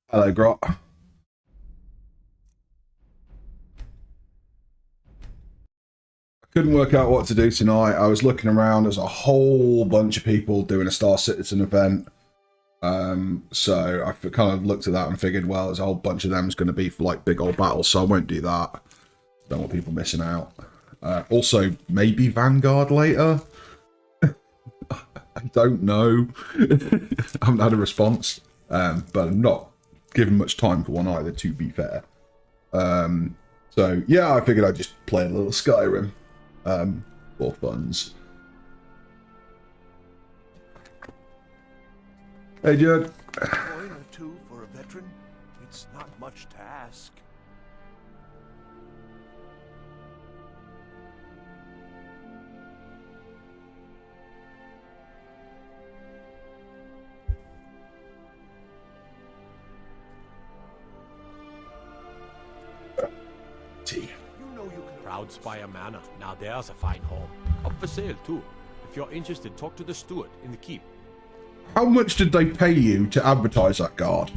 Hello, Grot. Couldn't work out what to do tonight. I was looking around. There's a whole bunch of people doing a Star Citizen event. So I kind of looked at that and figured, well, there's a whole bunch of them is going to be for like big old battles, so I won't do that. Don't want people missing out. Also, maybe Vanguard later. I don't know. I haven't had a response, but I'm not given much time for one either, to be fair. So yeah, I figured I'd just play a little Skyrim for funds. Hey, Judd. A coin or two for a veteran? It's not much to ask. Tea. Proud Spire Manor. Now there's a fine home. Up for sale too. If you're interested, talk to the steward in the keep. How much did they pay you to advertise that guard?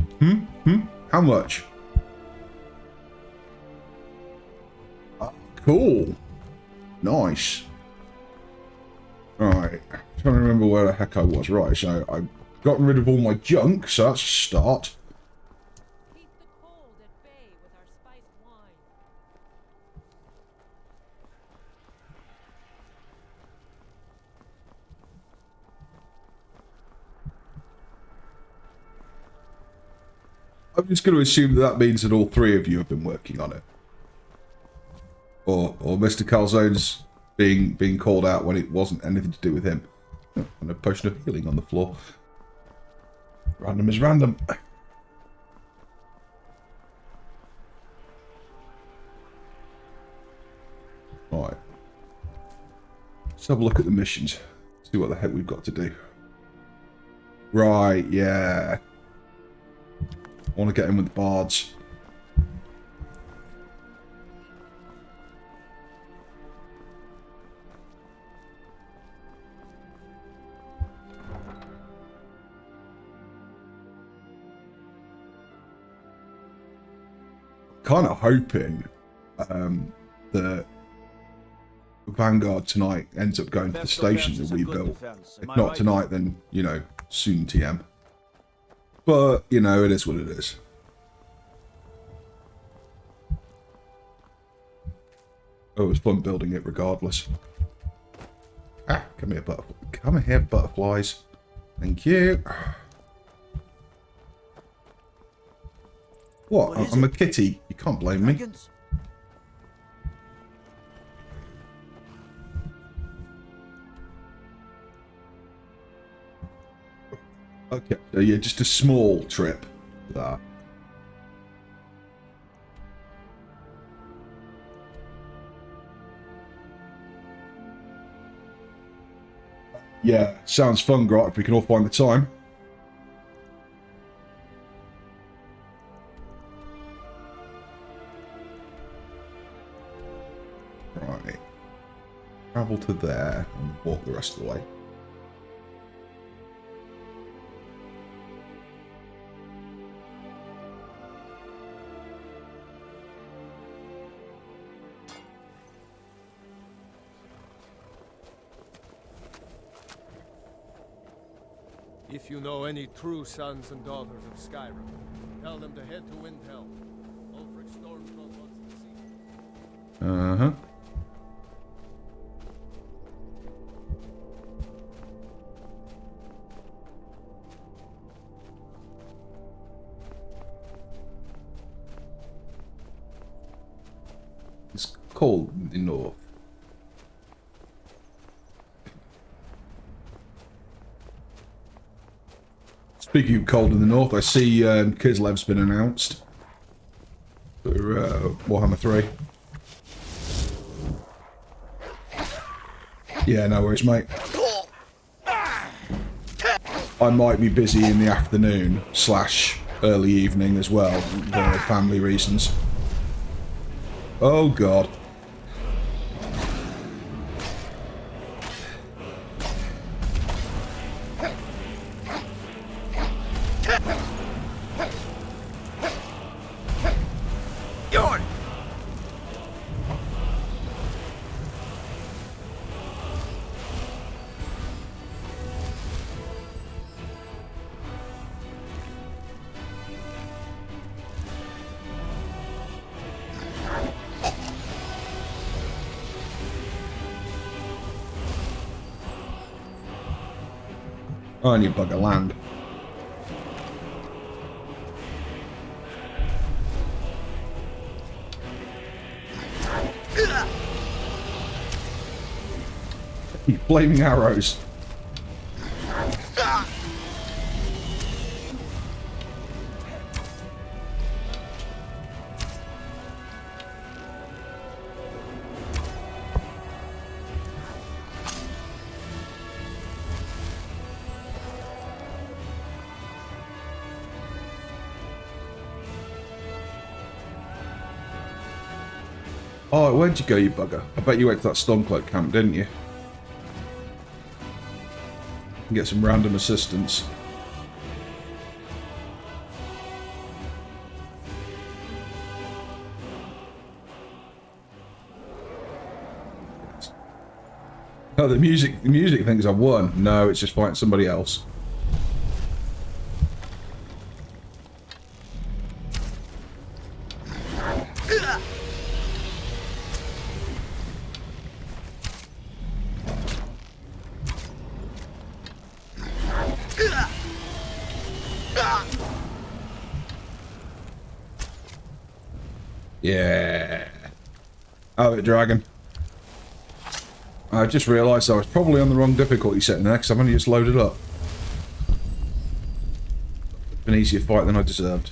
How much? Cool. Nice. Right. Trying to remember where the heck I was. Right, so I've gotten rid of all my junk, so that's a start. Keep the cold at bay with our spiced wine. I'm just going to assume that means that all three of you have been working on it. Or Mr. Calzone's being called out when it wasn't anything to do with him. Oh, and a potion of healing on the floor. Random is random. Alright. Let's have a look at the missions. See what the heck we've got to do. Right, yeah. I want to get in with the bards. Kind of hoping that Vanguard tonight ends up going to the station that we built. If not tonight, then, you know, soon TM. But, you know, it is what it is. Oh, it was fun building it regardless. Ah, come here, butterfly. Come here, butterflies. Thank you. What? I'm a kitty. You can't blame me. Okay, so yeah, just a small trip. That. Yeah, sounds fun, Grot, if we can all find the time. Right. Travel to there and walk the rest of the way. If you know any true sons and daughters of Skyrim, tell them to head to Windhelm. Ulfric Stormcloak wants to see them. Uh-huh. It's cold in the north. Speaking of cold in the north, I see Kislev's been announced for Warhammer 3. Yeah, no worries, mate. I might be busy in the afternoon / early evening as well, for family reasons. Oh, God. Oh, and you bugger land. Flaming arrows. Oh, where'd you go, you bugger? I bet you went to that Stormcloak camp, didn't you? Get some random assistance. Oh, the music thinks I've won. No, it's just fighting somebody else. Yeah. Have it, dragon. I just realised I was probably on the wrong difficulty setting there because I've only just loaded up. An easier fight than I deserved.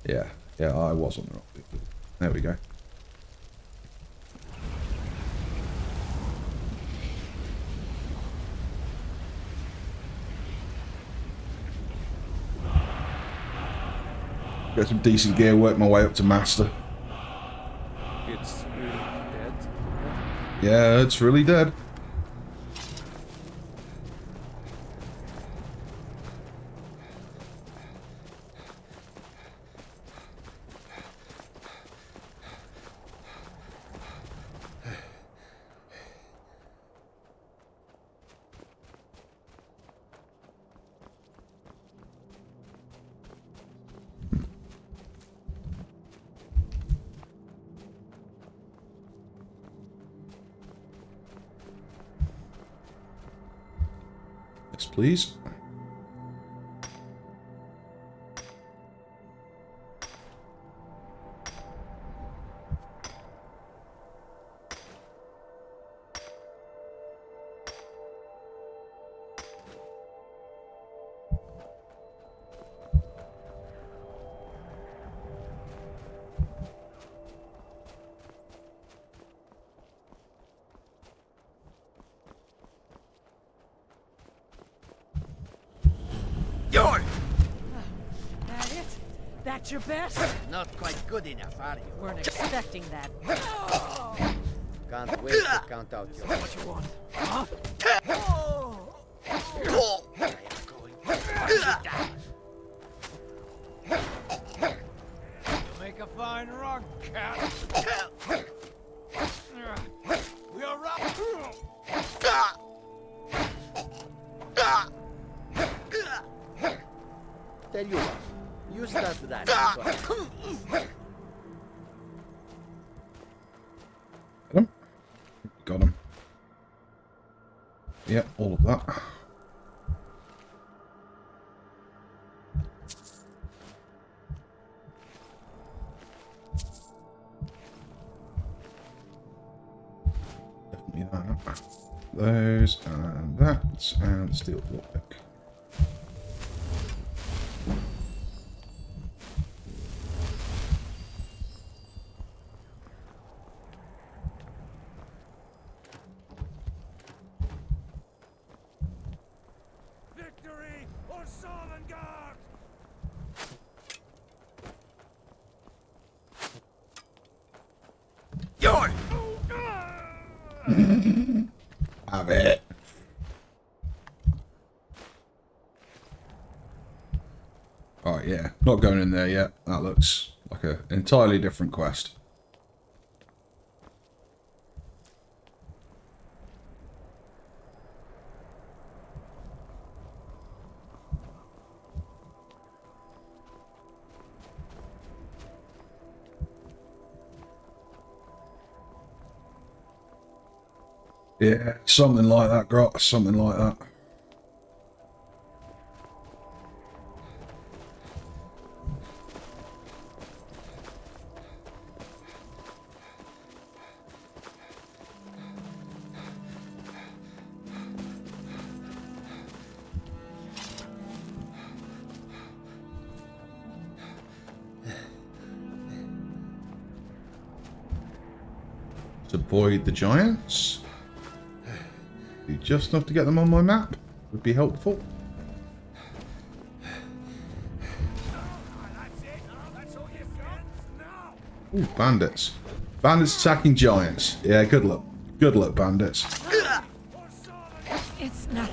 Yeah, I was on the wrong difficulty. There we go. Get some decent gear, work my way up to master. It's really dead. Yeah, it's really dead. Please. That's your best? Not quite good enough, are you? Weren't expecting that. Can't wait to count out your... What you want? Huh? I am going to punch it down. You make a fine rug, cat. We are up. Tell you what, you start that. Got him. Yeah, all of that. Definitely that. Those and that and steel lockpick. Victory or Sovngarde! Have it. Alright, yeah. Not going in there yet. That looks like an entirely different quest. Yeah, something like that, Grot. Something like that. To avoid the giants. Be just enough to get them on my map would be helpful. Ooh, bandits. Bandits attacking giants. Yeah, good luck. Good luck, bandits. It's not.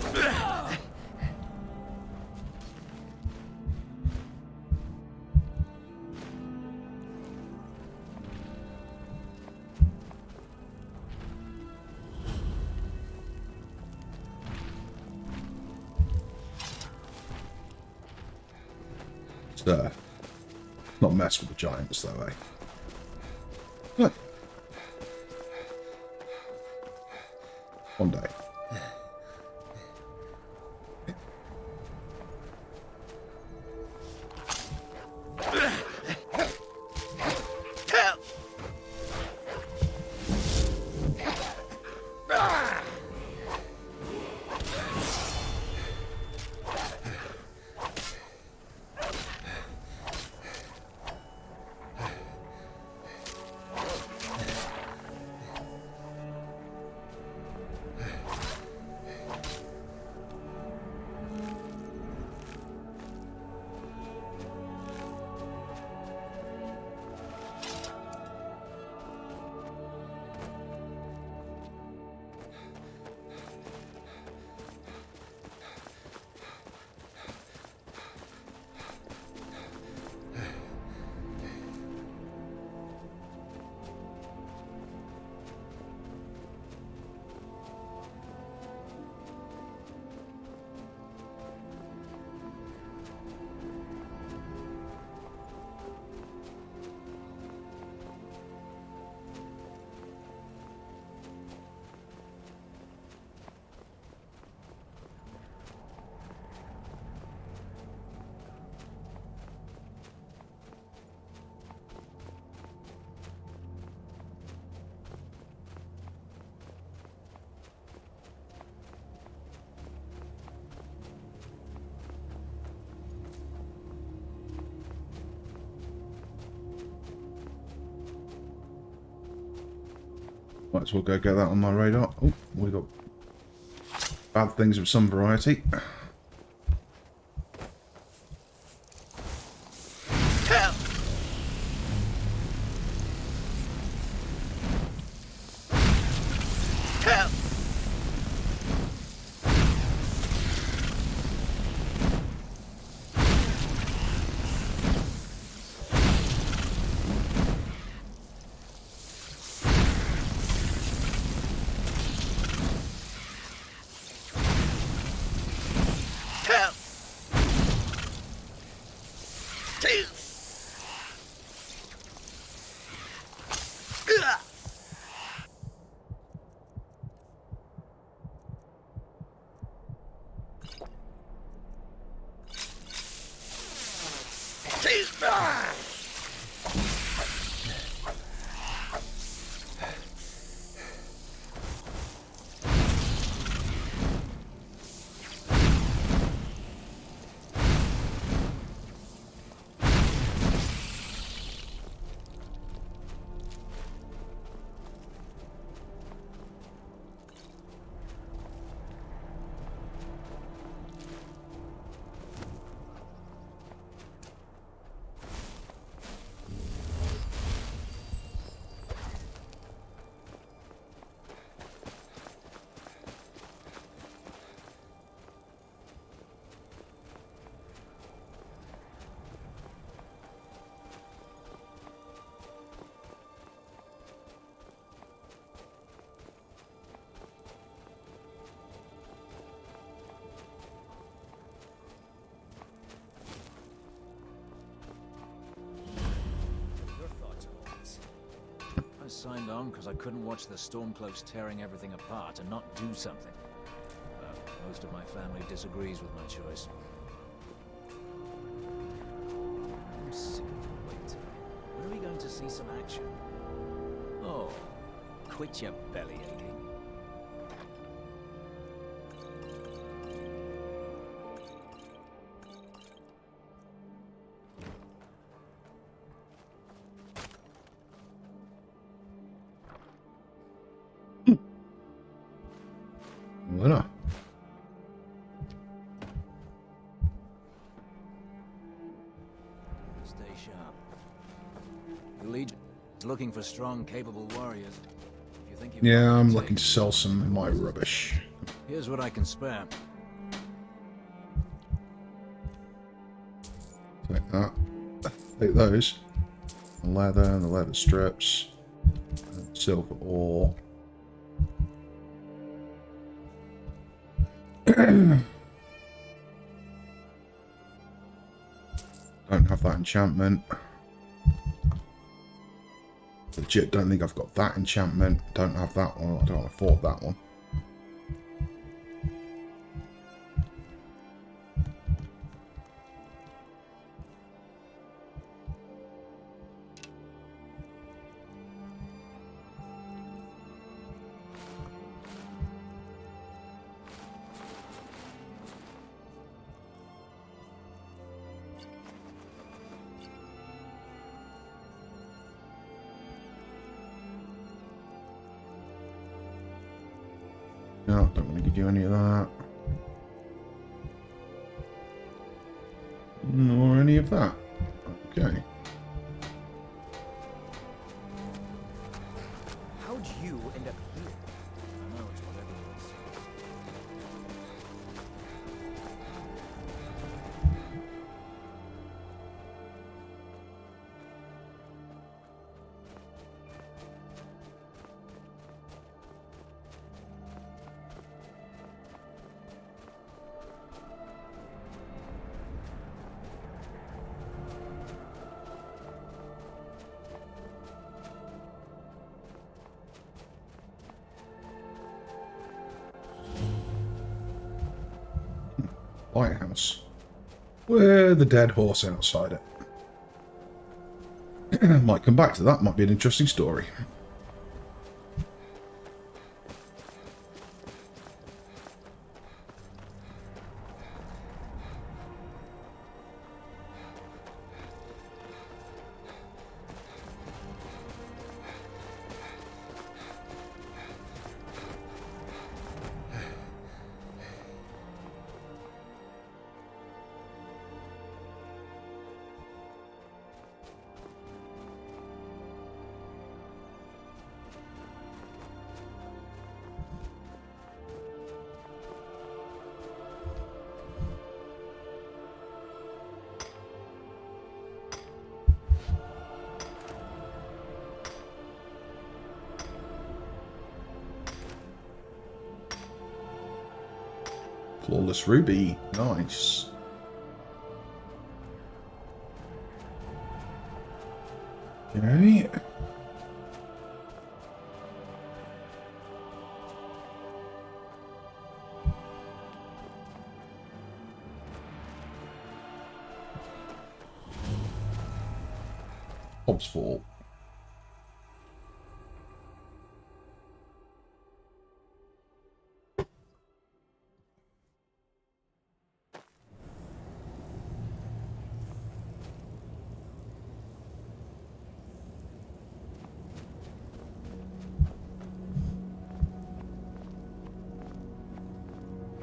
Not mess with the giants, though, eh? Yeah. One day. Might as well go get that on my radar. Oh, we got bad things of some variety. signed on because I couldn't watch the Stormcloaks tearing everything apart and not do something. But most of my family disagrees with my choice. I'm sick of the wait. When are we going to see some action? Oh, quit your belly aching. Winner. Stay sharp. The Legion is looking for strong, capable warriors. If you think you've Yeah, got what I'm it looking to takes, sell some of my rubbish. here's what I can spare. Take that. Take those. The leather and the leather strips. And silver ore. Don't have that enchantment. Legit don't think I've got that enchantment. Don't have that one. I don't afford that one. No, don't want to give you any of that. Nor any of that. Okay. How'd you end up here? I know it's what everyone says. Lighthouse. With the dead horse outside it. Might come back to that. Might be an interesting story. Flawless ruby. Nice. Okay. Hobbs Fall.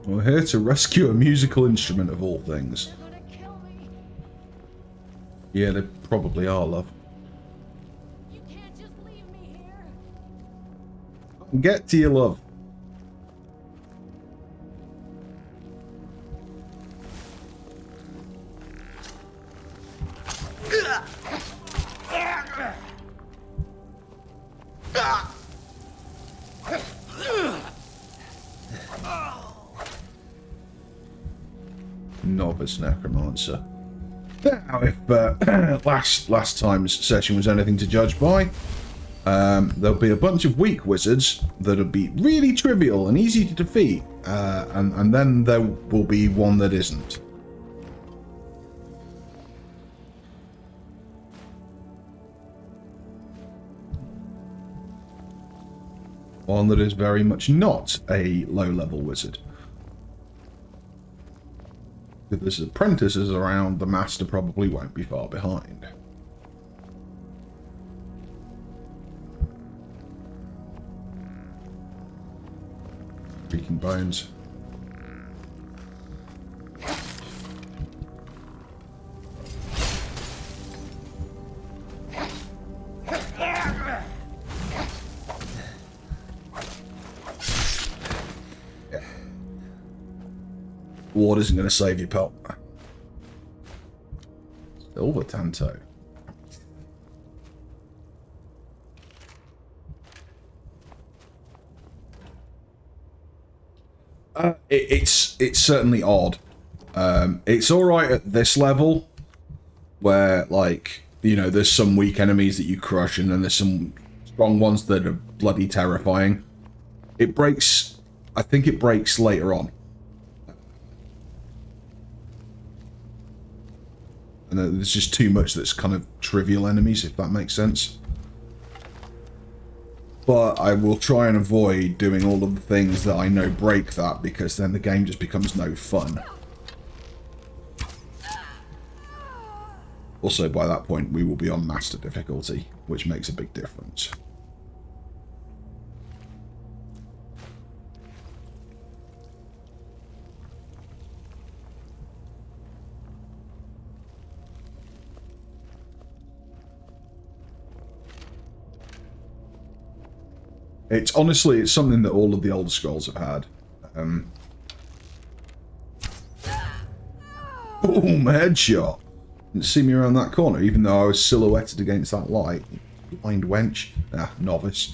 We're here to rescue a musical instrument of all things. They're gonna kill me. Yeah, they probably are, love. You can't just leave me here. Get to your love. Novice Necromancer. Now, if last time's session was anything to judge by, there'll be a bunch of weak wizards that'll be really trivial and easy to defeat, and then there will be one that isn't. One that is very much not a low-level wizard. If there's apprentices around, the master probably won't be far behind. Creaking bones. Ward isn't going to save you, pal. Silver Tanto. It's certainly odd. It's all right at this level, where like there's some weak enemies that you crush, and then there's some strong ones that are bloody terrifying. It breaks. I think it breaks later on. And there's just too much that's kind of trivial enemies, if that makes sense. But I will try and avoid doing all of the things that I know break that, because then the game just becomes no fun. Also, by that point, we will be on master difficulty, which makes a big difference. It's something that all of the older scrolls have had. Boom, headshot. Didn't see me around that corner, even though I was silhouetted against that light. Blind wench. Ah, novice.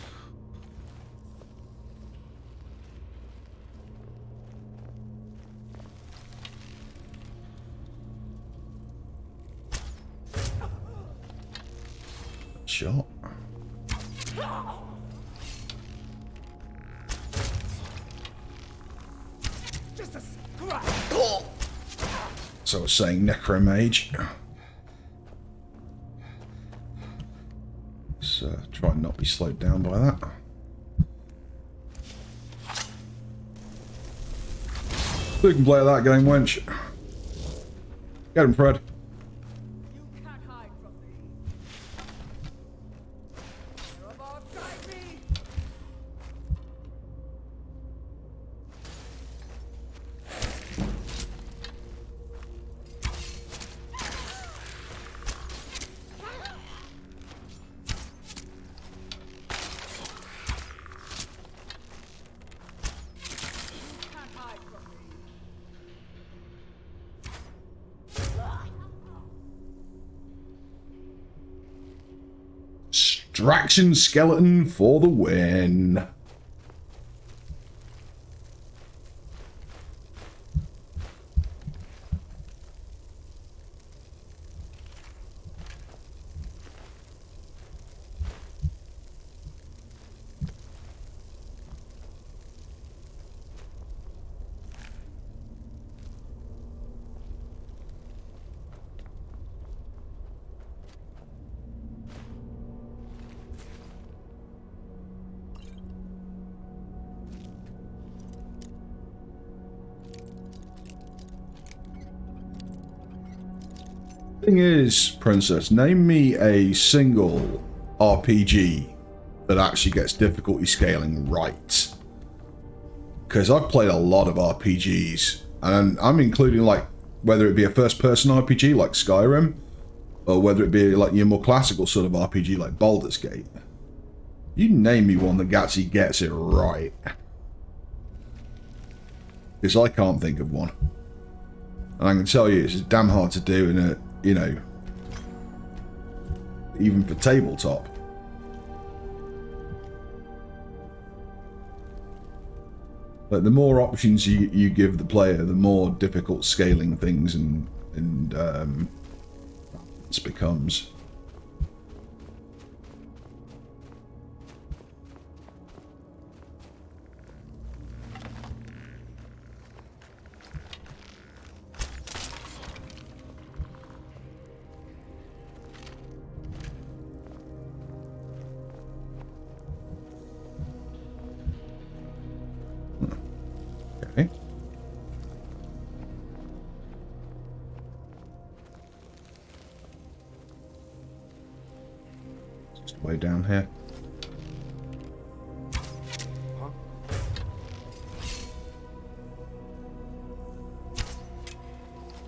Shot. So I was saying necromage. So try and not be slowed down by that. We can play that game, wench. Get him, Fred. You can't hide from me. You're about to fight me. Distraction skeleton for the win. Thing is, Princess, name me a single RPG that actually gets difficulty scaling right. Because I've played a lot of RPGs, and I'm including like whether it be a first-person RPG like Skyrim, or whether it be like your more classical sort of RPG like Baldur's Gate. You name me one that actually gets it right. Because I can't think of one. And I can tell you, it's damn hard to do in a, even for tabletop. Like, the more options you give the player, the more difficult scaling things and it becomes. way down here.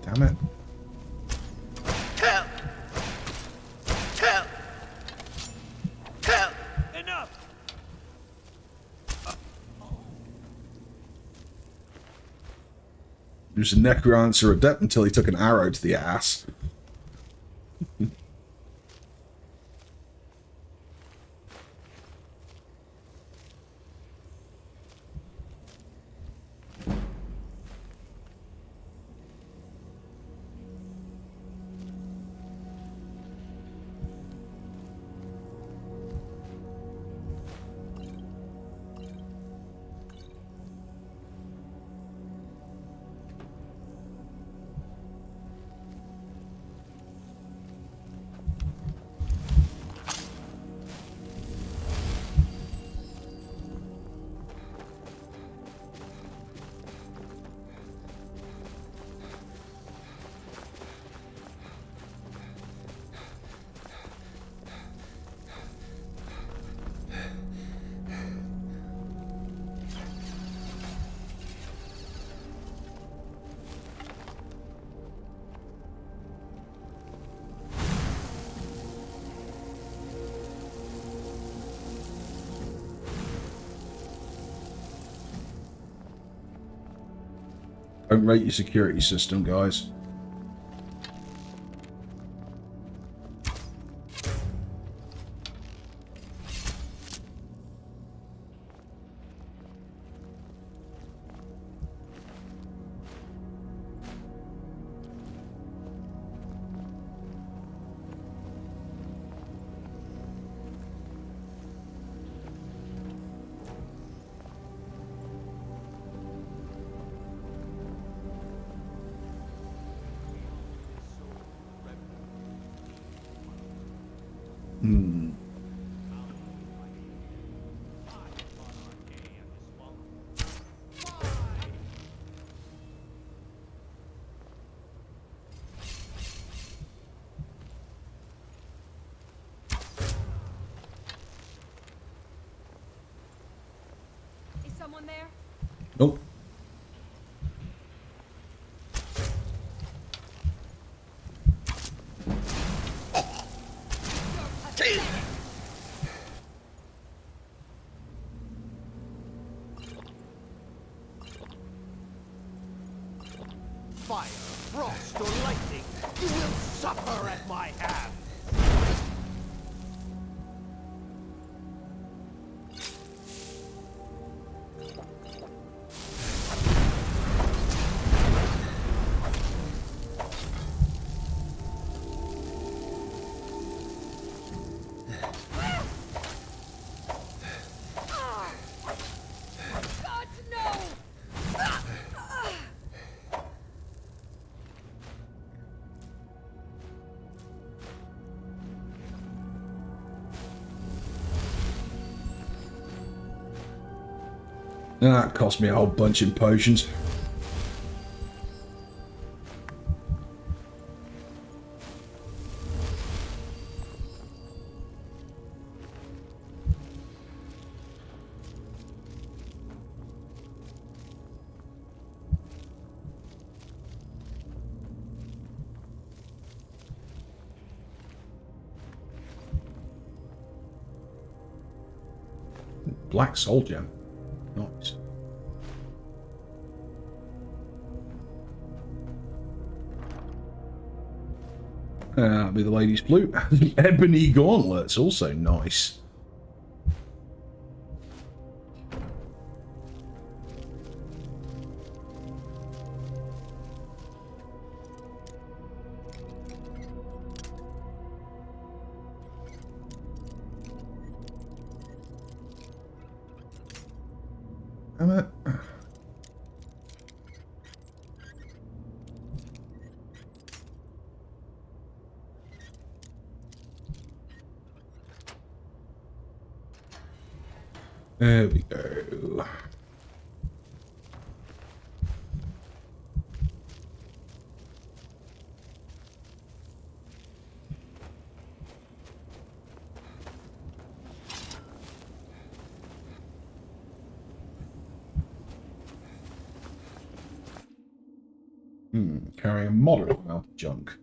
Damn it. Enough! He was a necromancer adept until he took an arrow to the ass. Don't rate your security system, guys. Is someone there? Nope. Fire, frost, or lightning, you will suffer at my hand! God, no! That cost me a whole bunch in potions. Black soul gem. Nice. That'll be the lady's flute. Ebony gauntlets, also nice. Damn it. There we go. Carrying a moderate amount of junk.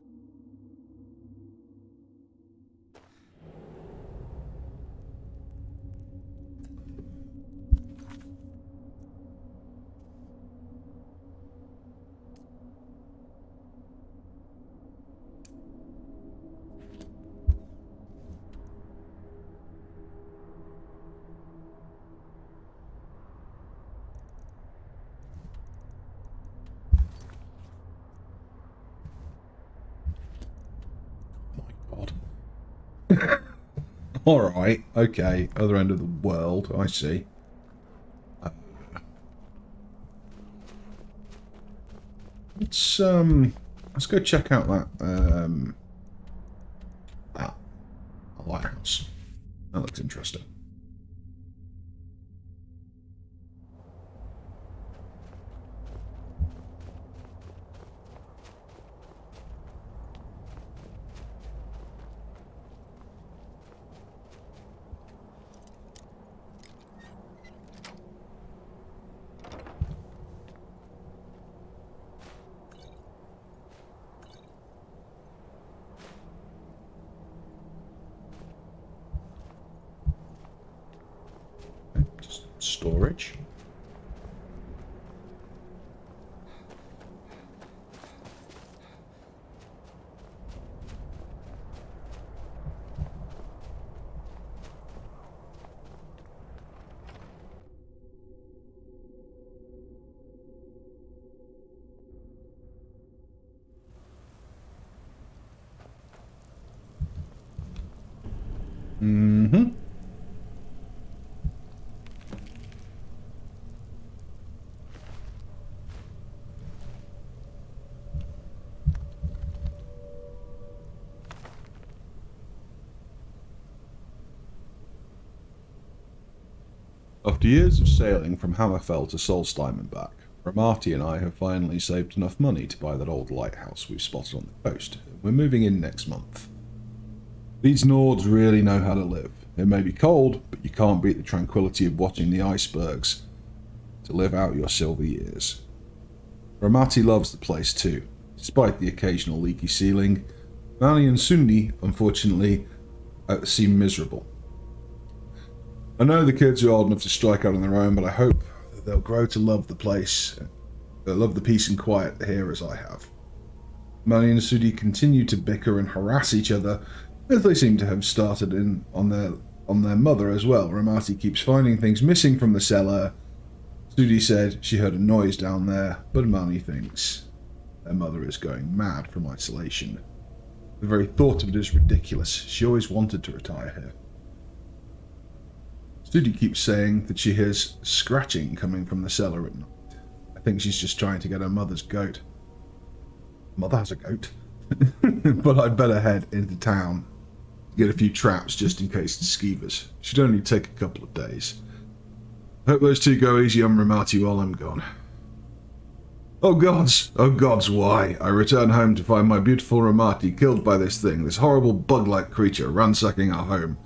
Alright, okay. Other end of the world, I see. Let's go check out that, that lighthouse. That looks interesting. Just storage. Mm-hmm. After years of sailing from Hammerfell to Solstheim and back, Ramati and I have finally saved enough money to buy that old lighthouse we've spotted on the coast. We're moving in next month. These Nords really know how to live. It may be cold, but you can't beat the tranquility of watching the icebergs to live out your silver years. Ramati loves the place too, despite the occasional leaky ceiling. Mani and Sundi, unfortunately, seem miserable. I know the kids are old enough to strike out on their own, but I hope that they'll grow to love the place, love the peace and quiet here as I have. Mani and Sudi continue to bicker and harass each other, as they seem to have started on their mother as well. Ramati keeps finding things missing from the cellar. Sudi said she heard a noise down there, but Mani thinks their mother is going mad from isolation. The very thought of it is ridiculous. She always wanted to retire here. Sudi keeps saying that she hears scratching coming from the cellar at night. I think she's just trying to get her mother's goat. Mother has a goat? But I'd better head into town to get a few traps just in case the skeevers. Should only take a couple of days. Hope those two go easy on Ramati while I'm gone. Oh gods, why? I return home to find my beautiful Ramati killed by this thing, this horrible bug-like creature ransacking our home.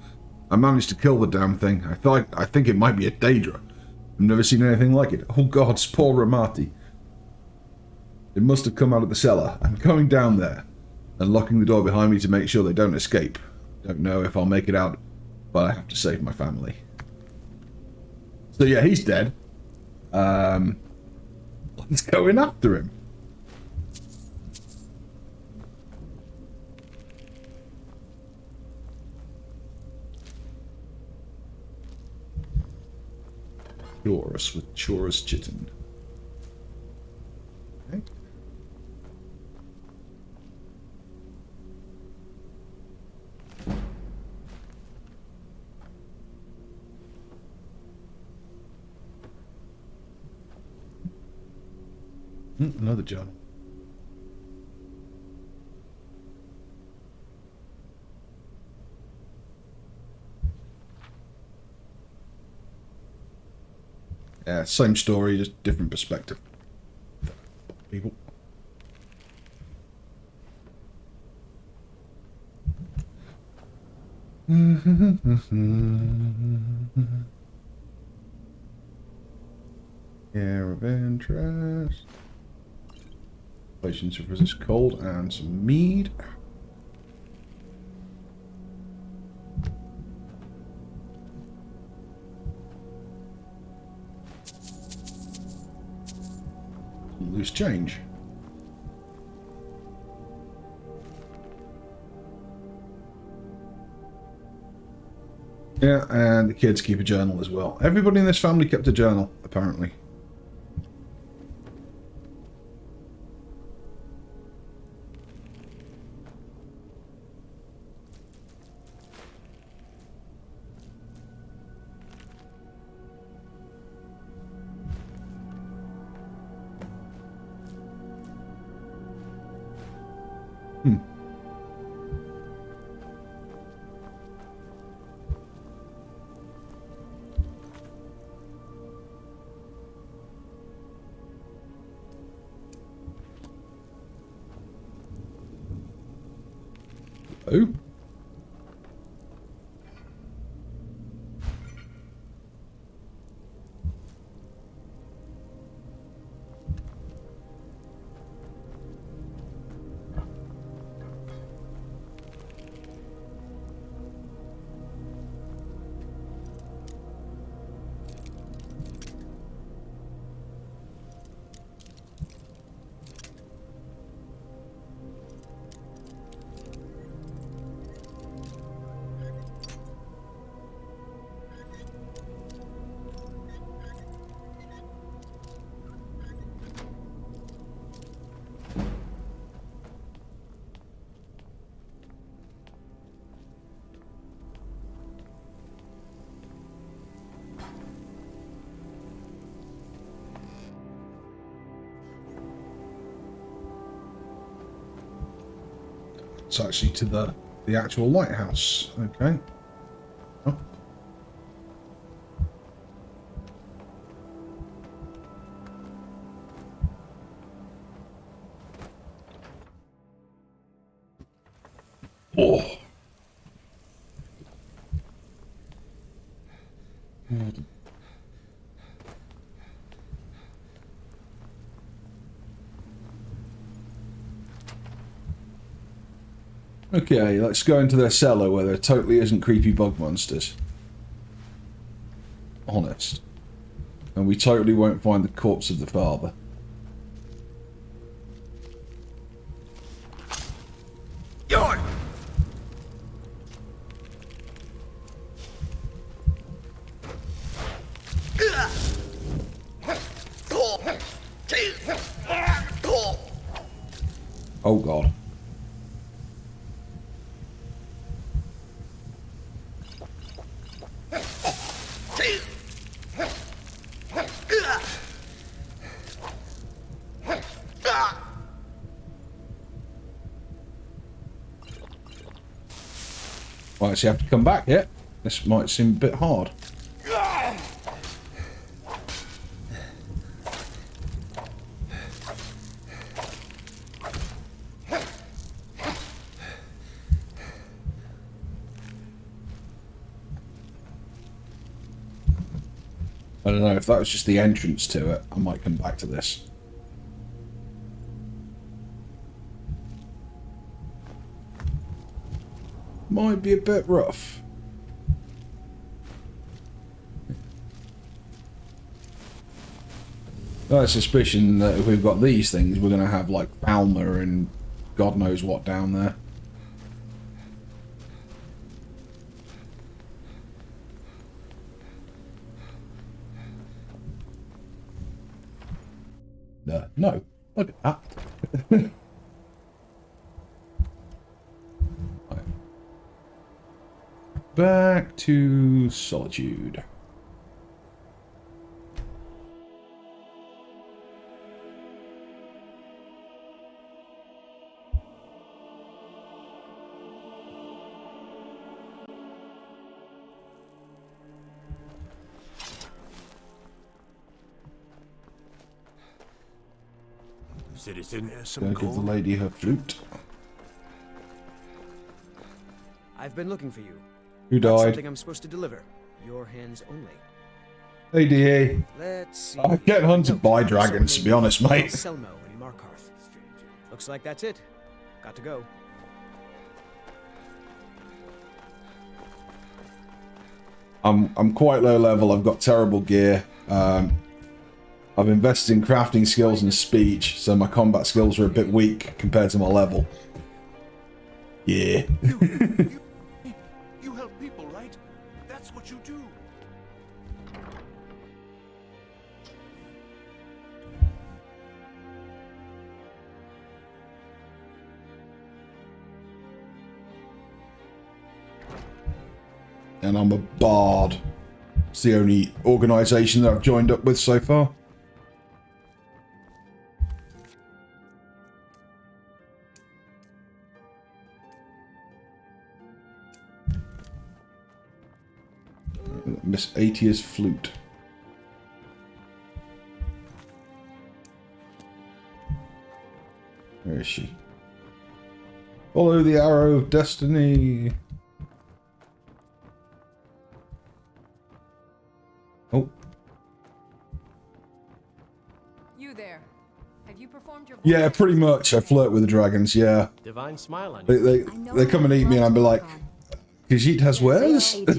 I managed to kill the damn thing. I think it might be a Daedra. I've never seen anything like it. Oh gods, poor Ramati. It must have come out of the cellar. I'm going down there and locking the door behind me to make sure they don't escape. Don't know if I'll make it out, but I have to save my family. So yeah, he's dead. Let's go in after him. Chorus with Chorus Chitin. Okay. Another journal. Yeah, same story, just different perspective. People. Care of interest. Potions to resist cold and some mead. Loose change. Yeah, and the kids keep a journal as well. Everybody in this family kept a journal, apparently. Oh. It's actually to the actual lighthouse. Okay. Oh. Oh. Okay, let's go into their cellar where there totally isn't creepy bug monsters. Honest. And we totally won't find the corpse of the father. Oh god. Might actually have to come back yet. This might seem a bit hard. I don't know, if that was just the entrance to it, I might come back to this. Might be a bit rough. I have a suspicion that if we've got these things, we're going to have like Palmer and God knows what down there. No, look at that. Back to Solitude. Citizen, Gonna give the lady her flute. I've been looking for you. Who Got died? something I'm supposed to deliver. Your hands only. ADA. Let's see. I get hunted by dragons, to be honest, mate. Selmo in Markarth. Looks like that's it. Got to go. I'm quite low level. I've got terrible gear. I've invested in crafting skills and speech, so my combat skills are a bit weak compared to my level. Yeah. You help people, right? That's what you do. And I'm a bard. It's the only organisation that I've joined up with so far. Miss Aetia's flute. Where is she? Follow the arrow of destiny. Oh. You there. Have you performed your Yeah, pretty much. I flirt with the dragons, yeah. Divine smile on They, you. they come and eat me and I'd be like, Khajiit has wares? See My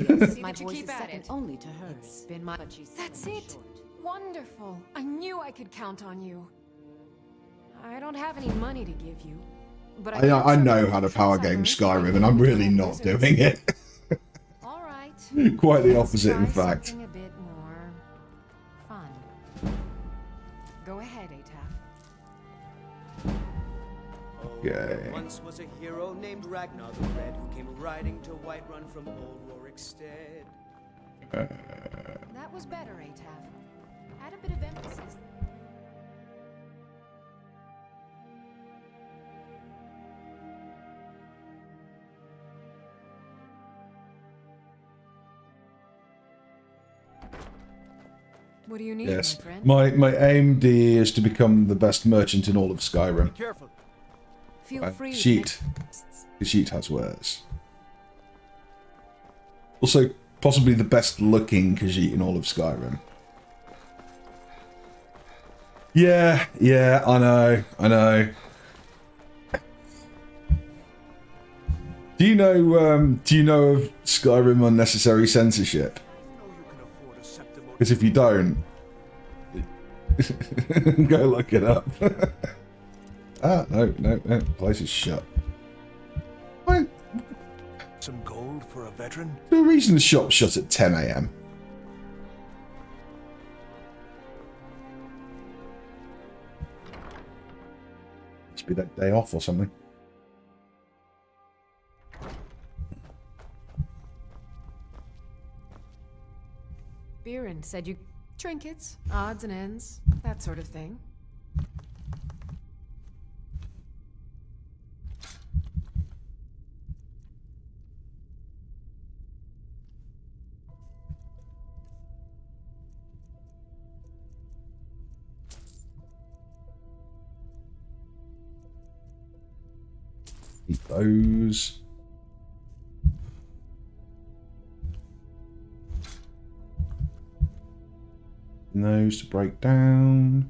that you voice keep is at second it. only to hers. Been my That's it. Wonderful. I knew I could count on you. I don't have any money to give you, but I know how to power game Skyrim and I'm really not doing it. All right. Quite the Let's opposite, in try fact. something a bit more fun. Go ahead, Ataf. Okay. Once was a hero named Ragnar the Red who came riding to Whiterun from old Rorikstead. That was better, Ataf. Add a bit of emphasis. What do you need, Yes. my friend? My AMD is to become the best merchant in all of Skyrim. Careful. Feel free. to Khajiit. Khajiit has wares. Also, possibly the best looking Khajiit in all of Skyrim. Yeah, I know. Do you know of Skyrim unnecessary censorship? You know you can afford a septim or Because if you don't, go look it up. No, place is shut. Why? some gold for a veteran. The reason the shop's shut at 10 AM. Should be that day off or something. Biren said you trinkets, odds and ends, that sort of thing. Eat those. And those to break down.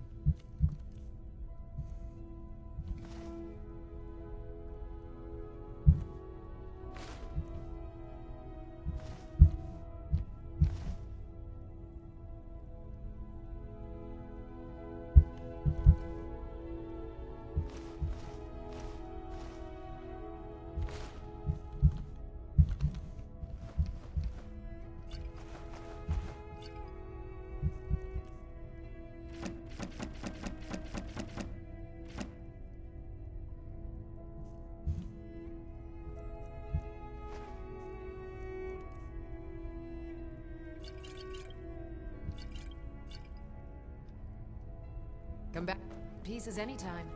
Come back. Pieces anytime.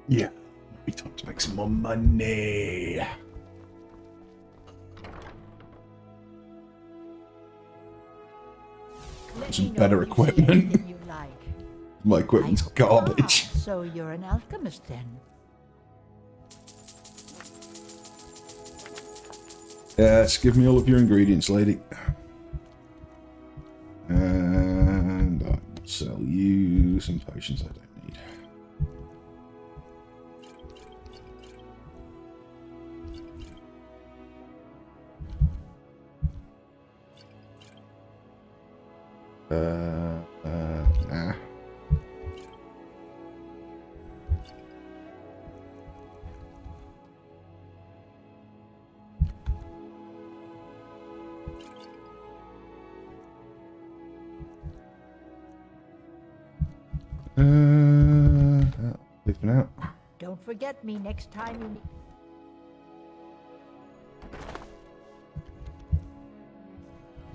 Yeah. Maybe time to make some more money. Some better equipment. You like. My equipment's garbage. So you're an alchemist then? Yes, give me all of your ingredients, lady. And I'll sell you some potions I don't need. Nah. Leaving out. Don't forget me next time you need.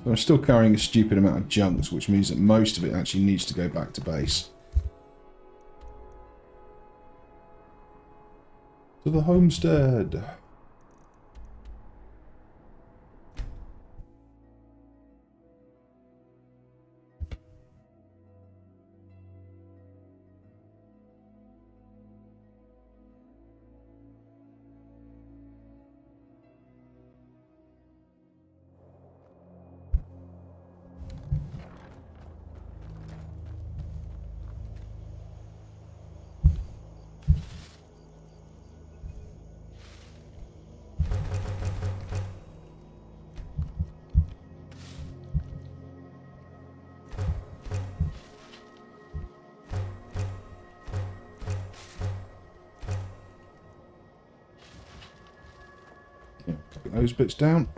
So I'm still carrying a stupid amount of junks, which means that most of it actually needs to go back to base. To the homestead. Put those bits down.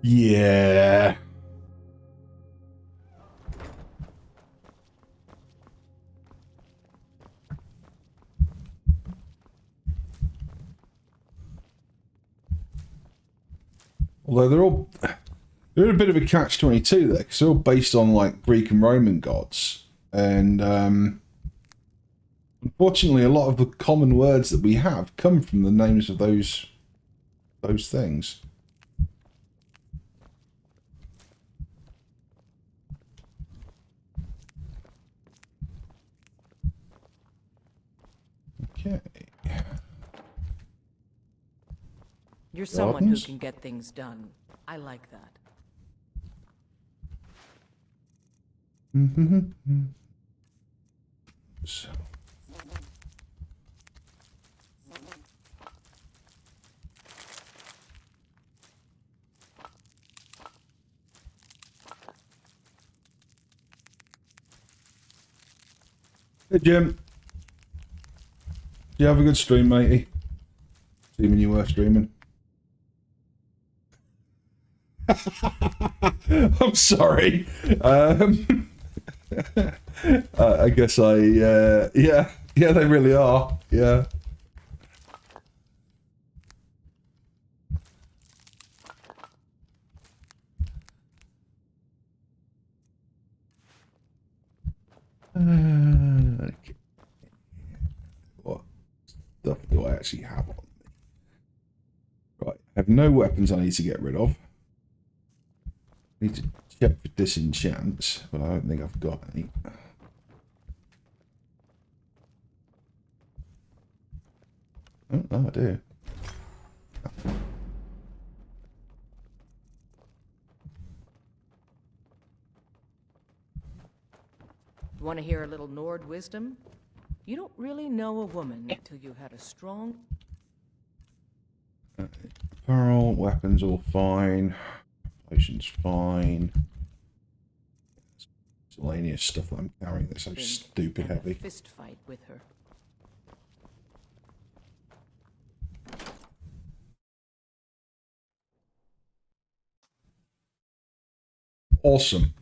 Yeah. Although they're in a bit of a catch-22 there, because they're all based on like Greek and Roman gods, and unfortunately, a lot of the common words that we have come from the names of those things. Okay. You're someone who Gardens? can get things done. I like that. So. Hey Jim, do you have a good stream, matey? Assuming you were streaming. I'm sorry. I guess yeah, they really are. Yeah. Okay. What stuff do I actually have on me? Right, I have no weapons I need to get rid of. Need to check for disenchants, but I don't think I've got any. Oh, no, I do. Want to hear a little Nord wisdom? You don't really know a woman until you had a strong... Apparel, weapons all fine. Potions fine. Miscellaneous stuff that I'm carrying that's so stupid and a heavy. fist fight with her. Awesome.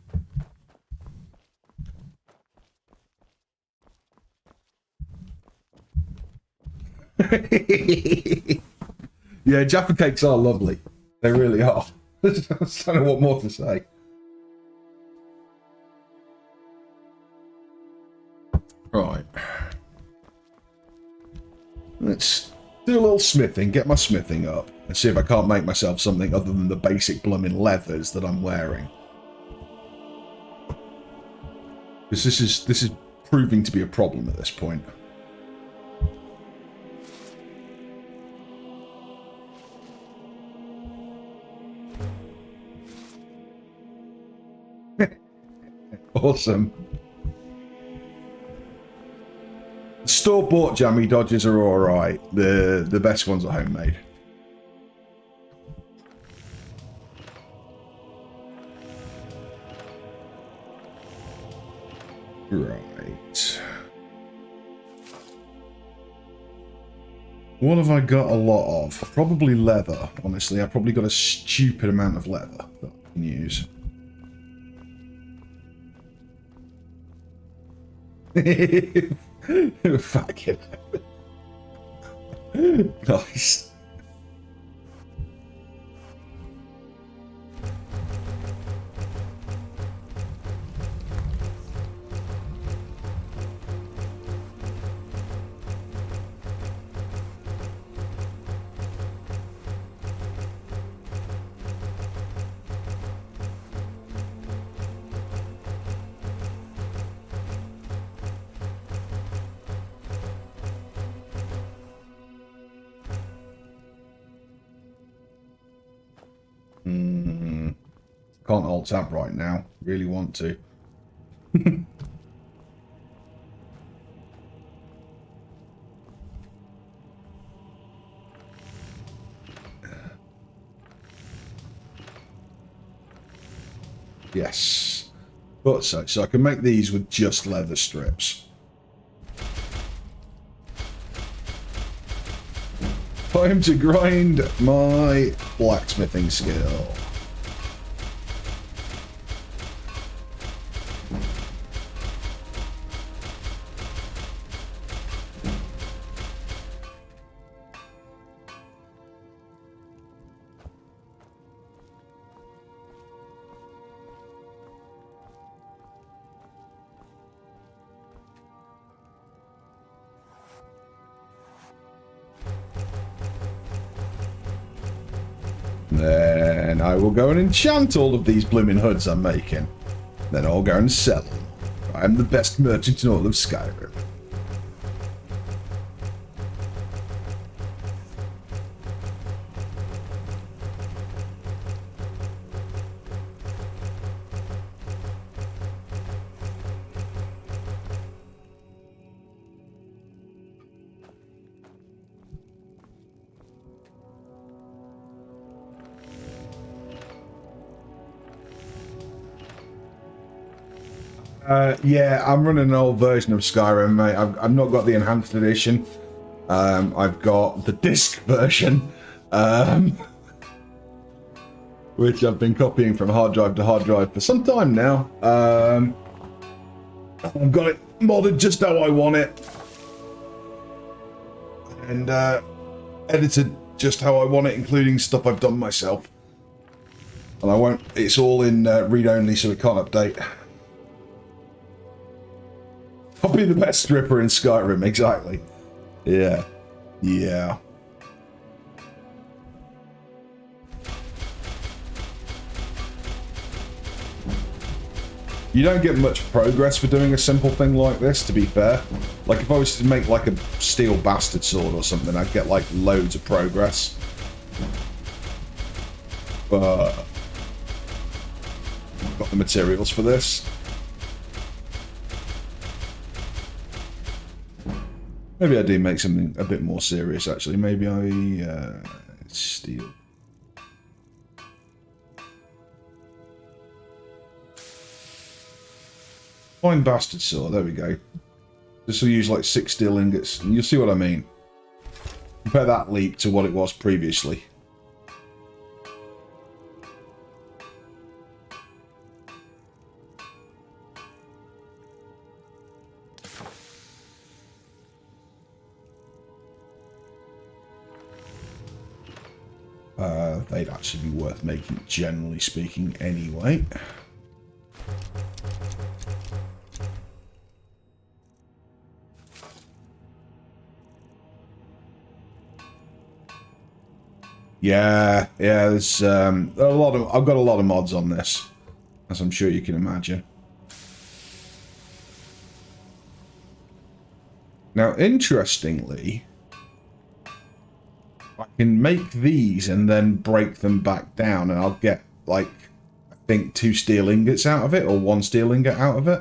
Yeah, Jaffa cakes are lovely. They really are. I don't know what more to say. Right. Let's do a little smithing, get my smithing up, and see if I can't make myself something other than the basic blooming leathers that I'm wearing. Because this is proving to be a problem at this point. Awesome. Store-bought jammy dodgers are alright. The best ones are homemade. Right. What have I got a lot of? Probably leather, honestly. I've probably got a stupid amount of leather that I can use. Fucking nice. Can't alt tab right now. Really want to. Yes. But so I can make these with just leather strips. Time to grind my blacksmithing skill. Then I will go and enchant all of these blooming hoods I'm making. Then I'll go and sell them. I'm the best merchant in all of Skyrim. Yeah, I'm running an old version of Skyrim, mate. I've not got the enhanced edition. I've got the disc version, which I've been copying from hard drive to hard drive for some time now. I've got it modded just how I want it, and edited just how I want it, including stuff I've done myself. And I won't. It's all in read-only, so it can't update. I'll be the best stripper in Skyrim, exactly. Yeah. Yeah. You don't get much progress for doing a simple thing like this, to be fair. Like, if I was to make, like, a steel bastard sword or something, I'd get, like, loads of progress. But I've got the materials for this. Maybe I do make something a bit more serious, actually. Maybe I steal. Fine bastard sword, there we go. This will use like 6 steel ingots, and you'll see what I mean. Compare that leap to what it was previously. They'd actually be worth making, generally speaking, anyway. Yeah, there's a lot of. I've got a lot of mods on this, as I'm sure you can imagine. Now, interestingly, I can make these and then break them back down, and I'll get like think 2 steel ingots out of it, or 1 steel ingot out of it.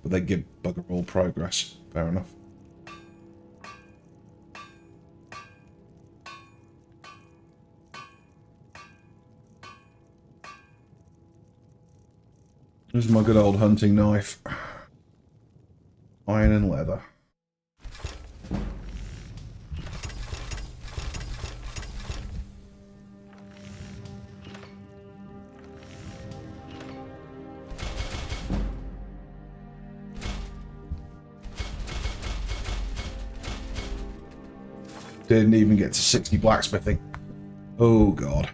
But they give bugger all progress. Fair enough. This is my good old hunting knife. Iron and leather. Didn't even get to 60 blacksmithing. Oh god.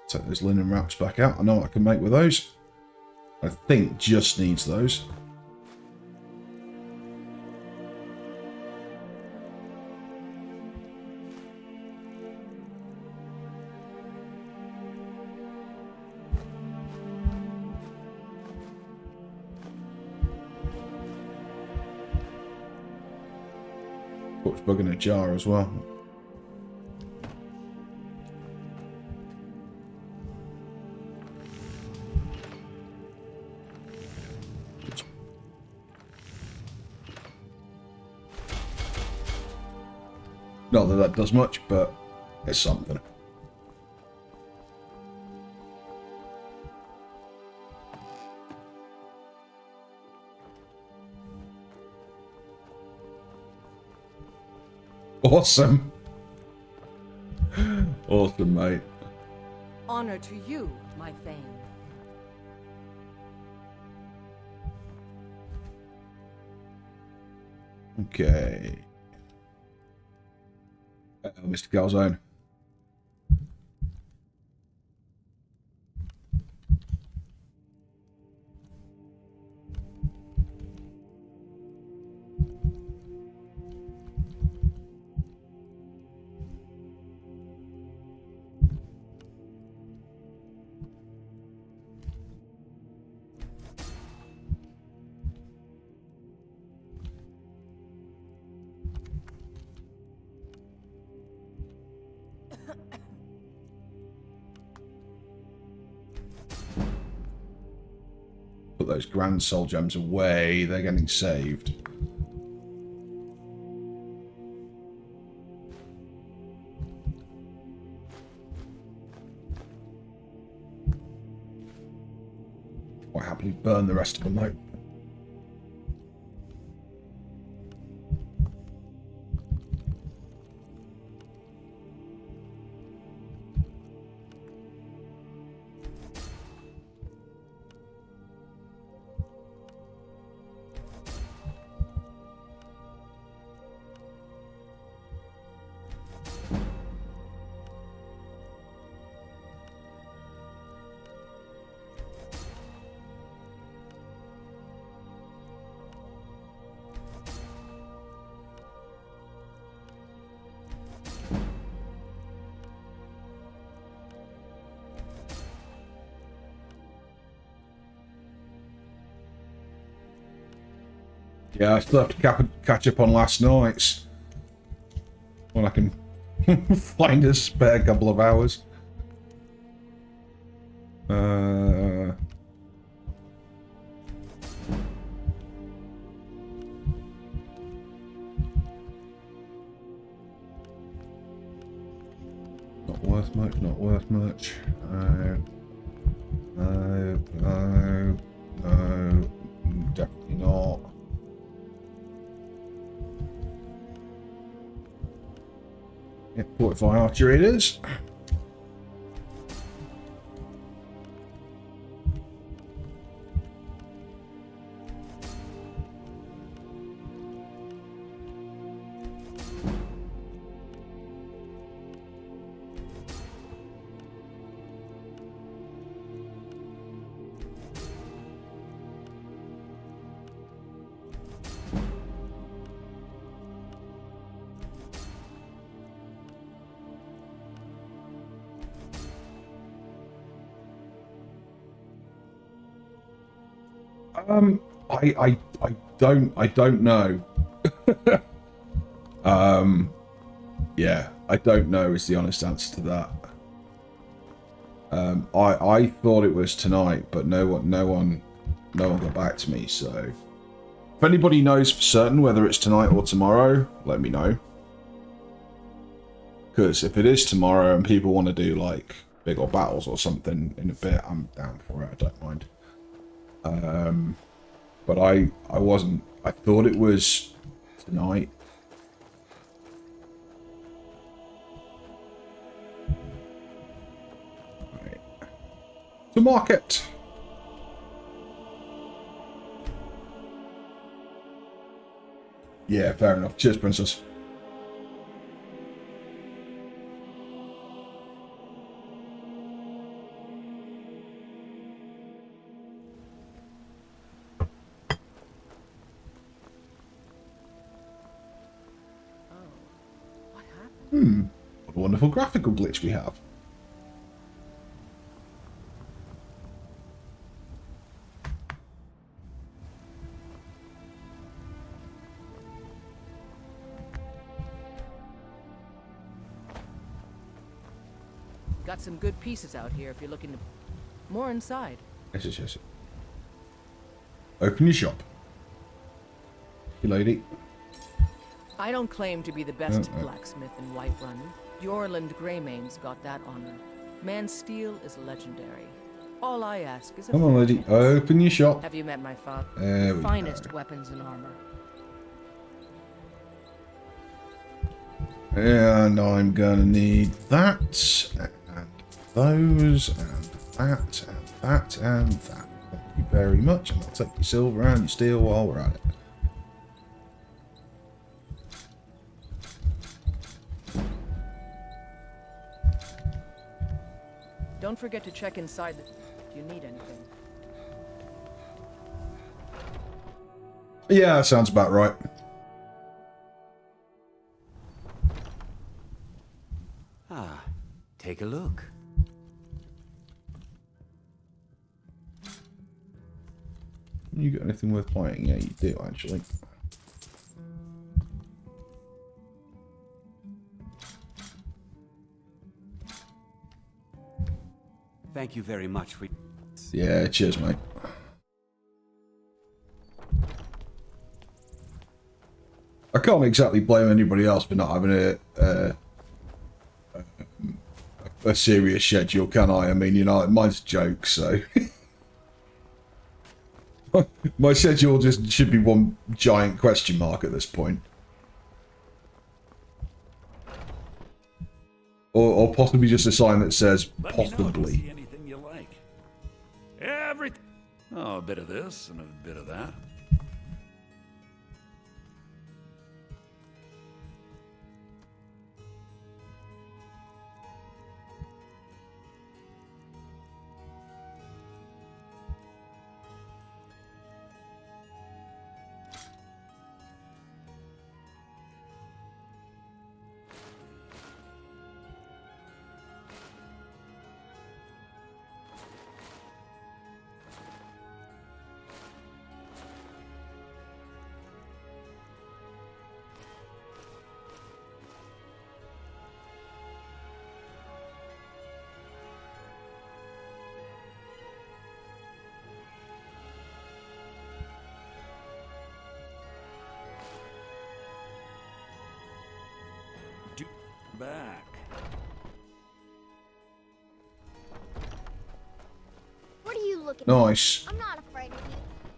Take those linen wraps back out. I know what I can make with those. I think just needs those. Torch bug in a jar as well. Not that that does much, but it's something. Awesome. Awesome, mate. Honor to you, my Thane. Okay. Mr. Calzone. Put those grand soul gems away, they're getting saved. Quite happily burn the rest of them though. Yeah, I still have to catch up on last night's. When I can find a spare couple of hours. Not worth much, not worth much. No, definitely not. Yeah, fortify archery it is. I don't know. Yeah, I don't know is the honest answer to that. I thought it was tonight, but no one got back to me. So, if anybody knows for certain whether it's tonight or tomorrow, let me know. Because if it is tomorrow and people want to do like big old battles or something in a bit, I'm down for it. I don't mind. But I wasn't. I thought it was tonight. Right. To market. Yeah, fair enough. Cheers, Princess. What a wonderful graphical glitch we have. Got some good pieces out here if you're looking to... More inside. Yes. Open your shop. You lady. I don't claim to be the best blacksmith in Whiterun. Yorland Greymane's got that honor. Man's steel is legendary. All I ask is a Come on, lady. chance. Open your shop. Have you met my father? There we Finest go. weapons and armor. And I'm gonna need that, and those, and that, and that, and that. Thank you very much, and I'll take your silver and your steel while we're at it. Don't forget to check inside if you need anything. Yeah, that sounds about right. Ah, take a look. You got anything worth buying? Yeah, you do, actually. Thank you very much for... Yeah, cheers, mate. I can't exactly blame anybody else for not having a serious schedule, can I? I mean, you know, mine's a joke, so... My schedule just should be one giant question mark at this point. Or possibly just a sign that says, possibly. Anything you like. Everything. Oh, a bit of this and a bit of that. Back. What are you looking Nice. at? I'm not afraid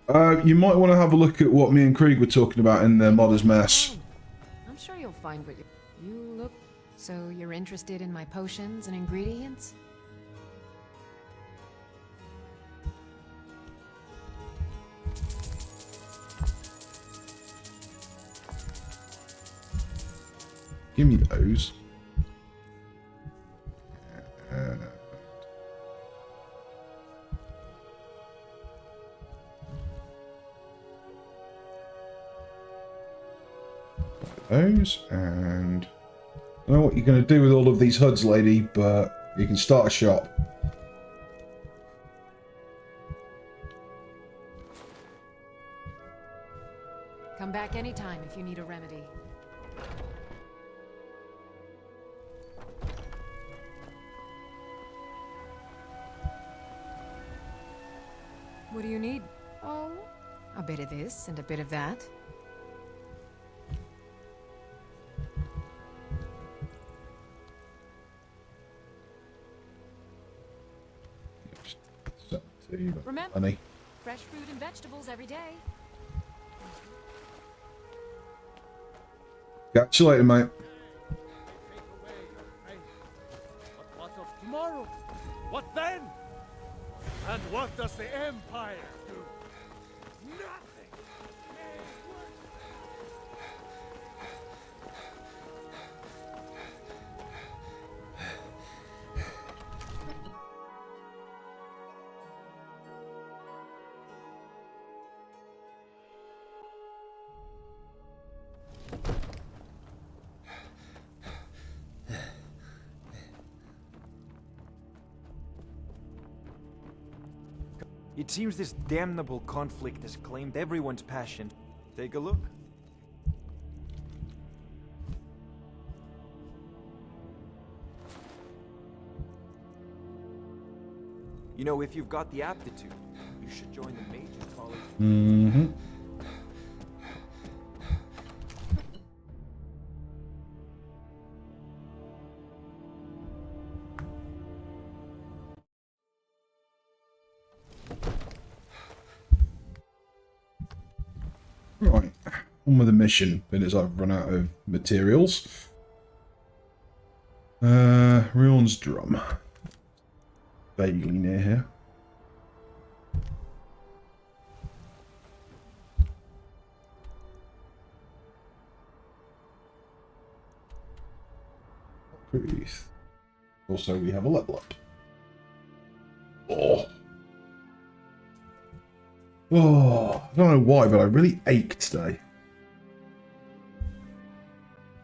of you. You might want to have a look at what me and Krieg were talking about in the Modder's Mess. I'm sure you'll find what you look. So you're interested in my potions and ingredients? Give me those. Those, and I don't know what you're going to do with all of these HUDs, lady, but you can start a shop. Come back anytime if you need a remedy. What do you need? Oh, a bit of this and a bit of that. Remember, honey. fresh fruit and vegetables every day. Catch you later, mate. But what of tomorrow? What then? And what does the Empire do? Nothing! It seems this damnable conflict has claimed everyone's passion. Take a look. You know, if you've got the aptitude, you should join the Mage's College. Mm-hmm. Right, on with the mission, but as I've run out of materials. Ruin's Drum. Vaguely near here. Truth. Also, we have a level up. Oh. Oh, I don't know why, but I really ache today.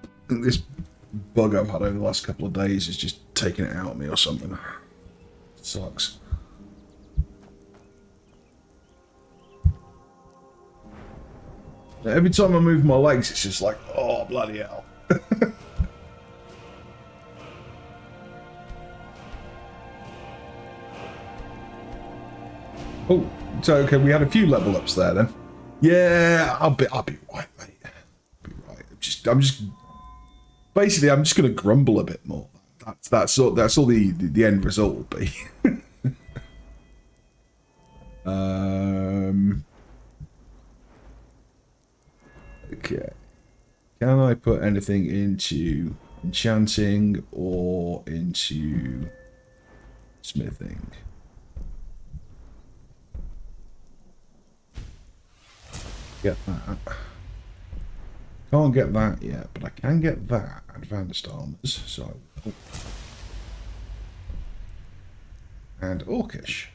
I think this bug I've had over the last couple of days is just taking it out of me or something. It sucks. Every time I move my legs, it's just like, oh, bloody hell. Oh, so okay, we had a few level ups there then. Yeah, I'll be right, mate. I'll be right. I'm just basically I'm just gonna grumble a bit more. That's all the end result will be. Okay. Can I put anything into enchanting or into smithing? Get that. Can't get that yet, but I can get that. Advanced armors, so I will. And orcish.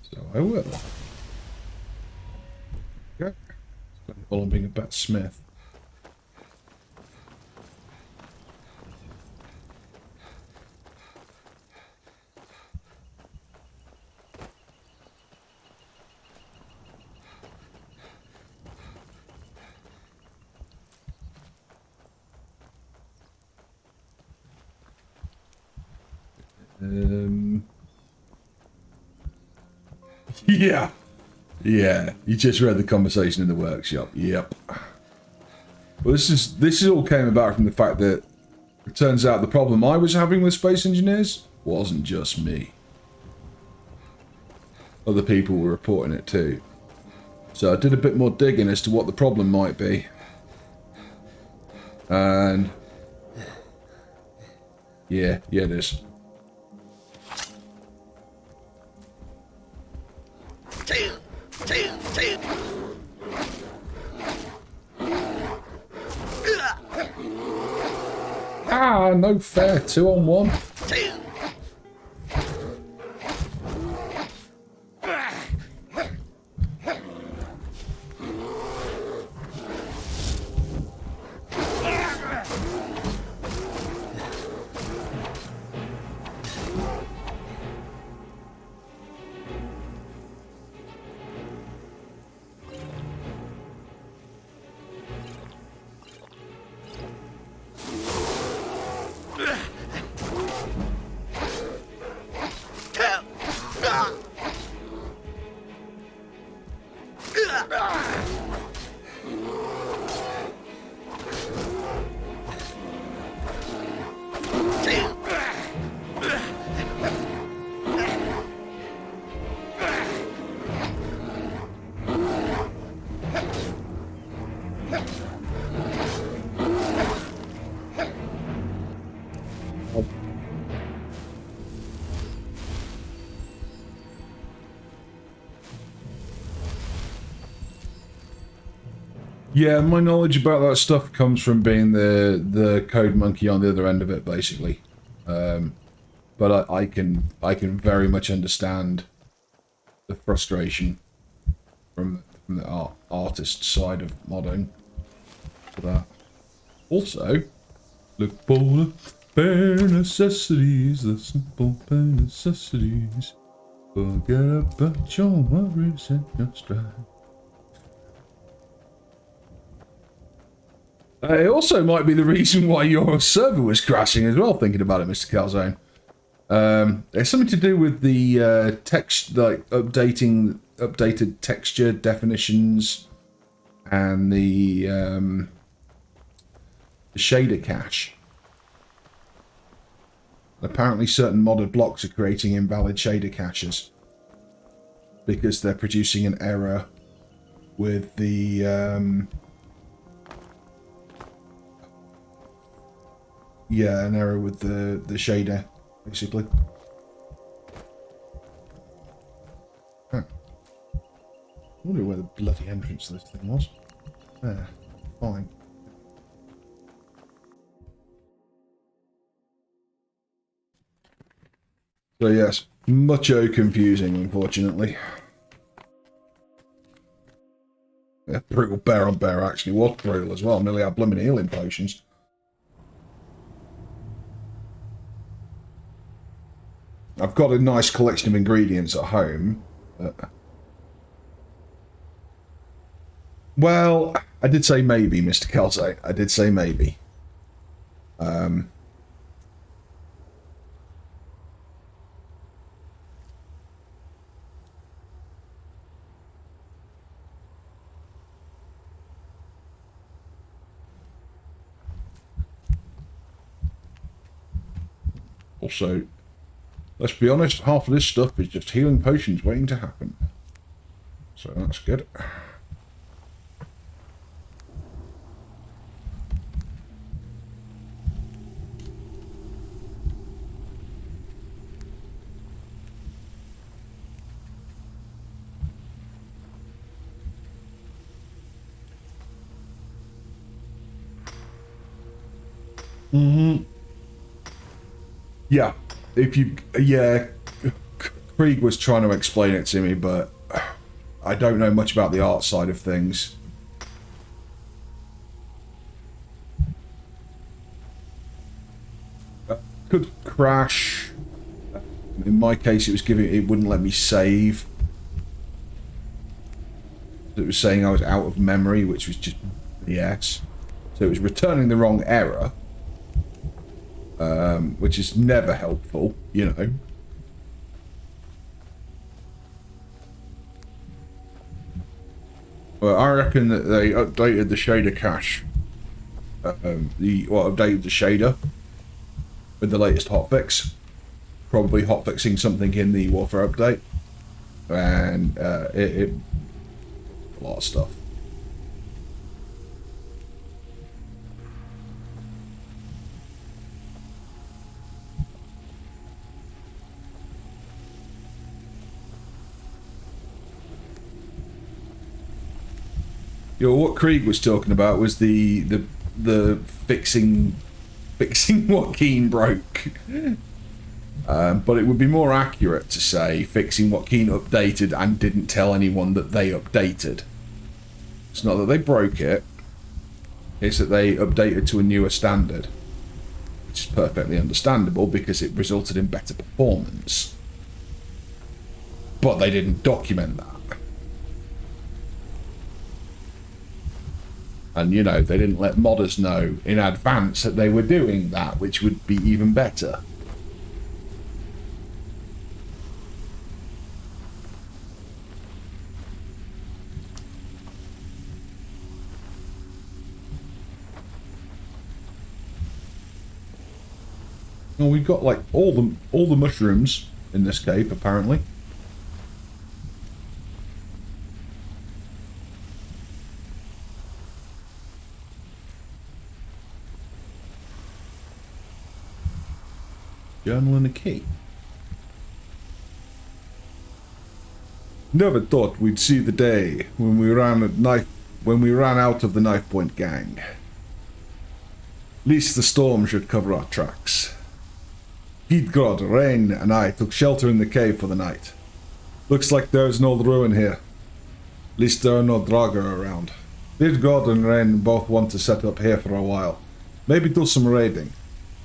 So I will. Okay. Well, I'm being a better smith. Yeah. Yeah. You just read the conversation in the workshop. Yep. Well, this all came about from the fact that it turns out the problem I was having with space engineers wasn't just me. Other people were reporting it too. So I did a bit more digging as to what the problem might be. And yeah, it is. Ah, no fair 2-on-1. Yeah, my knowledge about that stuff comes from being the code monkey on the other end of it, basically. But I can very much understand the frustration from the artist side of modding for that. Also, look for the bare necessities, the simple bare necessities. Forget about your worries and your strife. It also might be the reason why your server was crashing as well, thinking about it, Mr. Calzone. It's something to do with the text, like updated texture definitions and the shader cache. Apparently certain modded blocks are creating invalid shader caches because they're producing an error with the yeah, an error with the shader, basically. Huh. I wonder where the bloody entrance to this thing was. There, fine. So yes, mucho confusing, unfortunately. Yeah, brutal bear on bear actually was brutal as well. Nearly had blooming healing potions. I've got a nice collection of ingredients at home. Well, I did say maybe, Mr. Kelsey. I did say maybe. Also, let's be honest, half of this stuff is just healing potions waiting to happen. So that's good. Yeah, Krieg was trying to explain it to me, but I don't know much about the art side of things. Could crash. In my case, it wouldn't let me save. It was saying I was out of memory, which was just BS. So it was returning the wrong error. Which is never helpful, you know. Well, I reckon that they updated the shader cache. Updated the shader with the latest hotfix. Probably hotfixing something in the Warfare update. And a lot of stuff. What Krieg was talking about was the fixing what Keen broke. But it would be more accurate to say fixing what Keen updated and didn't tell anyone that they updated. It's not that they broke it, it's that they updated to a newer standard. Which is perfectly understandable because it resulted in better performance. But they didn't document that. And, you know, they didn't let modders know in advance that they were doing that, which would be even better. Well, we've got like all the mushrooms in this cave apparently. Journal and a key. Never thought we'd see the day when we ran out of the Knife Point gang. Least the storm should cover our tracks. Heatgrod, Rain, and I took shelter in the cave for the night. Looks like there's no ruin here. Least there are no Draugr around. Heatgrod and Rain both want to set up here for a while. Maybe do some raiding.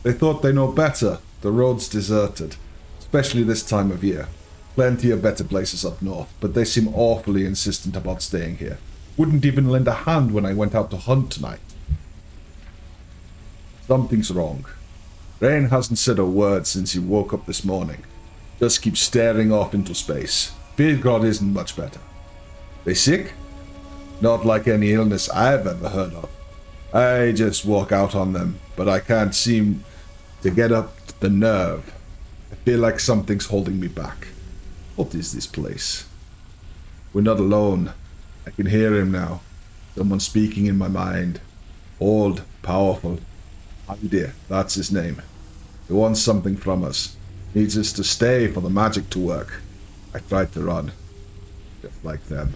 They thought they know better. The road's deserted, especially this time of year. Plenty of better places up north, but they seem awfully insistent about staying here. Wouldn't even lend a hand when I went out to hunt tonight. Something's wrong. Rain hasn't said a word since he woke up this morning. Just keeps staring off into space. Beardgrod isn't much better. They sick? Not like any illness I've ever heard of. I just walk out on them, but I can't seem to get up the nerve. I feel like something's holding me back. What is this place? We're not alone. I can hear him now. Someone speaking in my mind. Old, powerful. Aldir, that's his name. He wants something from us. Needs us to stay for the magic to work. I tried to run. Just like them.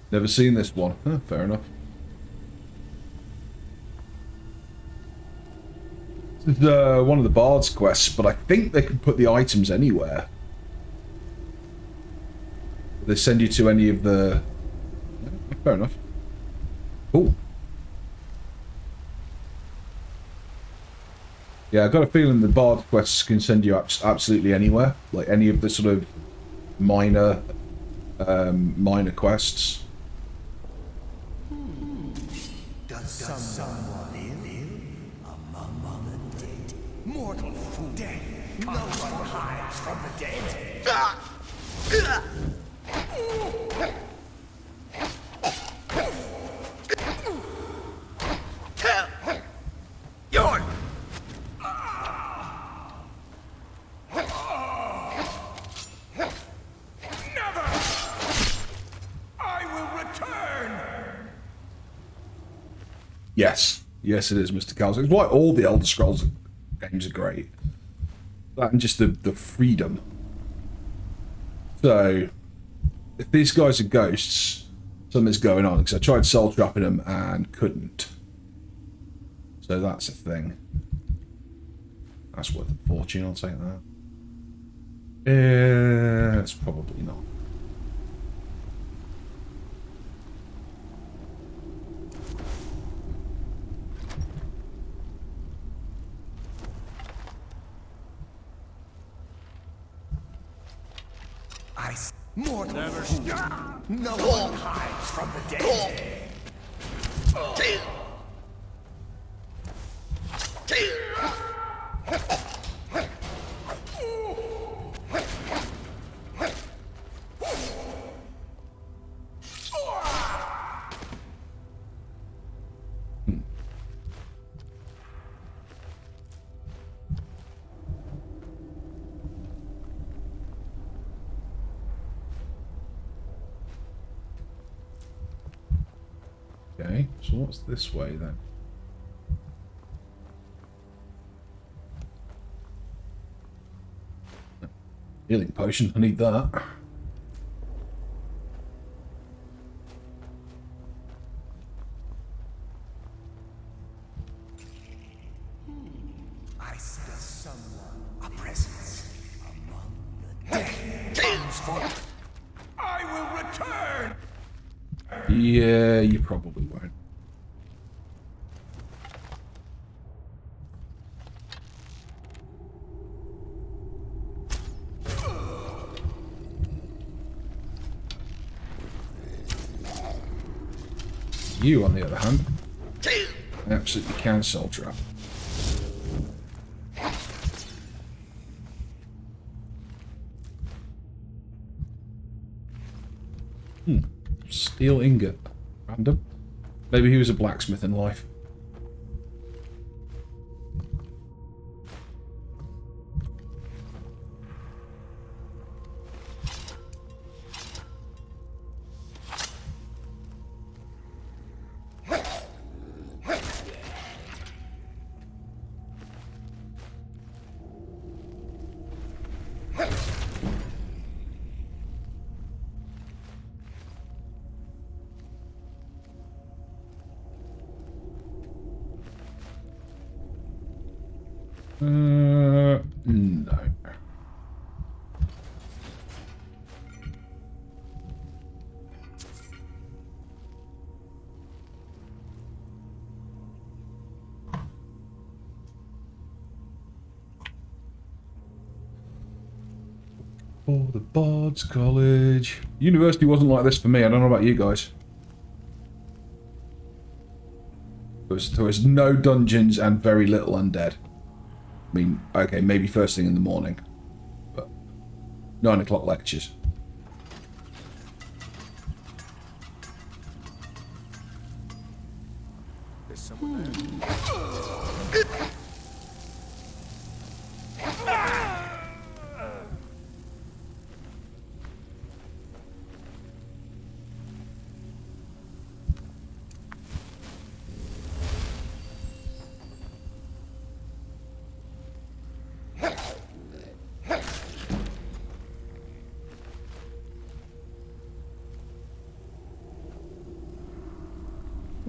Never seen this one. Huh, fair enough. This is one of the Bard's quests, but I think they can put the items anywhere. They send you to any of the... Yeah, fair enough. Cool. Yeah, I got a feeling the Bard quests can send you absolutely anywhere. Like any of the sort of minor quests. Someone live among the dead. Mortal fool. Dead. No one hides from the dead. You're... Never! I will return! Yes. Yes, it is, Mr. Calzo. It's why all the Elder Scrolls games are great. That and just the freedom. So, if these guys are ghosts, something's going on. Because I tried soul trapping them and couldn't. So that's a thing. That's worth a fortune, I'll take that. It's probably not. Mortal never stop. No one hides from the dead. Okay, so what's this way then? Healing potion, I need that. I see someone, a presence among the dead. I will return. Yeah, you probably won't. You, on the other hand, absolutely can soul trap. Steel ingot. Random. Maybe he was a blacksmith in life. No. Oh, the Bard's College. University wasn't like this for me. I don't know about you guys. There was no dungeons and very little undead. I mean, okay, maybe first thing in the morning, but 9 o'clock lectures. There's someone there.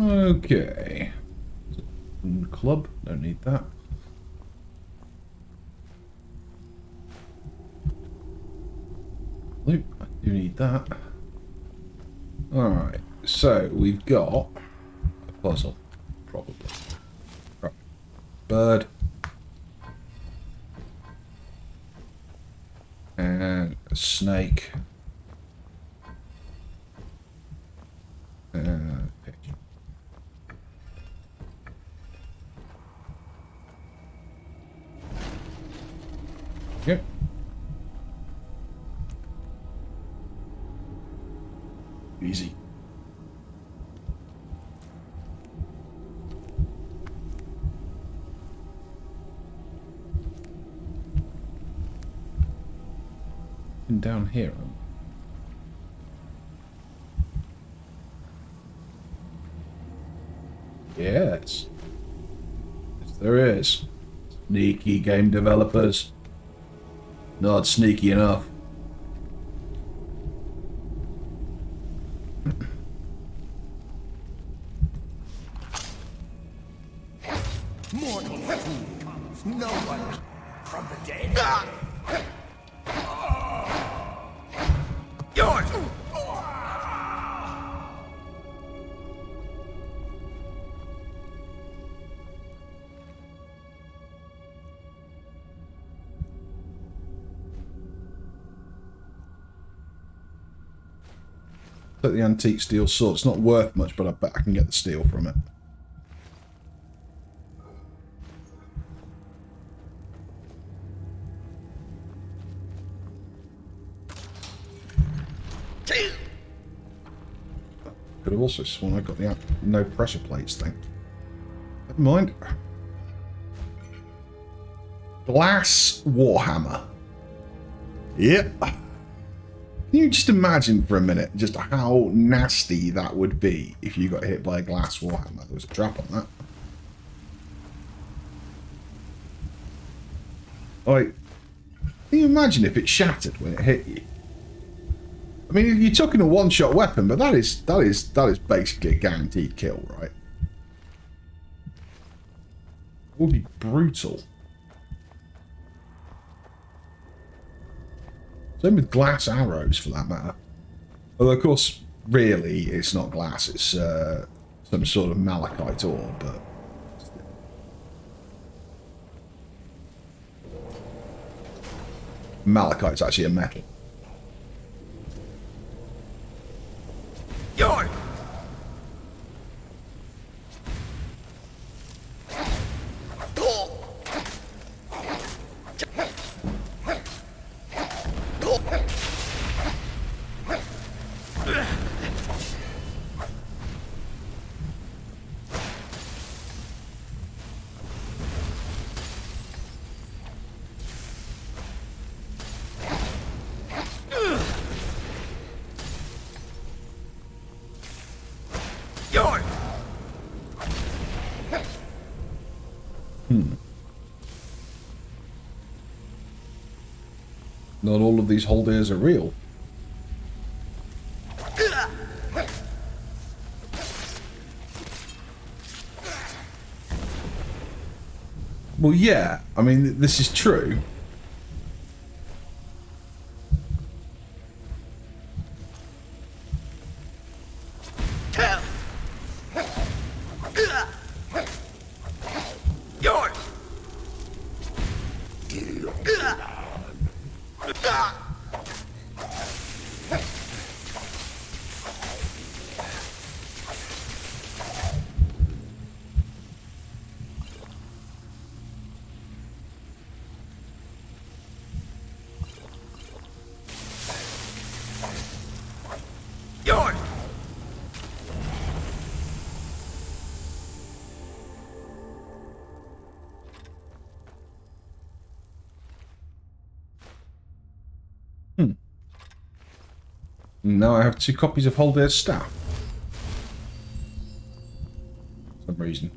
Okay. Club, don't need that. Loot, I do need that. Alright, so we've got a puzzle, probably. Right. Bird. And a snake. Okay. Yep. Easy. And down here. Yes. Yes, there is. Sneaky game developers. Not sneaky enough. Mortal fool comes no one from the dead. Yours! Took the antique steel sword. It's not worth much, but I bet I can get the steel from it. Could have also sworn I got the no pressure plates thing. Never mind. Glass Warhammer. Yep. Can you just imagine for a minute just how nasty that would be if you got hit by a glass warhammer? There was a trap on that. Like, can you imagine if it shattered when it hit you? I mean, you're talking a one-shot weapon, but that is basically a guaranteed kill, right? It would be brutal. Same with glass arrows, for that matter. Although, of course, really, it's not glass. It's some sort of malachite ore, but... Malachite's actually a metal. Yours! Not all of these holders are real. Well, yeah. I mean, this is true. Yours. Yours. Now I have 2 copies of Holder's staff. For some reason.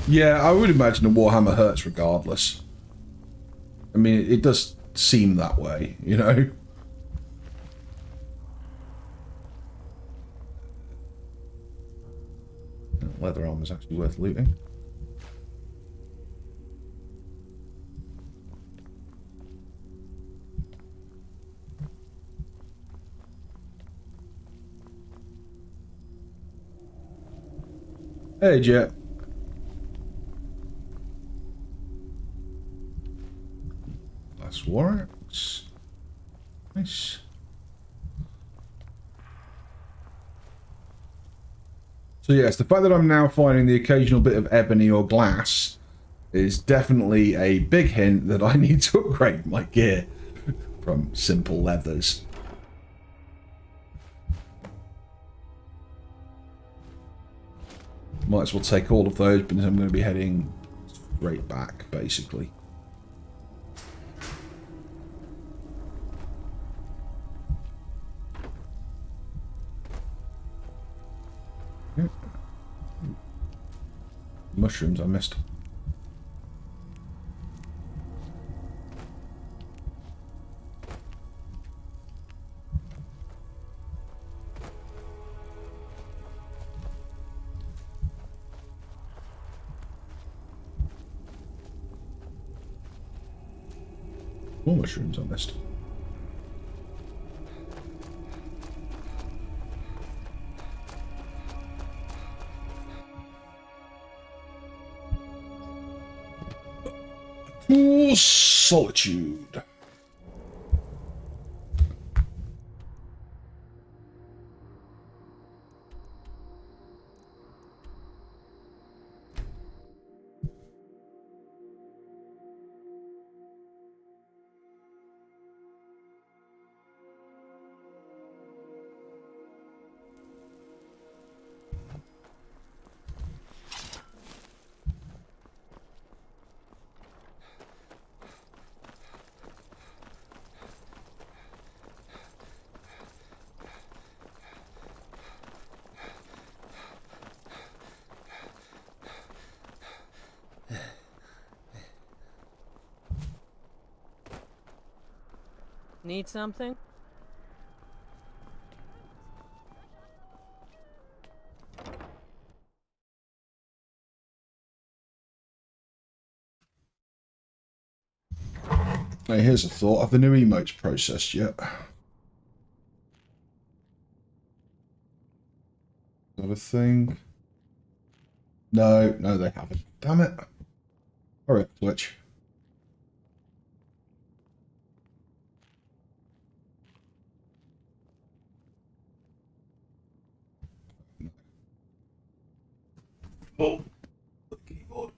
Yeah, I would imagine a Warhammer hurts regardless. I mean, it does seem that way, you know? Leather armor is actually worth looting. Hey, Jet. That's works. Nice. So yes, the fact that I'm now finding the occasional bit of ebony or glass is definitely a big hint that I need to upgrade my gear from simple leathers. Might as well take all of those, but I'm going to be heading straight back, basically. Mushrooms I missed. More mushrooms I missed. More solitude. Need something? Hey, here's a thought. Have the new emotes processed yet? Is that a thing? No, they haven't. Damn it. Hurry up, Twitch. Oh, the keyboard.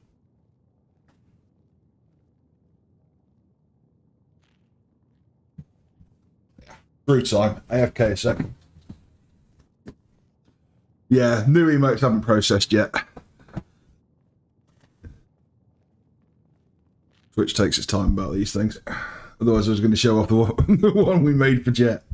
Yeah, through time. AFK a second. Yeah, new emotes haven't processed yet. Twitch takes its time about these things. Otherwise, I was going to show off the one we made for Jet.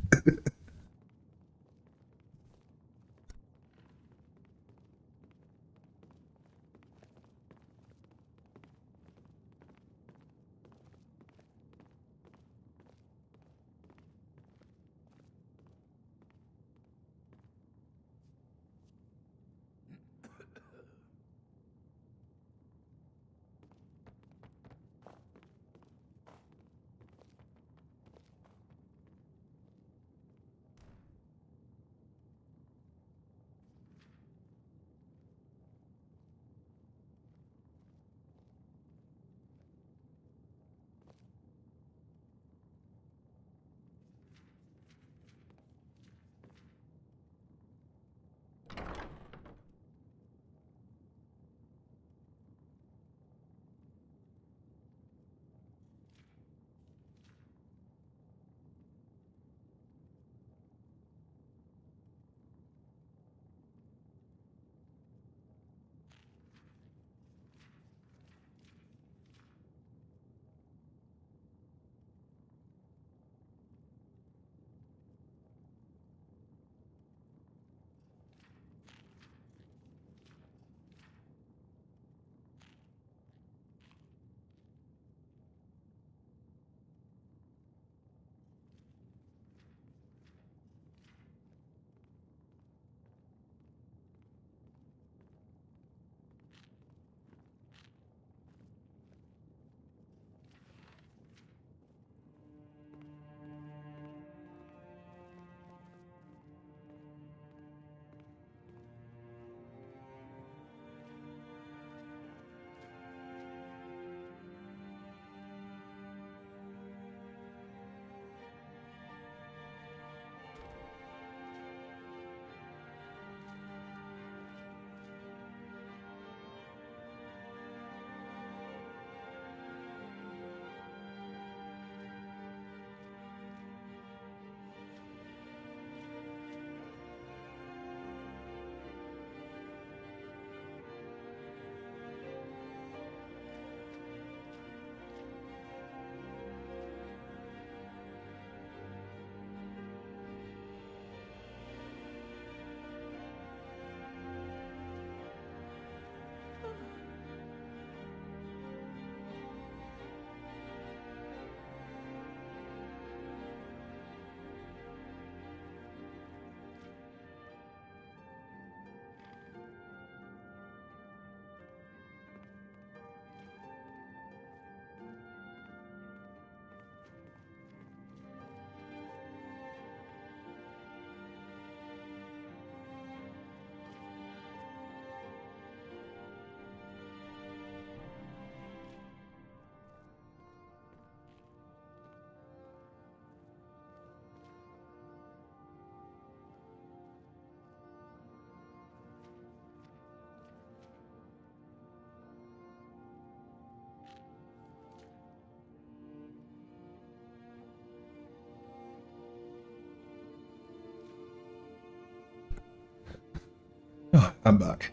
I'm back.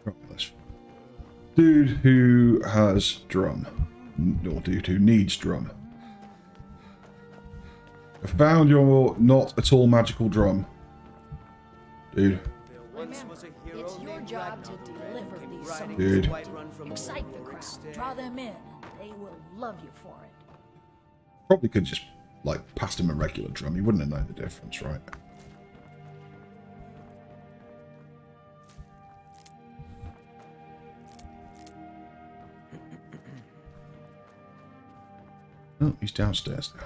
Right, dude who has drum. Or dude who needs drum. I found your not at all magical drum. Dude. Remember, it's your job to deliver these songs. Dude. Excite the crowd, draw them in, and they will love you for it. Probably could just, like, passed him a regular drum. He wouldn't have known the difference, right? Oh, he's downstairs now.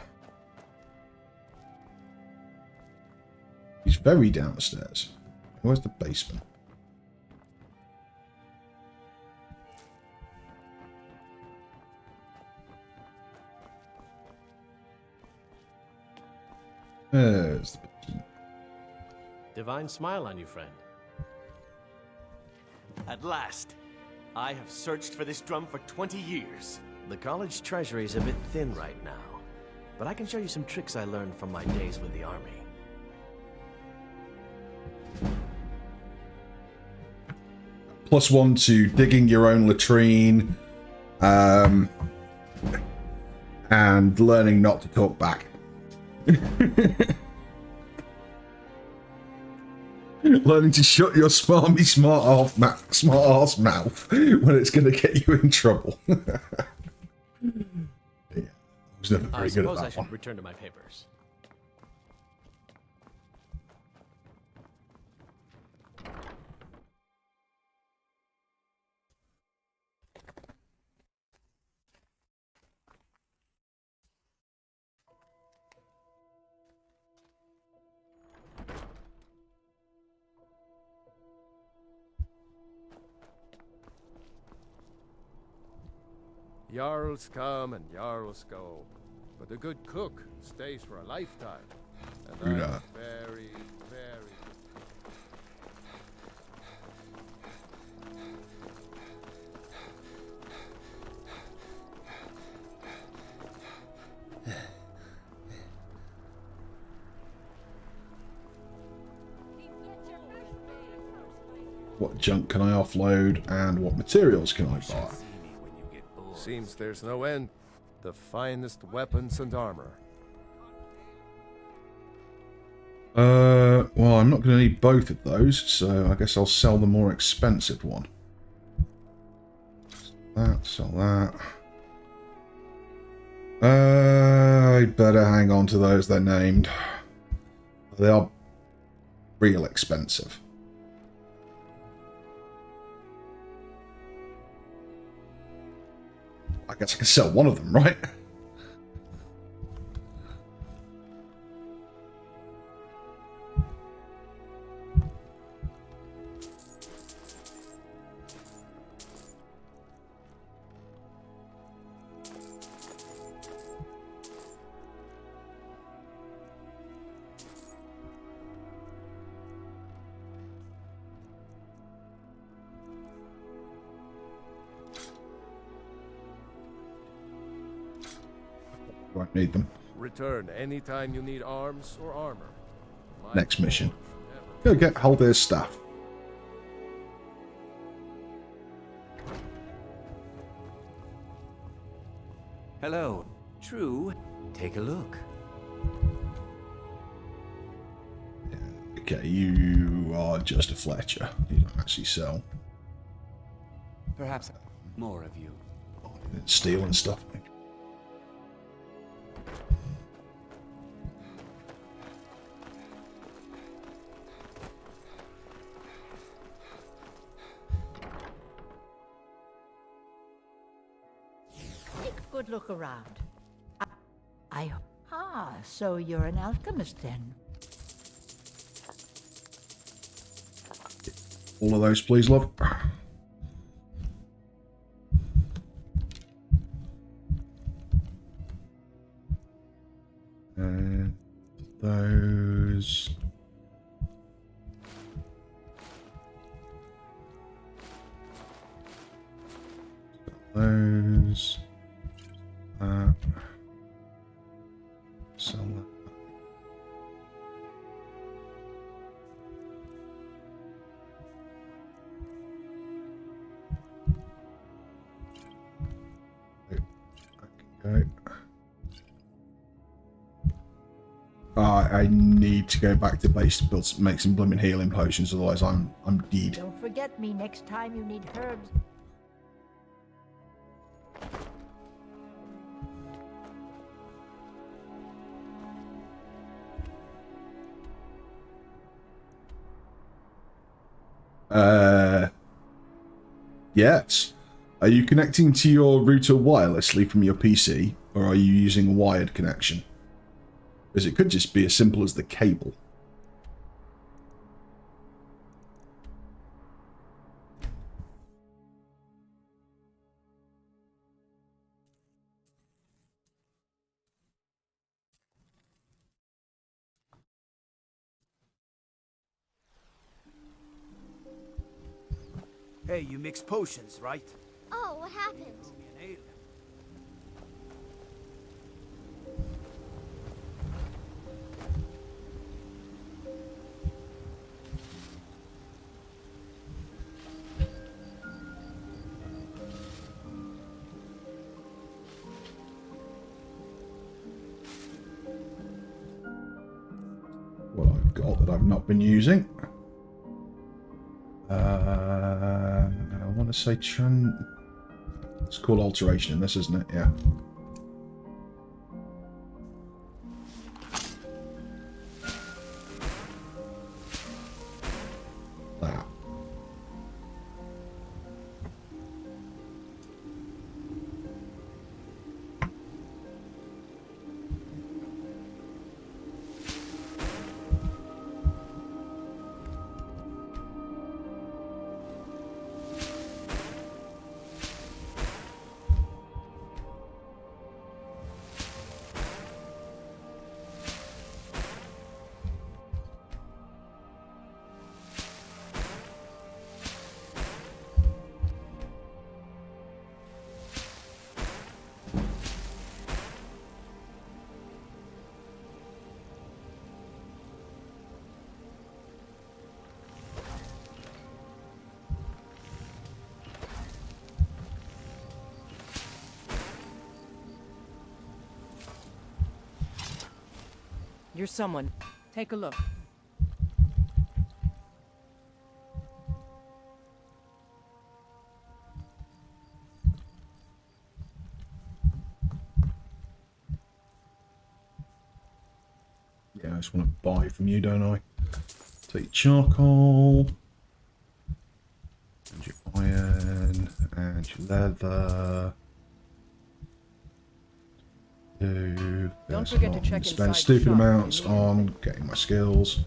He's very downstairs. Where's the basement? There's the basement. Divine smile on you, friend. At last. I have searched for this drum for 20 years. The college treasury is a bit thin right now, but I can show you some tricks I learned from my days with the army. +1 to digging your own latrine, and learning not to talk back. Learning to shut your smart ass mouth when it's going to get you in trouble. Yeah, I was never very good at I that should one. return to my papers. Jarls come and Jarls go, but a good cook stays for a lifetime. And I'm very, very... What junk can I offload and what materials can I buy? Seems there's no end. The finest weapons and armor. Well, I'm not going to need both of those, so I guess I'll sell the more expensive one. Sell that. I'd better hang on to those they're named. They are real expensive. I guess I can sell one of them, right? Won't need them. Return anytime you need arms or armor. Next mission. Go get Haldir's staff. Hello. True. Take a look. Okay, you are just a Fletcher. You don't actually sell. Perhaps more of you. Steel and stuff. Take a good look around. So you're an alchemist then? All of those, please, love. Those. Those. Sell that. I need to go back to base to make some blooming healing potions, otherwise I'm dead. Don't forget me next time you need herbs. Yes. Are you connecting to your router wirelessly from your PC, or are you using a wired connection? Because it could just be as simple as the cable. Hey, you mix potions, right? Oh, what happened? What I've got that I've not been using. I want to say it's called alteration in this, isn't it? Yeah. That. You're someone. Take a look. Yeah, I just want to buy from you, don't I? Take charcoal, and your iron, and your leather. Don't forget to check spend inside stupid the shop. amounts on getting my skills.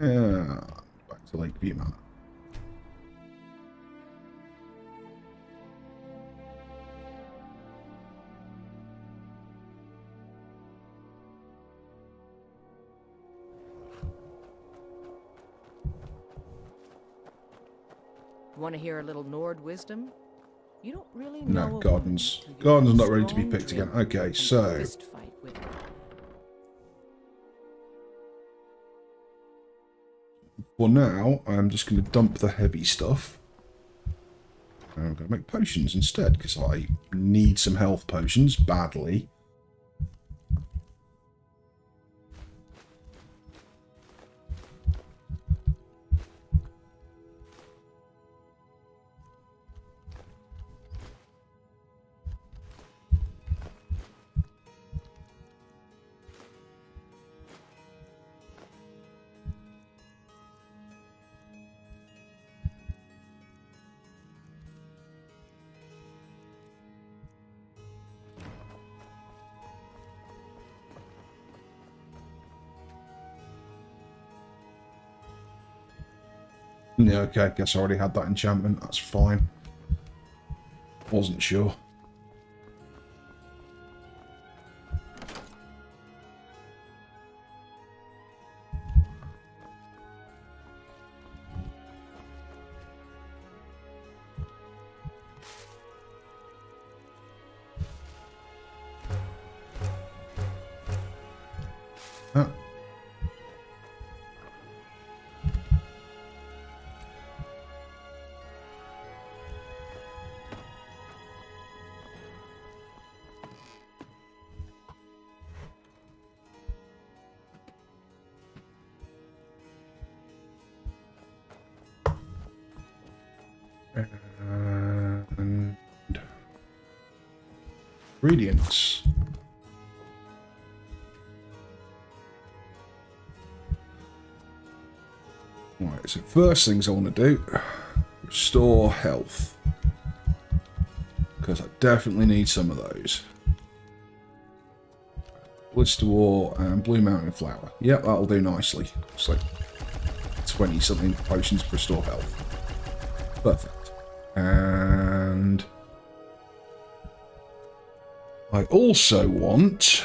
Yeah, back to Lakeview Manor. Want to hear a little Nord wisdom? You don't really know. No, gardens. Gardens not ready to be picked again. Okay, so. For now, I'm just going to dump the heavy stuff. And I'm going to make potions instead, because I need some health potions badly. Yeah, okay, I guess I already had that enchantment. That's fine. Wasn't sure. Huh. Ingredients. Right, so first things I want to do, restore health. Because I definitely need some of those. Blister War and Blue Mountain Flower. Yep, that'll do nicely. It's like 20 something potions to restore health. Perfect. And I also want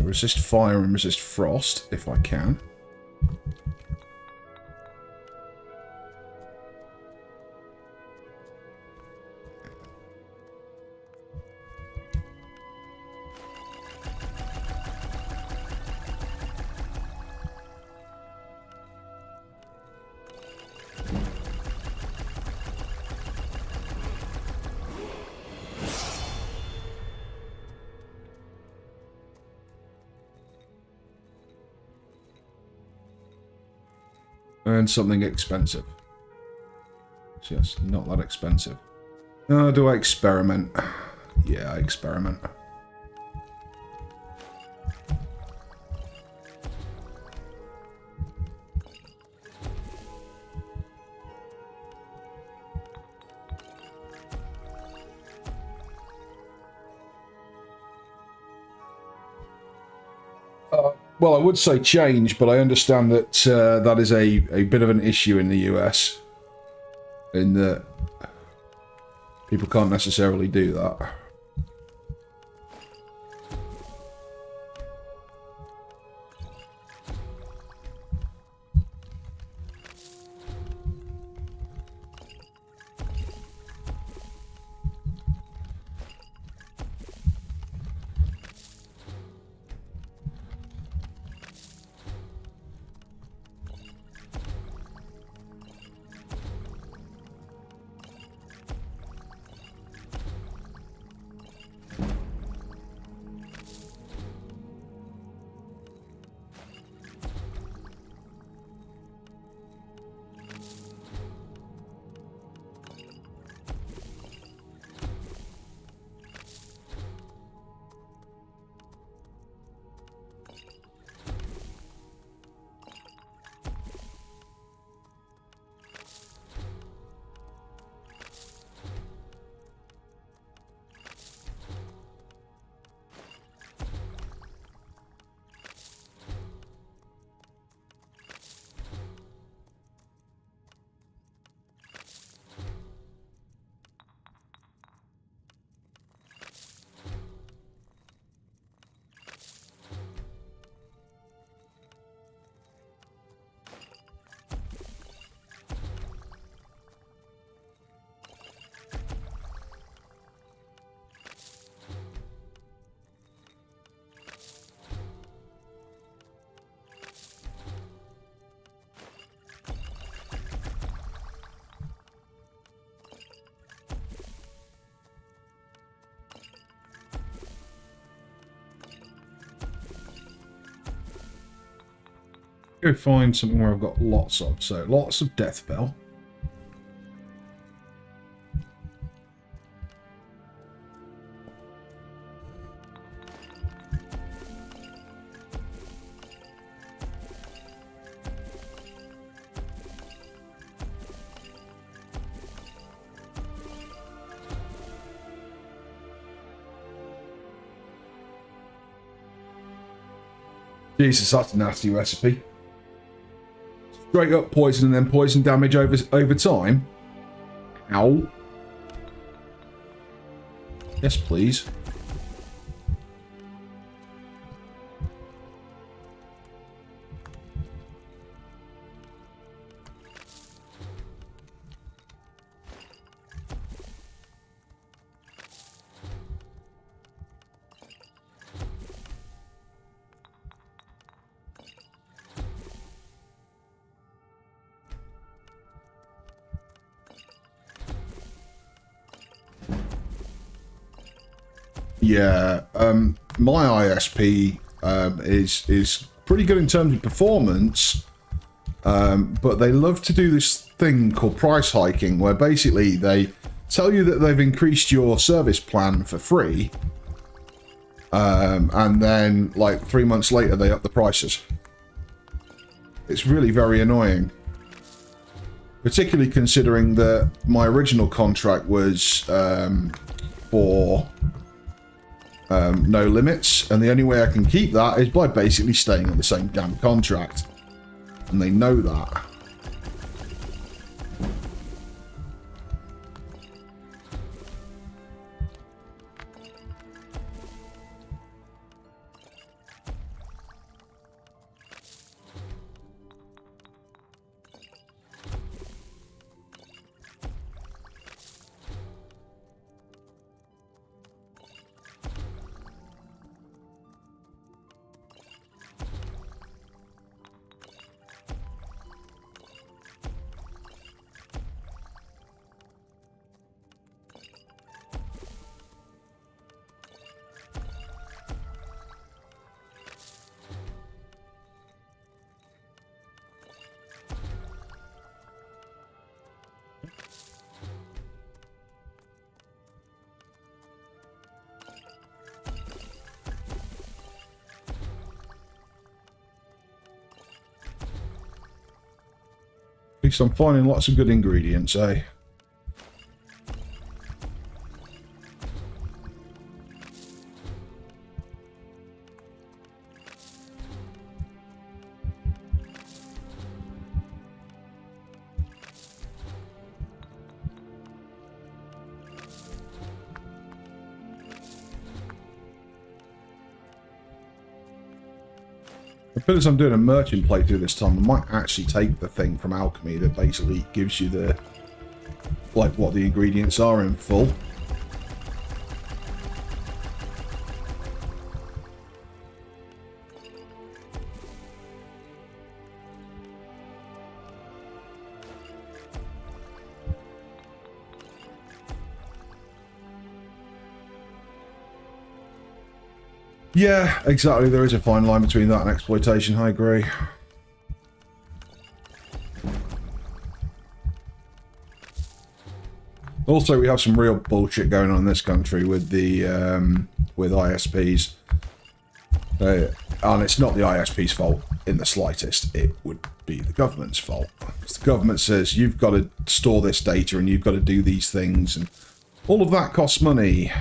resist fire and resist frost if I can. And something expensive. Yes, not that expensive. Do I experiment? Yeah, I experiment. Well, I would say change, but I understand that that is a bit of an issue in the US. In that people can't necessarily do that. Go find something where I've got lots of. So lots of death bell. Jesus, that's a nasty recipe. Straight up poison and then poison damage over time. Ow. Yes, please. Yeah, my ISP is pretty good in terms of performance, but they love to do this thing called price hiking, where basically they tell you that they've increased your service plan for free, and then like 3 months later they up the prices. It's really very annoying. Particularly considering that my original contract was for no limits, and the only way I can keep that is by basically staying on the same damn contract. And they know that. At least I'm finding lots of good ingredients, eh? Because I'm doing a merchant playthrough this time, I might actually take the thing from alchemy that basically gives you the, like, what the ingredients are in full. Yeah, exactly. There is a fine line between that and exploitation, I agree. Also, we have some real bullshit going on in this country with the with ISPs. And it's not the ISP's fault in the slightest. It would be the government's fault. Because the government says, you've got to store this data and you've got to do these things. And all of that costs money.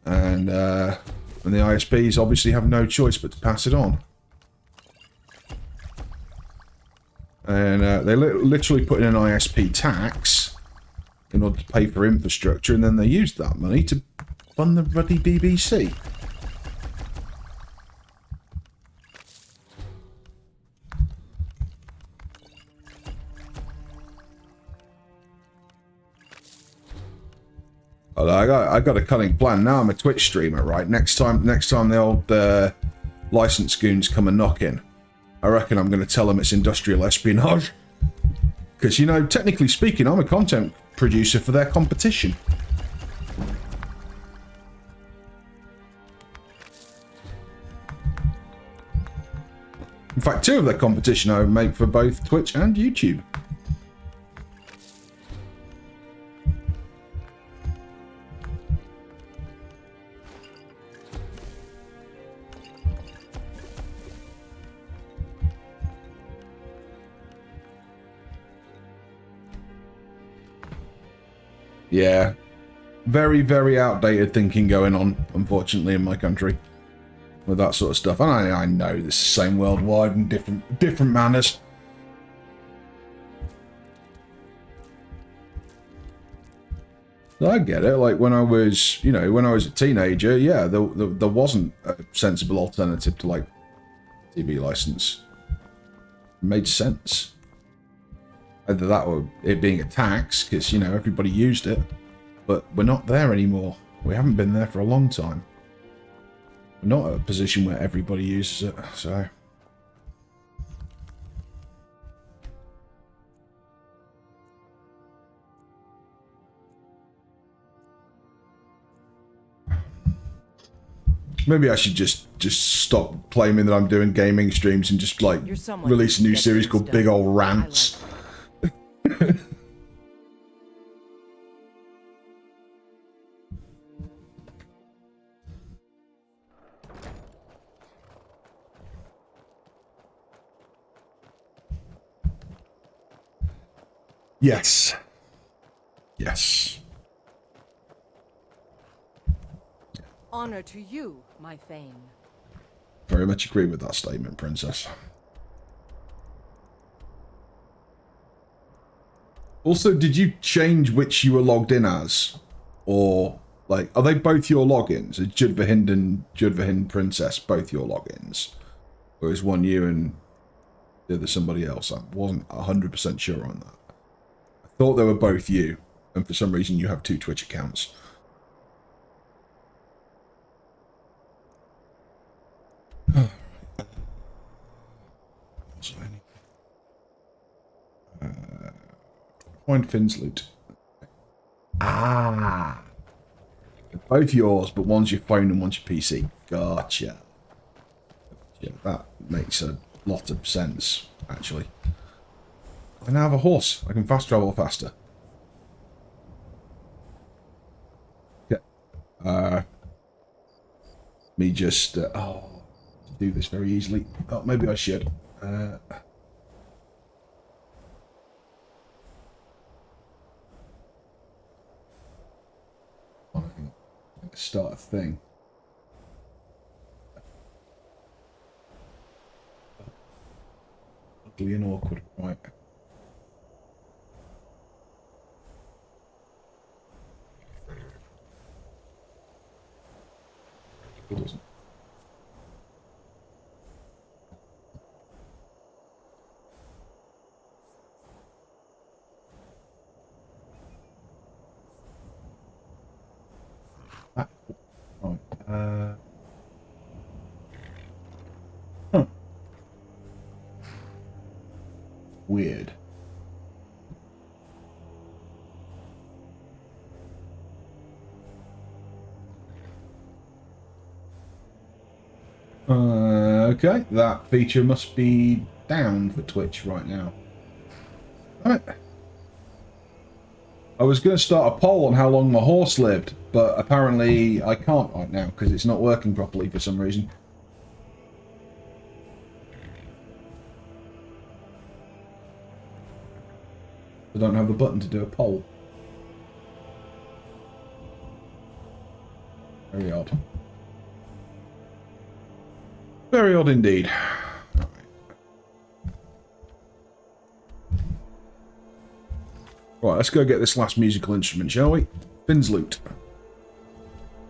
And the ISPs obviously have no choice but to pass it on. And they literally put in an ISP tax in order to pay for infrastructure, and then they used that money to fund the bloody BBC. I got a cunning plan. Now I'm a Twitch streamer, right? Next time the old license goons come and knock in, I reckon I'm going to tell them it's industrial espionage. Because, you know, technically speaking, I'm a content producer for their competition. In fact, 2 of their competition I make for both Twitch and YouTube. Yeah, very, very outdated thinking going on, unfortunately, in my country with that sort of stuff. And I know this is the same worldwide in different manners. I get it. Like when I was a teenager, yeah, there wasn't a sensible alternative to like TV license. It made sense. Either that or it being a tax, because, you know, everybody used it. But we're not there anymore. We haven't been there for a long time. We're not at a position where everybody uses it, so... Maybe I should just stop claiming that I'm doing gaming streams and just, like, release a new series called Big Ol' Rants. Yes. Yes. Honor to you, my Thane. Very much agree with that statement, Princess. Also, did you change which you were logged in as? Or, like, are they both your logins? Is Judvahind and Judvahind Princess both your logins? Or is one you and the other somebody else? I wasn't 100% sure on that. I thought they were both you, and for some reason you have 2 Twitch accounts. Find Finn's loot. Ah! They're both yours, but one's your phone and one's your PC. Gotcha. Yeah, that makes a lot of sense, actually. I now have a horse. I can fast travel faster. Okay. Me just... do this very easily. Oh, maybe I should. Start a thing. Ugly and awkward, right? It doesn't. Right. Huh. Weird. Okay, that feature must be down for Twitch right now. Alright. I was going to start a poll on how long my horse lived, but apparently I can't right now because it's not working properly for some reason. I don't have the button to do a poll. Very odd. Very odd indeed. Right, let's go get this last musical instrument, shall we? Finn's loot.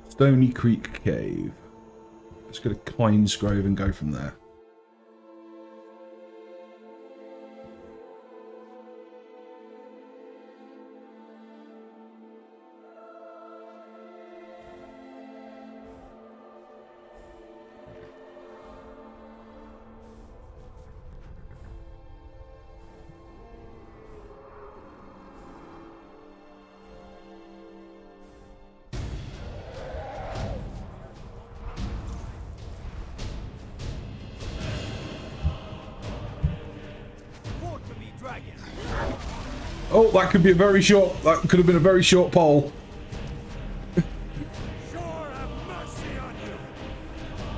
Stony Creek Cave. Let's go to Klein's Grove and go from there. Oh, that could be a very short. That could have been a very short poll.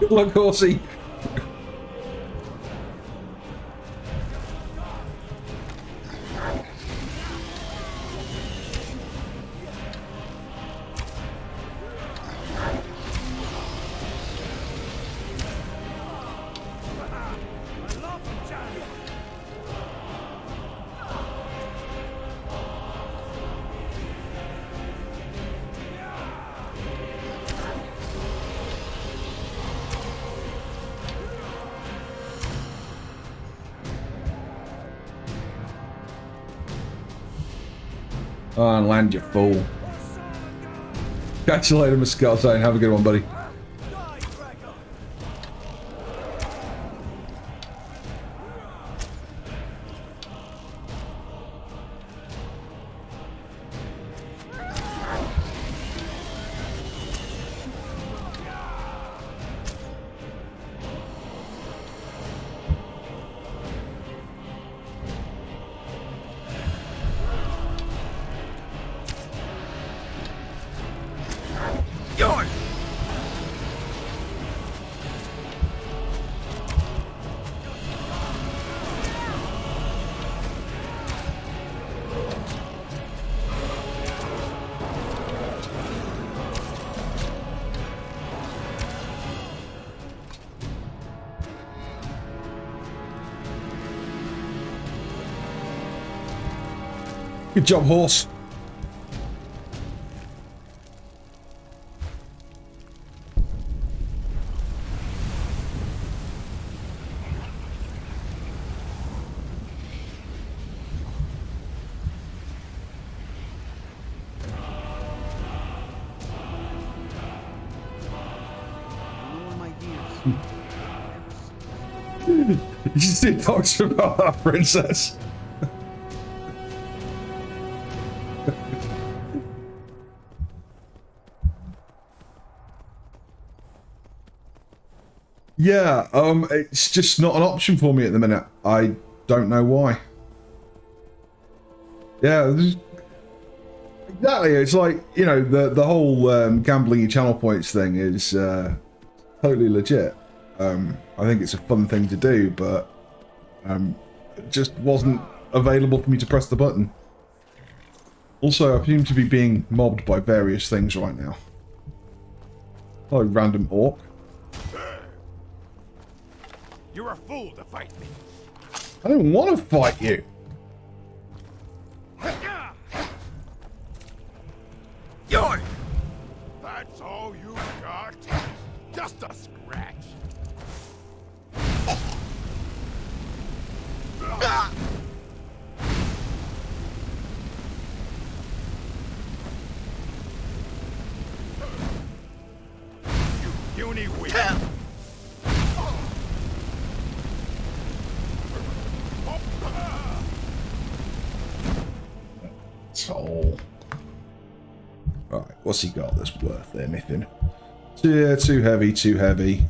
Good luck, horsey. Oh, and land, you fool. Catch you later, Mr. Scotside. Have a good one, buddy. Good job, horse. You see talks about that princess. Yeah, it's just not an option for me at the minute. I don't know why. Yeah, exactly. It's like, you know, the whole gambling your channel points thing is totally legit. I think it's a fun thing to do, but it just wasn't available for me to press the button. Also, I seem to be being mobbed by various things right now. Oh, random orc. You're a fool to fight me. I don't want to fight you. Yoink! That's all you got? Just a scratch. You puny weak. So, right, what's he got that's worth anything? Yeah, too heavy, too heavy.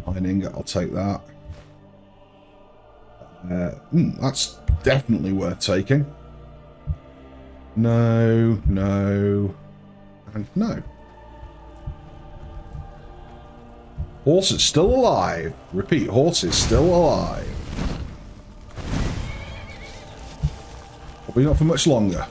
Iron ingot, I'll take that. That's definitely worth taking. No, no, and no. Horse is still alive. Repeat, horse is still alive. Probably not for much longer.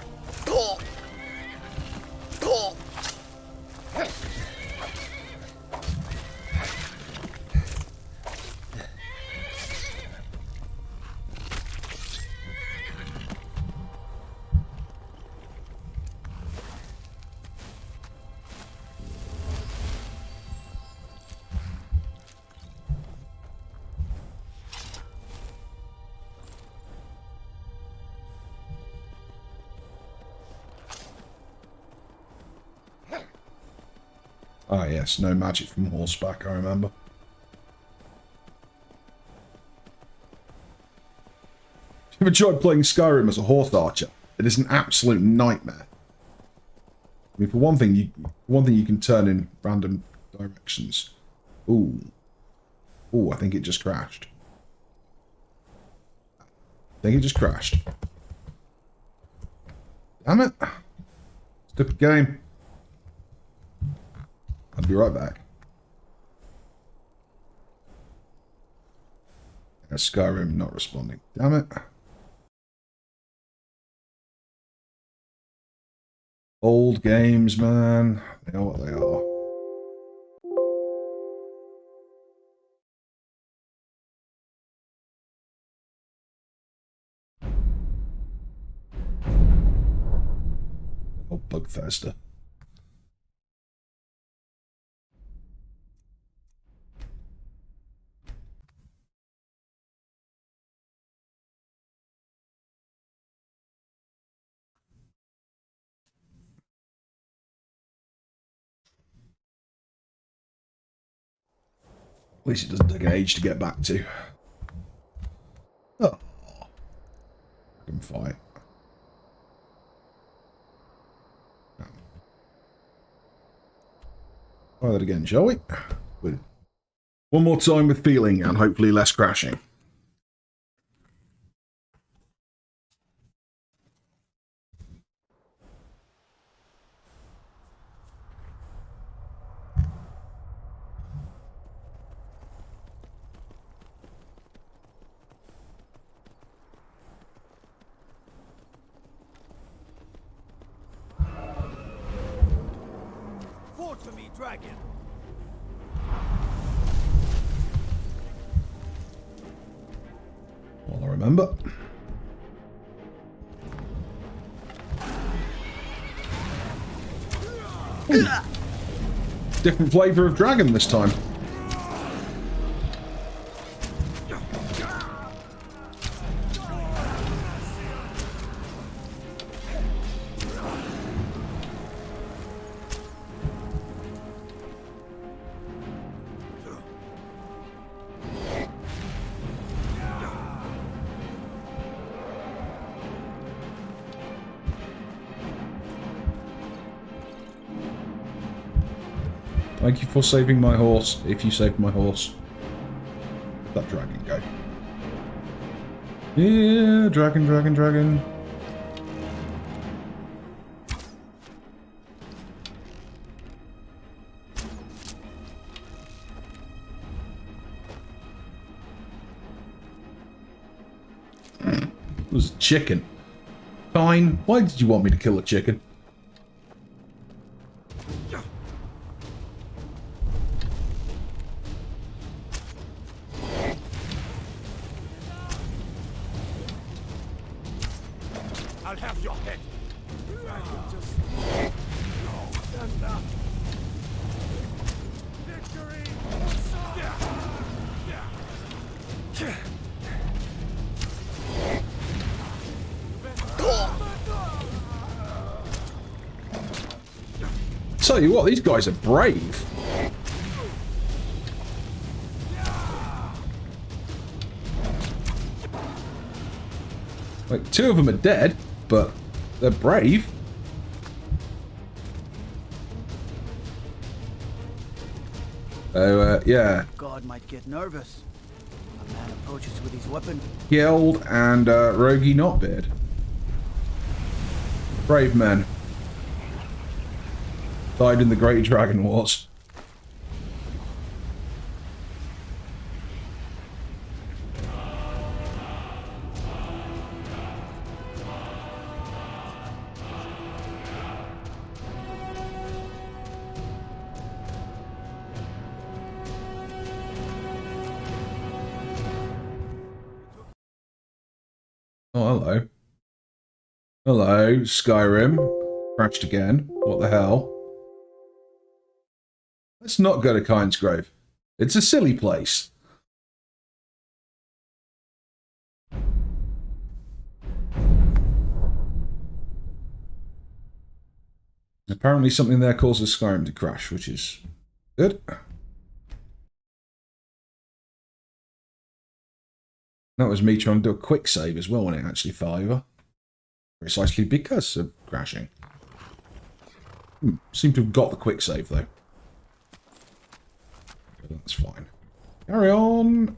Ah, yes, no magic from horseback, I remember. If you've enjoyed playing Skyrim as a horse archer, it is an absolute nightmare. I mean, for one thing, you can turn in random directions. Ooh. Ooh, I think it just crashed. Damn it. Stupid game. I'll be right back. Skyrim not responding. Damn it. Old games, man. They are what they are. Old Bugfester. At least it doesn't take an age to get back to. Oh. I can fight. Try that again, shall we? One more time with feeling and hopefully less crashing. To me, dragon. Well, I remember. Different flavour of dragon this time. Thank you for saving my horse, if you saved my horse. Let that dragon go. Yeah, dragon, dragon, dragon. It was a chicken. Fine. Why did you want me to kill a chicken? I'll have your head. Tell you what, these guys are brave. Like, 2 of them are dead, but they're brave. Oh, yeah. God might get nervous. A man approaches with his weapon. Geld and Rogi Notbeard. Brave men. Died in the Great Dragon Wars. Oh, hello. Hello, Skyrim. Crashed again. What the hell? Let's not go to Kyne's Grave. It's a silly place. Apparently something there causes Skyrim to crash, which is good. That was me trying to do a quick save as well when it actually fell over. Precisely because of crashing. Seem to have got the quick save though. That's fine. Carry on.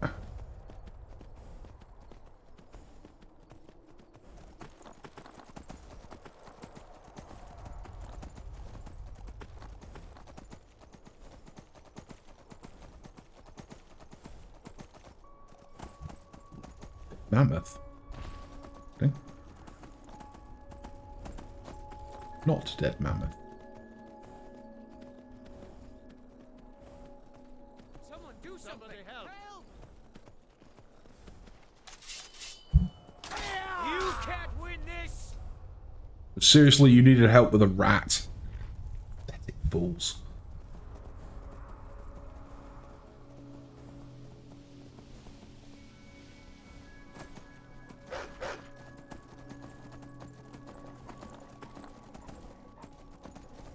Mammoth. Okay. Not dead mammoth. Someone do somebody help! You can't win this! But seriously, you needed help with a rat. Pathetic fools.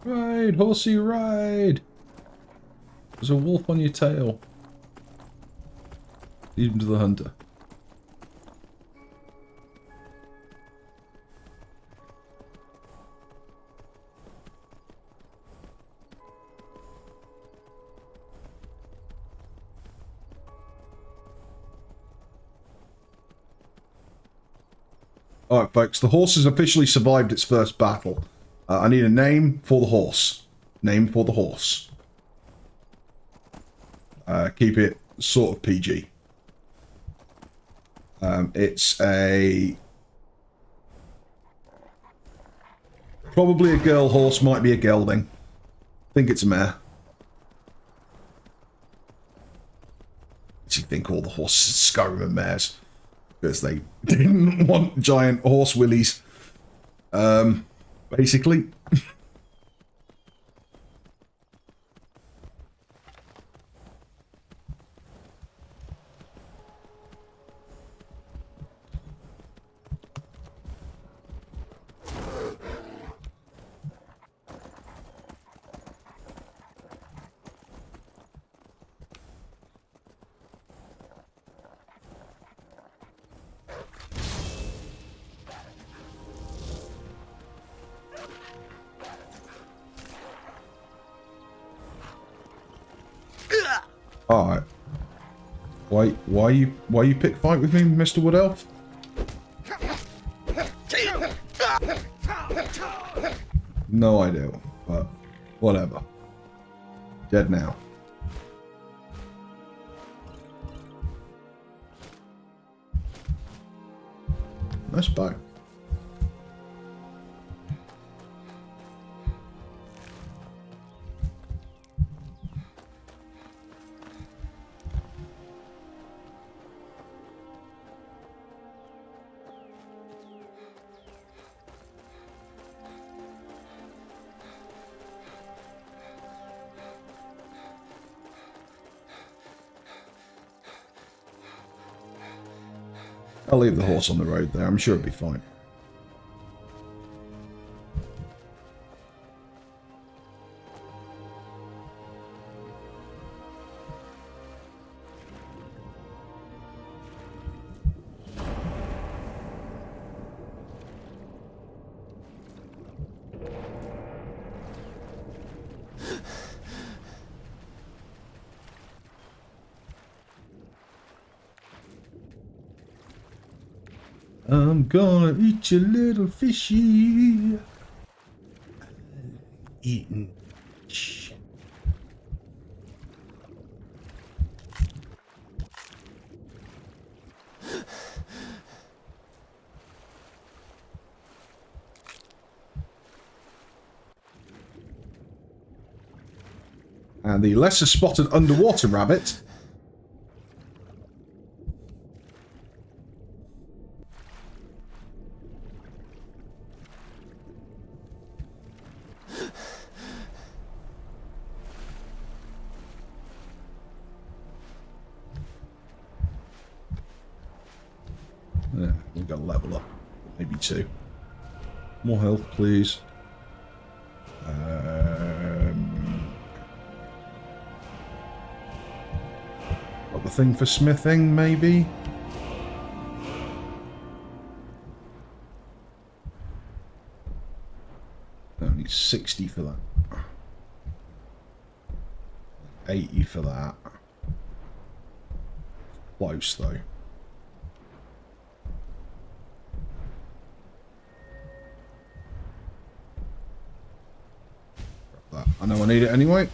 Ride, horsey, ride! There's a wolf on your tail. Lead him to the hunter. Alright folks, the horse has officially survived its first battle. I need a name for the horse. Name for the horse. Keep it sort of PG. It's a... probably a girl horse, might be a gelding. I think it's a mare. Do you think all the horses in Skyrim are mares? Because they didn't want giant horse willies. Basically. Alright. Why you pick fight with me, Mr. Wood Elf? No idea, but whatever. Dead now. Nice bow. I'll leave the horse on the road there. I'm sure it'll be fine. I'm gonna eat your little fishy. Eating shit. And the lesser spotted underwater rabbit. Yeah, we've got to level up. Maybe 2. More health, please. Got the thing for smithing, maybe? Only 60 for that. 80 for that. Close, though. I know I need it anyway.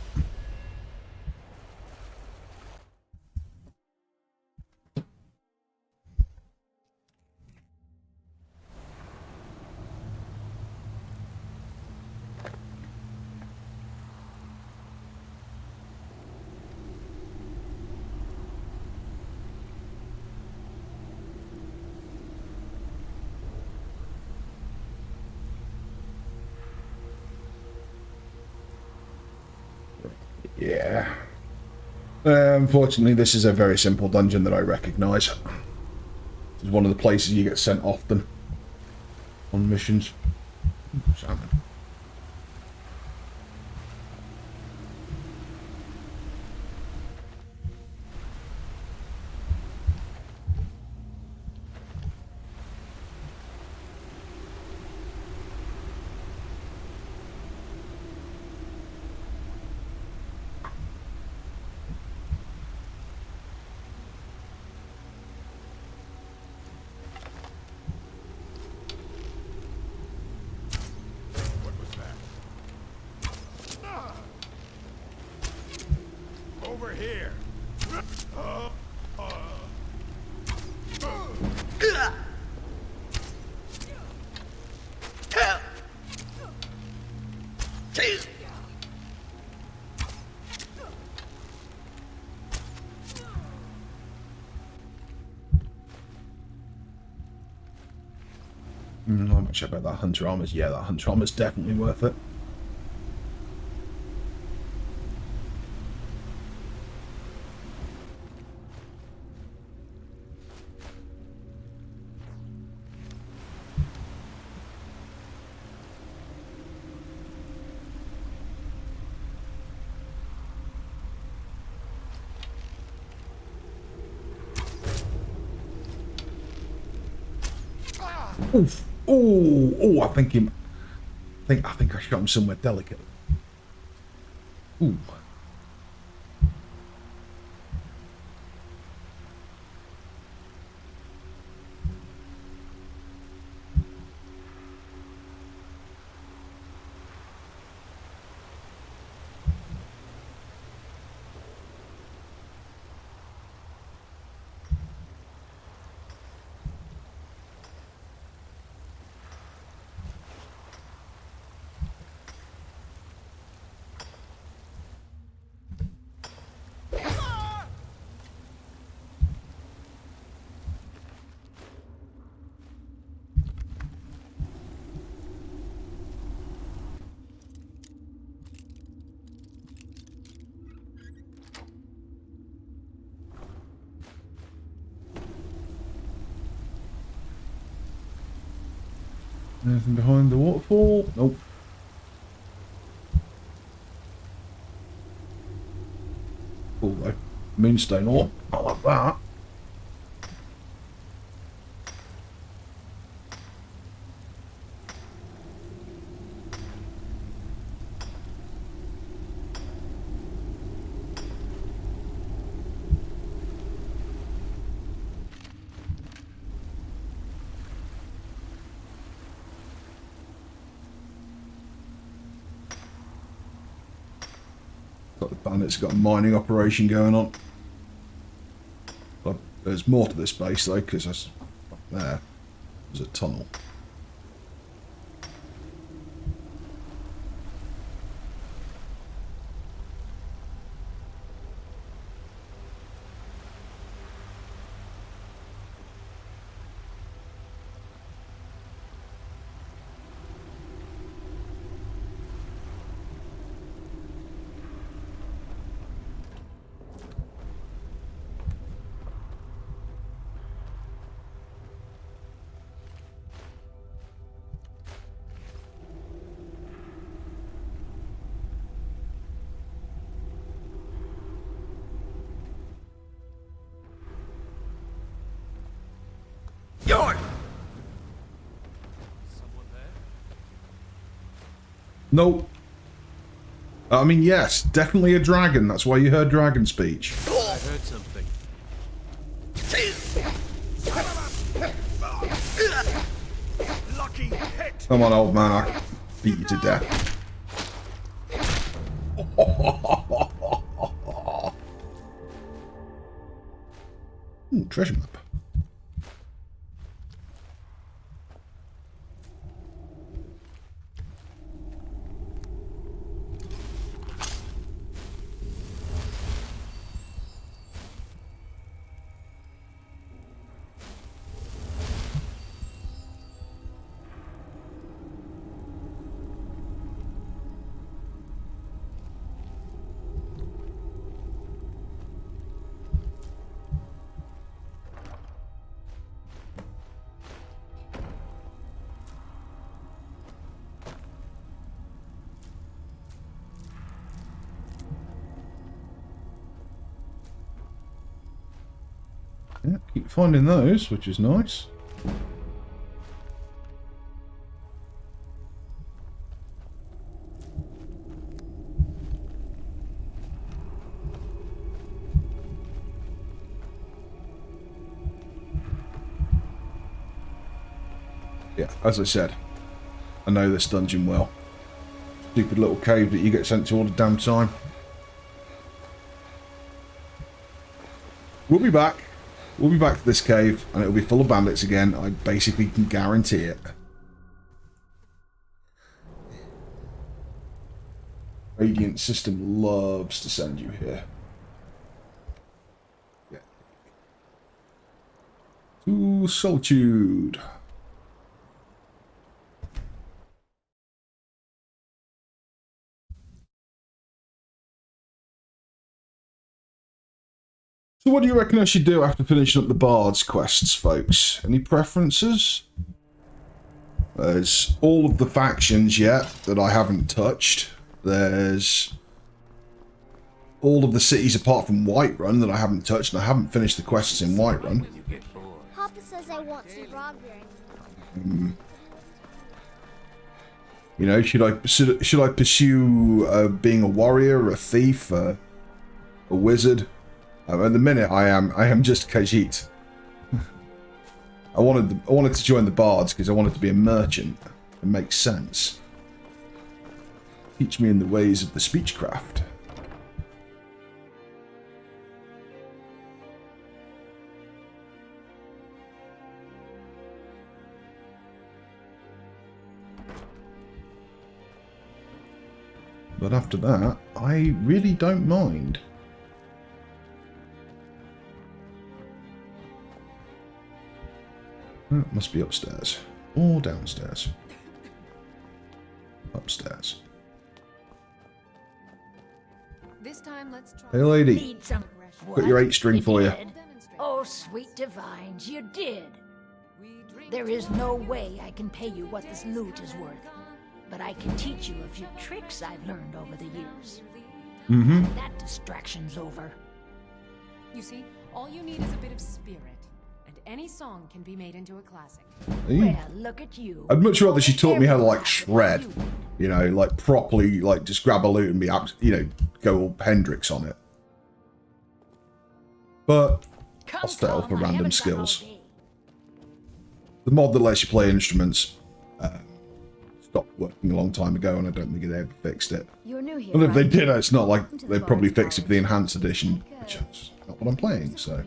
Yeah. Unfortunately, this is a very simple dungeon that I recognise. It's one of the places you get sent often on missions. Salmon. How much about that hunter armor's? Yeah, that hunter armor's definitely worth it. Oof. Oh, I think I shot him somewhere delicate. Ooh. Anything behind the waterfall? Nope. Cool though. Moonstone ore. I like that. The bandits got a mining operation going on. But there's more to this base though, because there's a tunnel. Nope. I mean, yes, definitely a dragon. That's why you heard dragon speech. I heard something. Lucky hit. Come on, old man. I beat you to death. Ooh, treasure map. Yeah, keep finding those, which is nice. Yeah, as I said, I know this dungeon well. Stupid little cave that you get sent to all the damn time. We'll be back. We'll be back to this cave, and it'll be full of bandits again. I basically can guarantee it. Radiant system loves to send you here. Yeah. To Solitude. So what do you reckon I should do after finishing up the Bard's quests, folks? Any preferences? There's all of the factions yet that I haven't touched. There's all of the cities apart from Whiterun that I haven't touched, and I haven't finished the quests in Whiterun. Papa says I want some grog-bearing. You know, should I pursue being a warrior, a thief, a wizard? At the minute, I am just Khajiit. I wanted to join the Bards because I wanted to be a merchant. It makes sense. Teach me in the ways of the speechcraft. But after that, I really don't mind. It must be upstairs. Or downstairs. Upstairs. This time, let's try. Hey lady, Need some got your 8-string for you. Oh, sweet divines, you did. There is no way I can pay you what this loot is worth, but I can teach you a few tricks I've learned over the years. Mm-hmm. That distraction's over. You see, all you need is a bit of spirit, and any song can be made into a classic. Well, look at you. I'd much rather she taught me how to like shred, you know, like properly, like just grab a loot and be, you know, go all Hendrix on it. But I'll settle for random skills. The mod that lets you play instruments stopped working a long time ago, and I don't think they ever fixed it. You're new here, And if they right? did, it's not like they probably fixed it for the enhanced edition, which is not what I'm playing, so.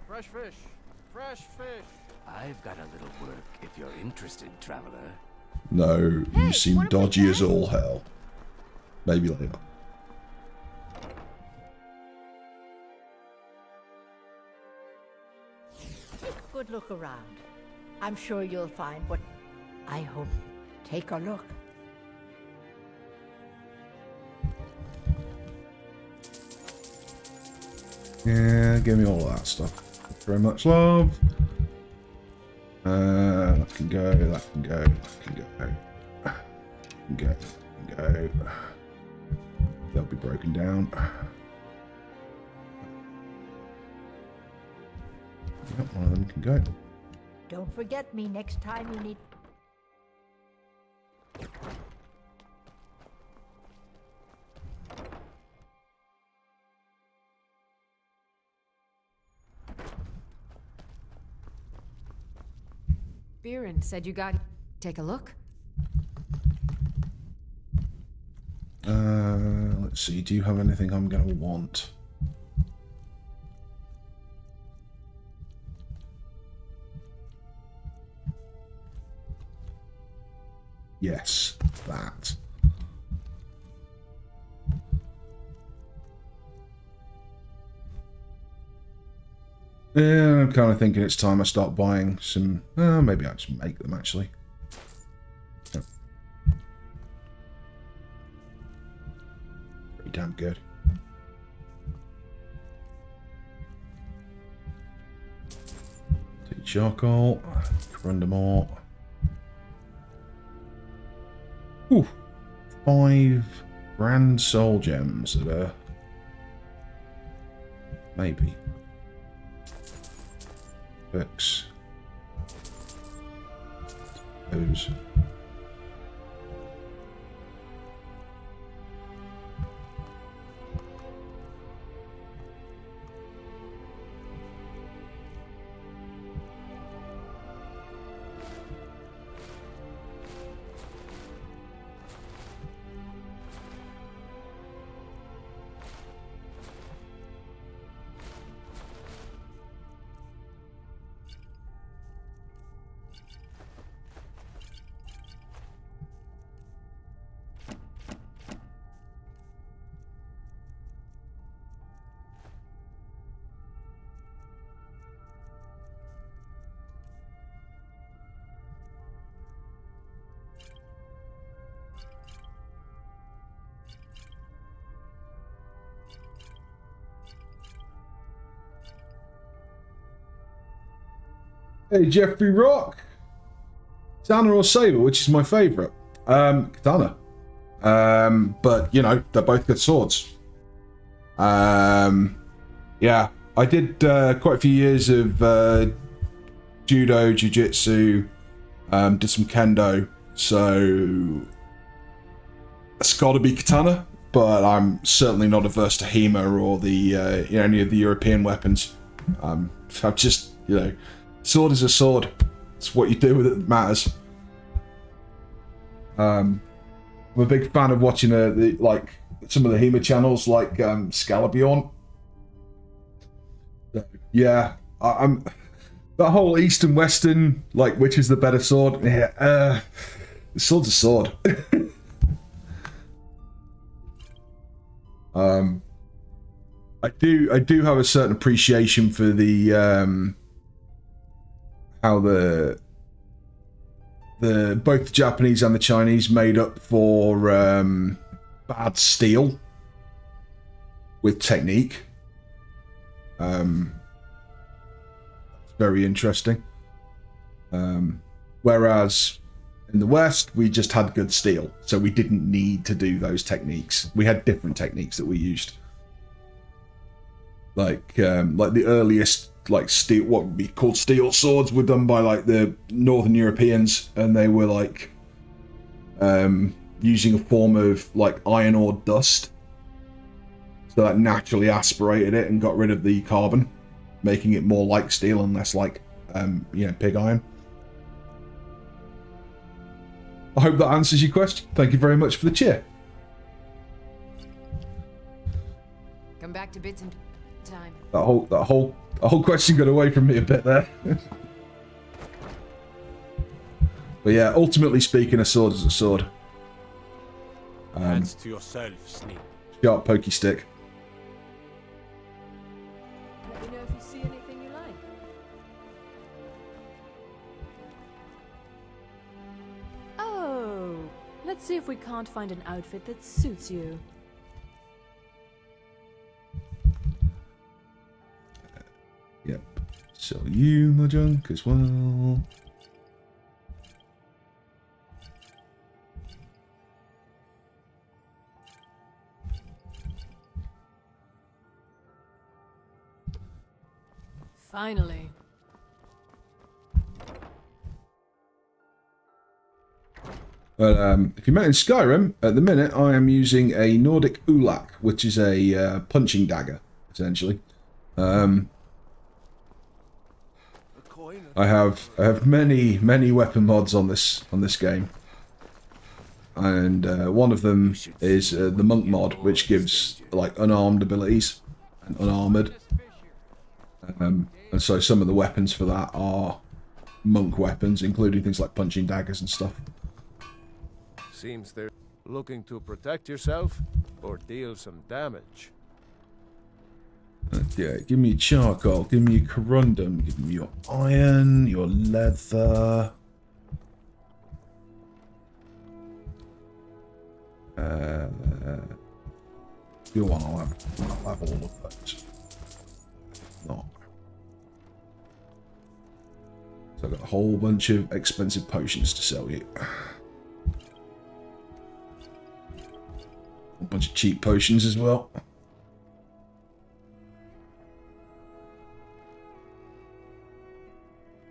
Fresh fish! Fresh fish! I've got a little work if you're interested, traveler. No, you seem dodgy as all hell. Maybe later. Take a good look around. I'm sure you'll find what I hope. Take a look. Yeah, give me all of that stuff. Thank you very much, love. That can go, that can go, that can go. That can go, that can go. They'll be broken down. Yep, one of them can go. Don't forget me next time you need. Biren said you got... Take a look. Let's see, do you have anything I'm gonna want? Yes, that. Yeah, I'm kind of thinking it's time I start buying some... maybe I'll just make them, actually. Yep. Pretty damn good. Take charcoal, render more. Ooh, 5 grand soul gems that are... maybe. Books. Those. Hey, Jeffrey Rock. Katana or Saber, which is my favourite? Katana. But, you know, they're both good swords. Yeah, I did quite a few years of judo, jiu-jitsu, did some kendo, so it's got to be katana, but I'm certainly not averse to HEMA or the, you know, any of the European weapons. I'm just, you know, sword is a sword. It's what you do with it that matters. I'm a big fan of watching like some of the HEMA channels, like Scalabion. Yeah, I'm that whole East and Western, like which is the better sword? Yeah, the sword's a sword. I do have a certain appreciation for the how the both the Japanese and the Chinese made up for bad steel with technique. Very interesting. Whereas in the West, we just had good steel, so we didn't need to do those techniques. We had different techniques that we used. Like the earliest like steel, what would be called steel swords, were done by like the Northern Europeans, and they were like using a form of like iron ore dust, so that naturally aspirated it and got rid of the carbon, making it more like steel and less like pig iron. I hope that answers your question. Thank you very much for the cheer. Come back to bits and time. That whole question got away from me a bit there. But yeah, ultimately speaking, a sword is a sword. Hands to yourself, Sneak. Sharp pokey stick. Let me know if you see anything you like. Oh, let's see if we can't find an outfit that suits you. Yep. Sell you my junk as well. Finally. But if you met in Skyrim, at the minute I am using a Nordic ulak, which is a punching dagger, essentially. I have many weapon mods on this game, and one of them is the monk mod, which gives like unarmed abilities and unarmored. And so some of the weapons for that are monk weapons, including things like punching daggers and stuff. Seems they're looking to protect yourself or deal some damage. Okay, give me charcoal, give me corundum, give me your iron, your leather. If you want, I'll have all of those. Not. So I've got a whole bunch of expensive potions to sell you. A bunch of cheap potions as well.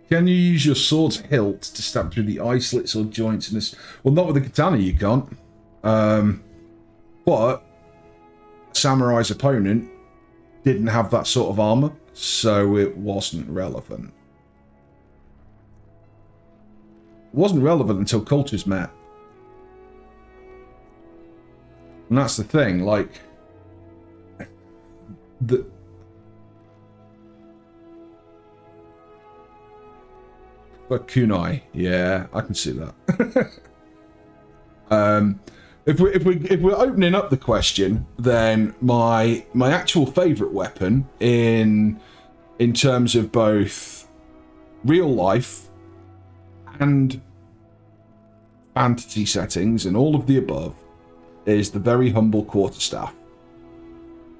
Can you use your sword's hilt to stab through the eye slits or joints in this? Well, not with a katana, you can't. But Samurai's opponent didn't have that sort of armor, so it wasn't relevant. It wasn't relevant until cultures met. And that's the thing, like... But kunai, yeah, I can see that. If we're opening up the question, then my actual favourite weapon in terms of both real life and fantasy settings and all of the above is the very humble quarterstaff,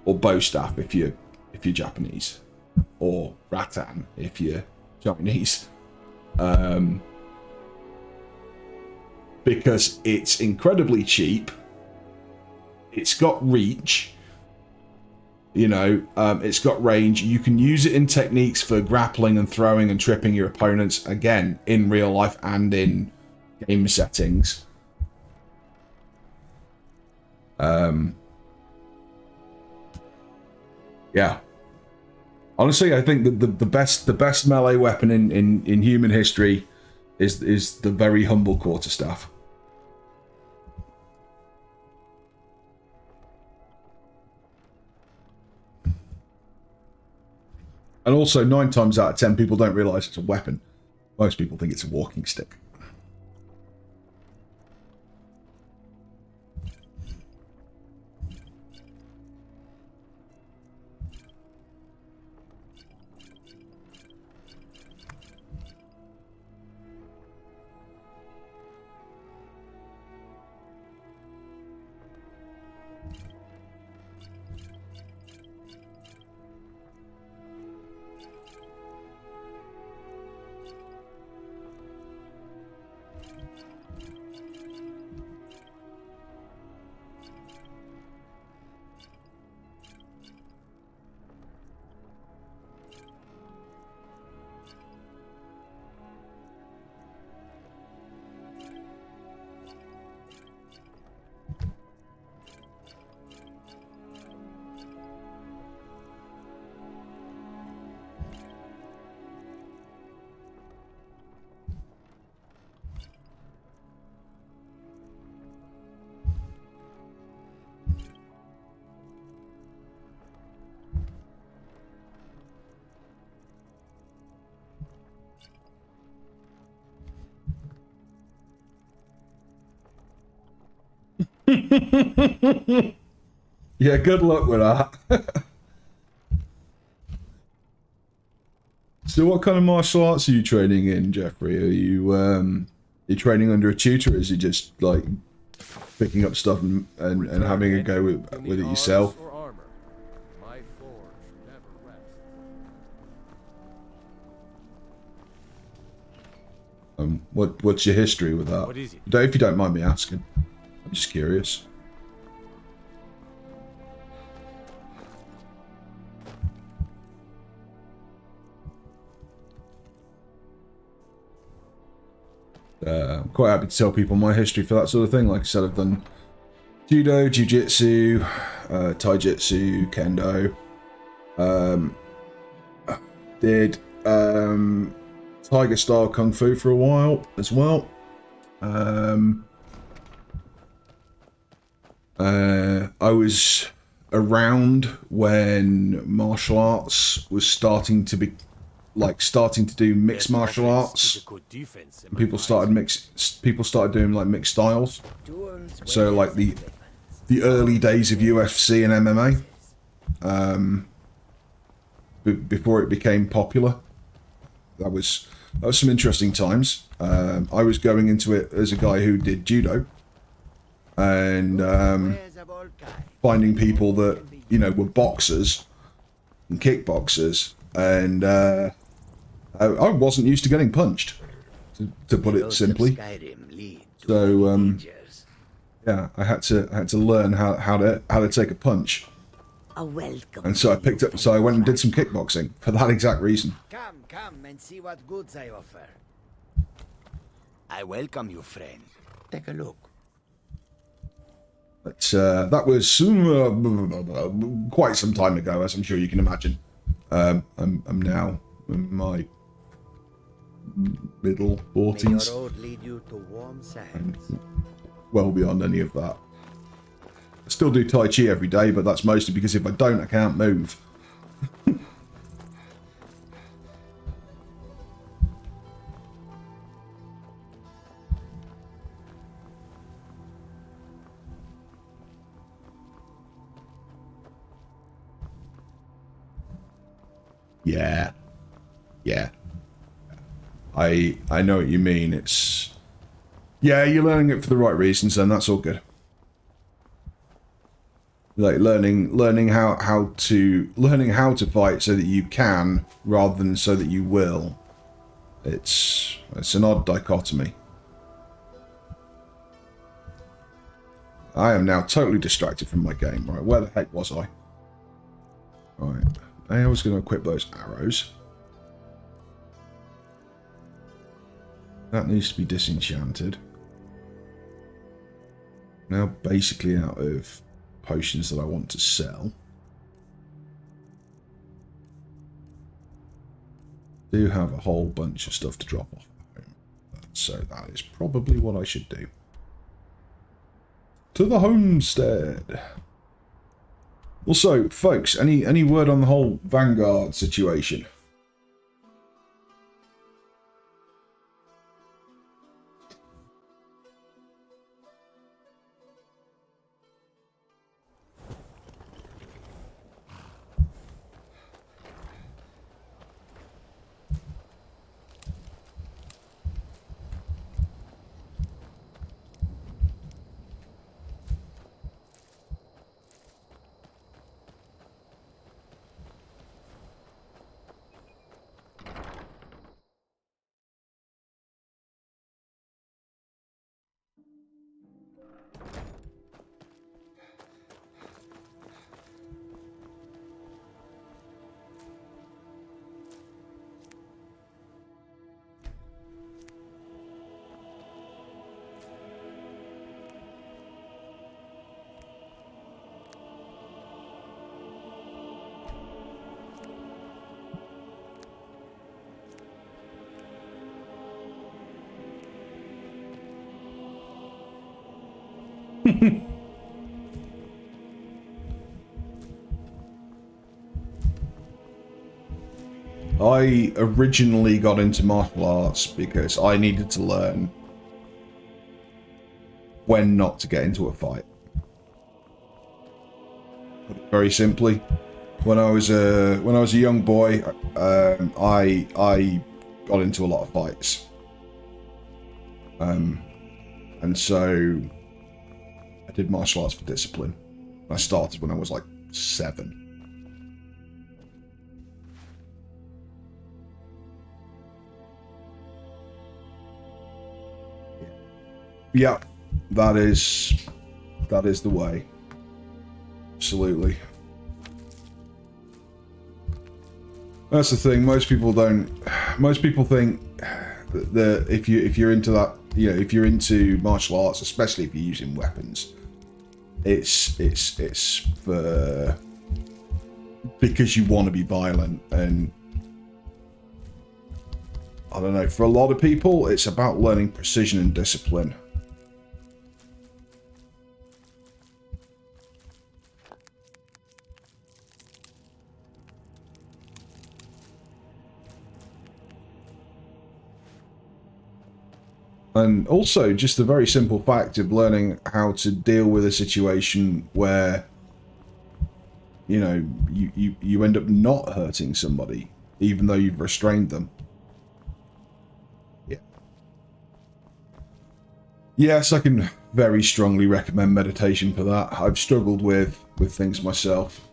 or bowstaff if you're Japanese, or rattan if you're Chinese. Because it's incredibly cheap, it's got reach, it's got range, you can use it in techniques for grappling and throwing and tripping your opponents, again, in real life and in game settings. Yeah. Honestly, I think that the best melee weapon in human history is the very humble quarterstaff. And also, 9 times out of 10, people don't realise it's a weapon. Most people think it's a walking stick. Yeah, good luck with that. So what kind of martial arts are you training in, Jeffrey? Are you training under a tutor, or is it just like picking up stuff and having a go with it yourself? What's your history with that? What is it? If you don't mind me asking. I'm just curious. I'm quite happy to tell people my history for that sort of thing. Like I said, I've done judo, jiu-jitsu, taijutsu, kendo. Did tiger style kung fu for a while as well. I was around when martial arts was starting to do mixed martial arts. People started doing like mixed styles. So like the early days of UFC and MMA, before it became popular. That was some interesting times. I was going into it as a guy who did judo, and finding people that were boxers and kickboxers, and I wasn't used to getting punched, to put it simply. So yeah, I had to learn how to take a punch. And so I went and did some kickboxing for that exact reason. Come and see what goods I offer. I welcome you, friend. Take a look. But that was quite some time ago, as I'm sure you can imagine. I'm now in my middle 40s. May your road lead you to warm sands. And well beyond any of that. I still do Tai Chi every day, but that's mostly because if I don't, I can't move. Yeah. I know what you mean. It's... Yeah, you're learning it for the right reasons, and that's all good. Like learning how to fight so that you can, rather than so that you will. It's an odd dichotomy. I am now totally distracted from my game. Right, where the heck was I? Right, I was going to equip those arrows. That needs to be disenchanted. Now basically out of potions that I want to sell. Do have a whole bunch of stuff to drop off at home. So that is probably what I should do. To the homestead. Also, folks, any word on the whole Vanguard situation? I originally got into martial arts because I needed to learn when not to get into a fight. Very simply, when I was a young boy, I got into a lot of fights, and so I did martial arts for discipline. I started when I was like 7. Yeah, that is the way. Absolutely. That's the thing. Most people think that if you're into that, you know, if you're into martial arts, especially if you're using weapons, it's for because you want to be violent. And I don't know, for a lot of people, it's about learning precision and discipline. And also just the very simple fact of learning how to deal with a situation where, you know, you end up not hurting somebody, even though you've restrained them. Yeah. Yes, I can very strongly recommend meditation for that. I've struggled with things myself.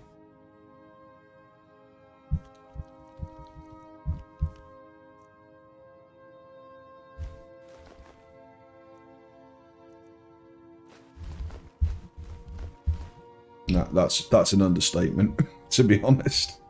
No, that's an understatement, to be honest.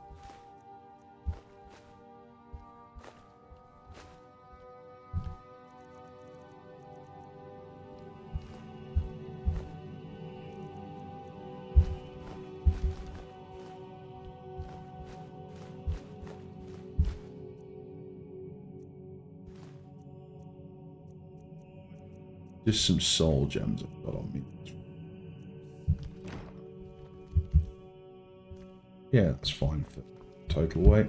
Just some soul gems I've got on me. Yeah, that's fine for total weight.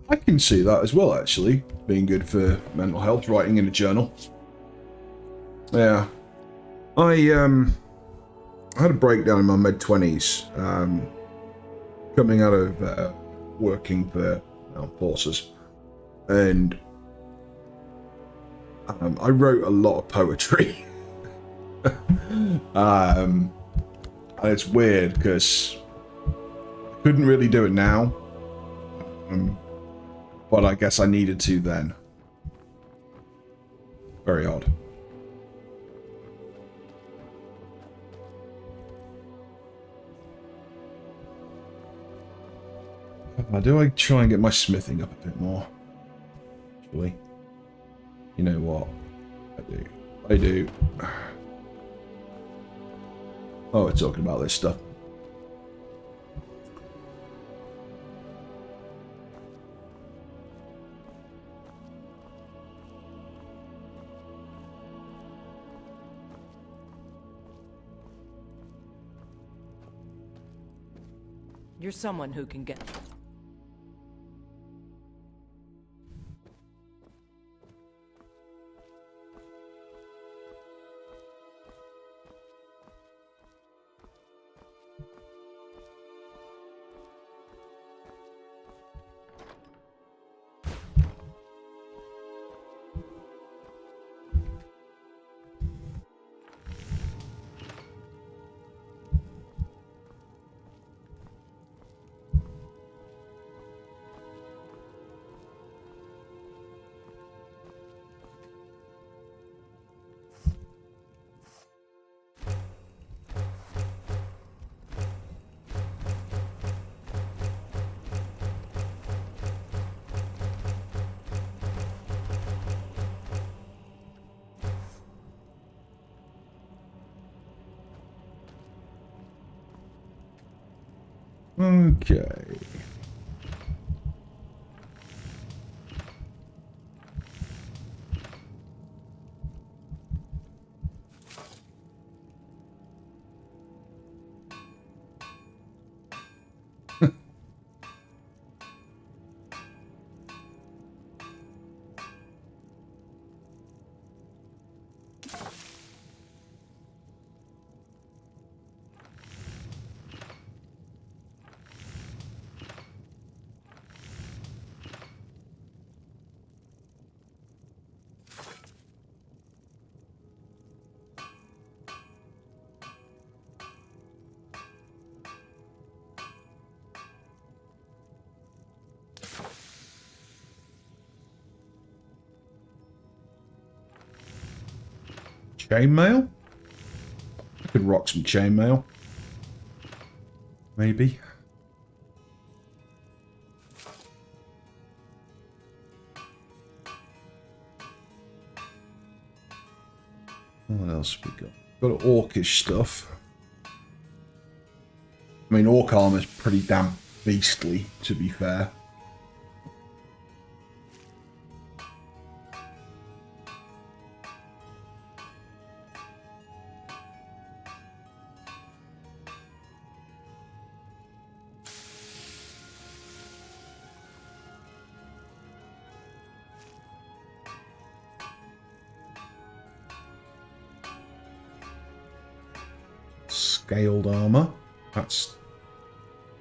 I can see that as well, actually, being good for mental health, writing in a journal. Yeah. I had a breakdown in my mid-20s, coming out of working for armed forces, and I wrote a lot of poetry. And it's weird because I couldn't really do it now, but I guess I needed to then. Very odd. Do I try and get my smithing up a bit more? Actually, you know what? I do. Oh, we're talking about this stuff. You're someone who can get... Okay. Chainmail? I could rock some chainmail. Maybe. What else we got? Got orcish stuff. I mean, orc armor's pretty damn beastly, to be fair. Scaled armor.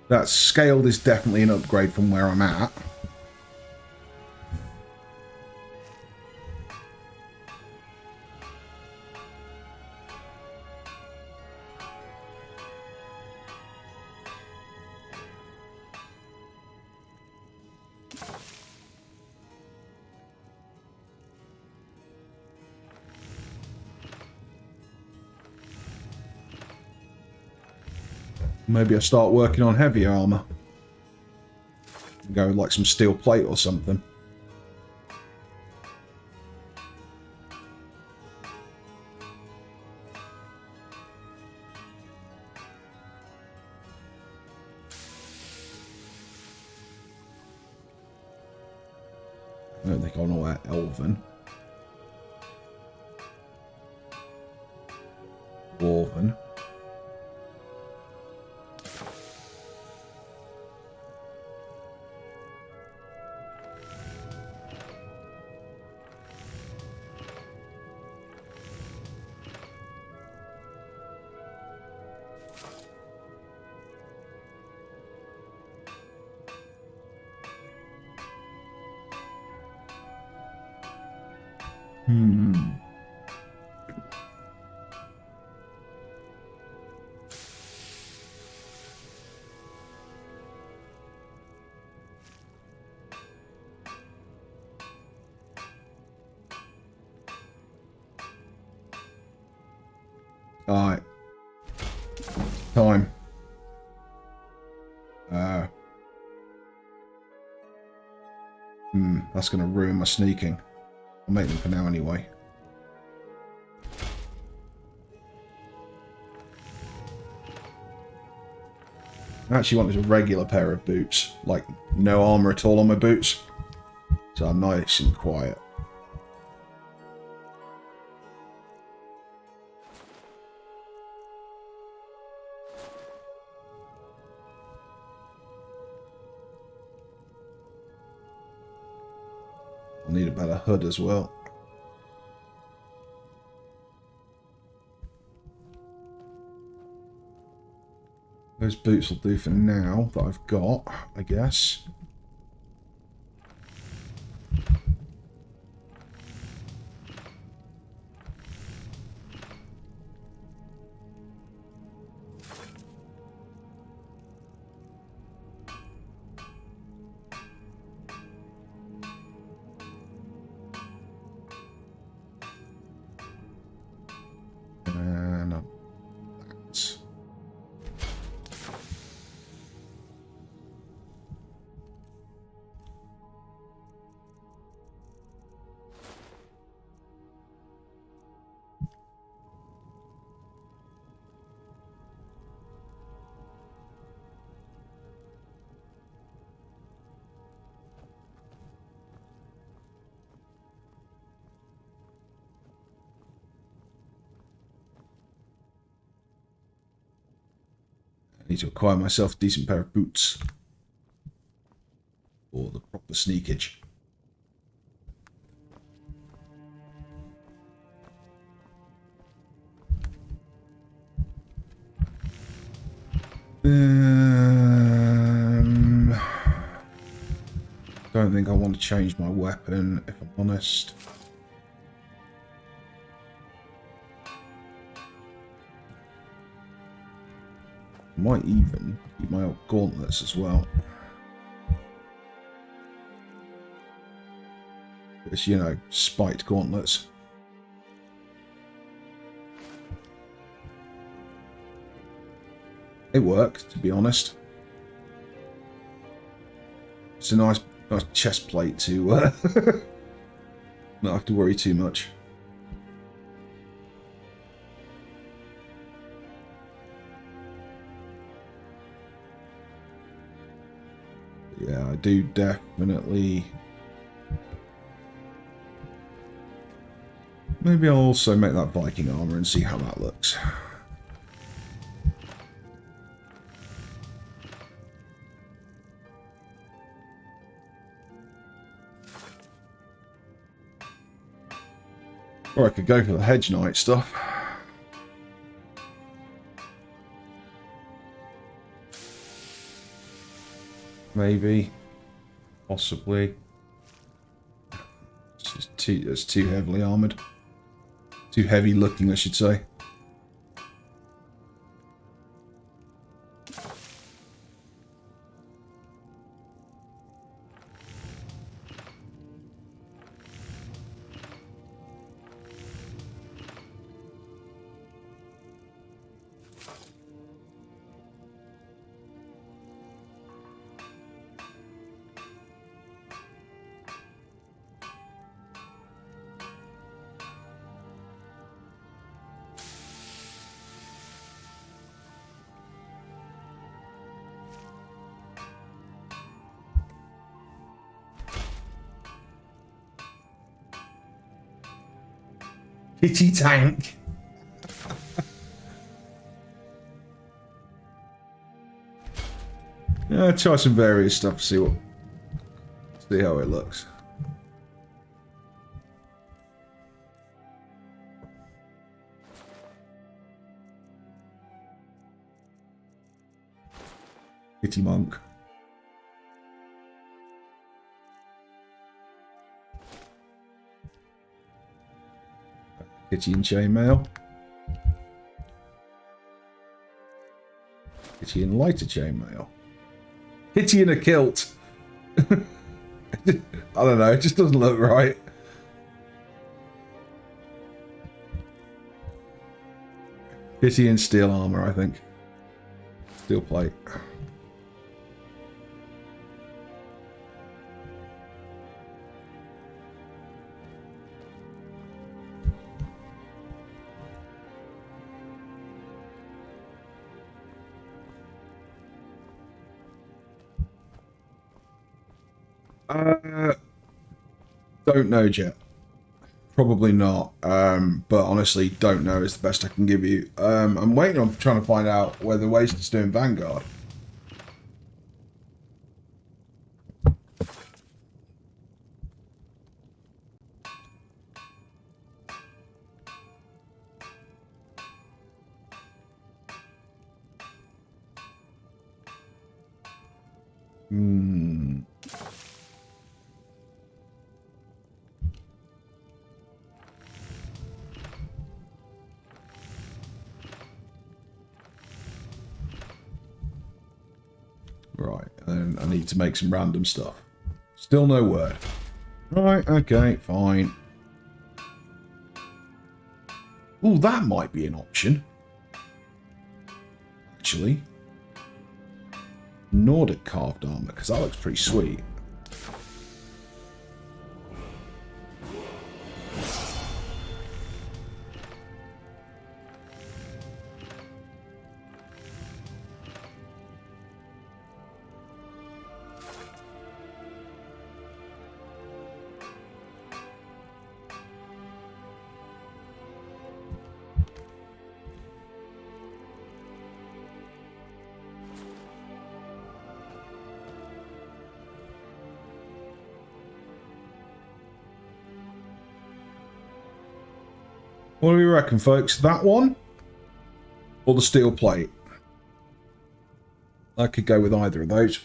That scaled is definitely an upgrade from where I'm at. Maybe I start working on heavier armor. Go with like some steel plate or something. I don't think I know that elven. Dwarven. Alright. Time. That's going to ruin my sneaking. I'll make them for now anyway. I actually want a regular pair of boots. Like, no armour at all on my boots. So I'm nice and quiet. I'll need a better hood as well. Those boots will do for now that I've got, I guess. And that. I need to acquire myself a decent pair of boots. Or the proper sneakage. Don't think I want to change my weapon, if I'm honest. Might even keep my old gauntlets as well. It's, you know, spiked gauntlets. It worked, to be honest. It's a nice chest plate to not have to worry too much. Yeah, I do definitely. Maybe I'll also make that Viking armor and see how that looks. Or I could go for the Hedge Knight stuff. Maybe. Possibly. It's too heavily armoured. Too heavy looking, I should say. Kitty tank. Yeah, try some various stuff. See how it looks. Kitty monk. Kitty in chainmail. Kitty in lighter chainmail. Kitty in a kilt. I don't know, it just doesn't look right. Kitty in steel armor, I think. Steel plate. Don't know yet. Probably not. But honestly, don't know is the best I can give you. I'm waiting on trying to find out whether Wasted doing Vanguard. Hmm. Right, and I need to make some random stuff. Still no word. Right, okay, fine. Ooh, that might be an option. Actually. Nordic carved armor, because that looks pretty sweet. What do we reckon, folks? That one? Or the steel plate? I could go with either of those.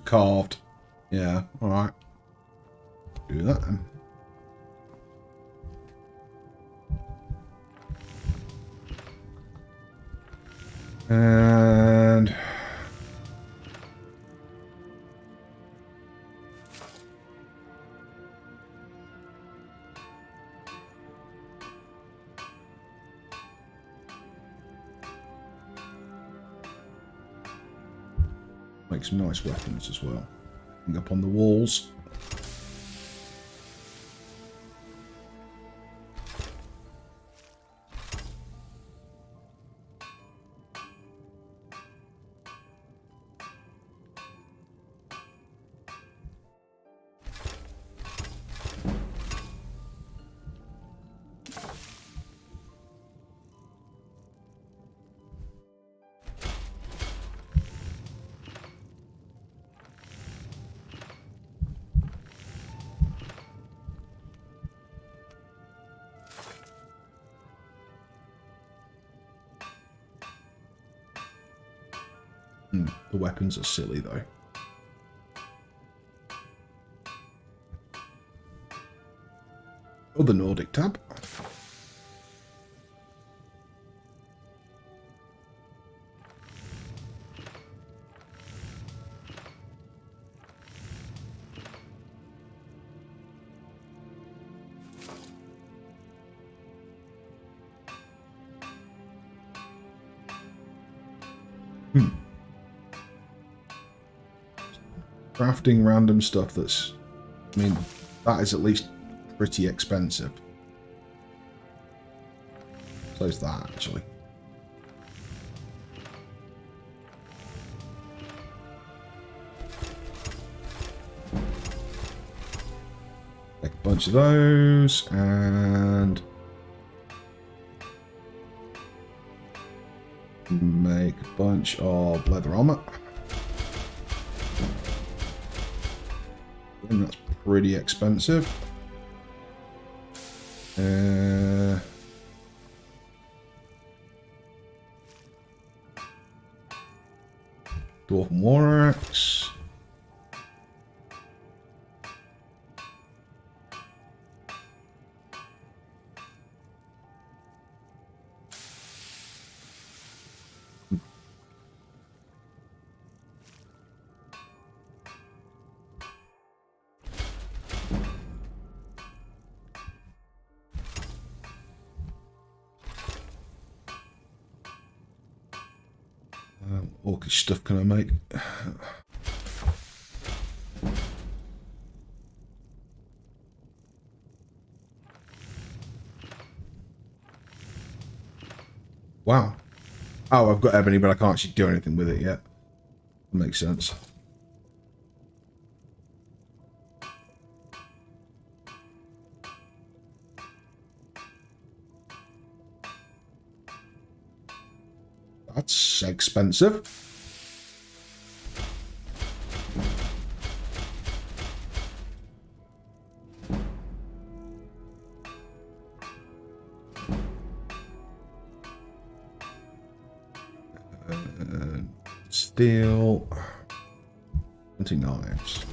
Carved. Yeah, alright. Do that then. And make some nice weapons as well. Hang up on the walls. The weapons are silly though. Oh, the Nordic tab. Crafting random stuff that's... I mean, that is at least pretty expensive. So is that, actually. Make a bunch of those, and... make a bunch of leather armor. And that's pretty expensive. Dwarf War Axe. Orcish stuff can I make? Wow. Oh, I've got ebony, but I can't actually do anything with it yet. That makes sense. That's expensive. Steel. 20 knives.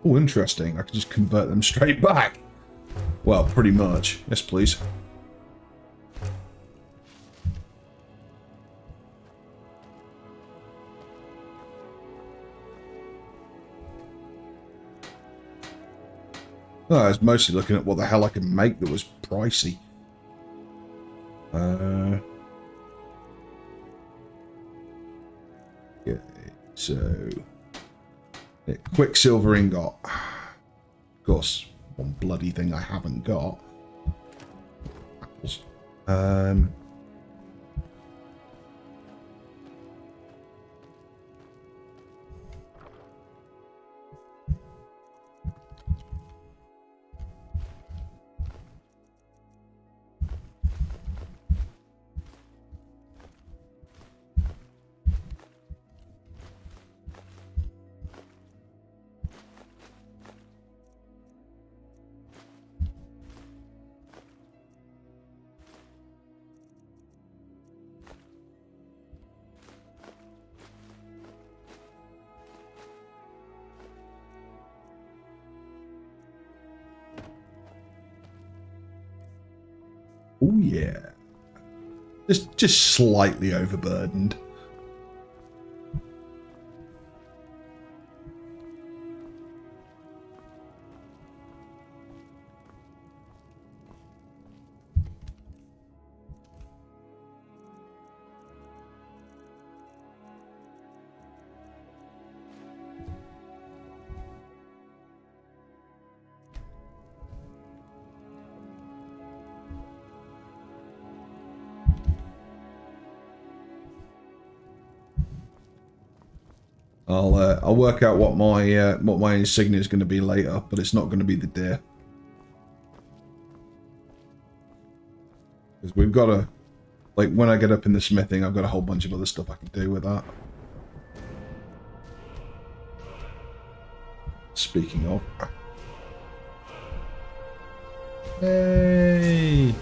Oh, interesting. I can just convert them straight back. Well, pretty much. Yes, please. Oh, I was mostly looking at what the hell I could make that was pricey. Okay, so... yeah, Quicksilver ingot. Of course, one bloody thing I haven't got. Apples. Oh yeah. Just slightly overburdened. I'll work out what my insignia is going to be later, but it's not going to be the deer. Because we've got to, like, when I get up in the smithing, I've got a whole bunch of other stuff I can do with that. Speaking of. Hey!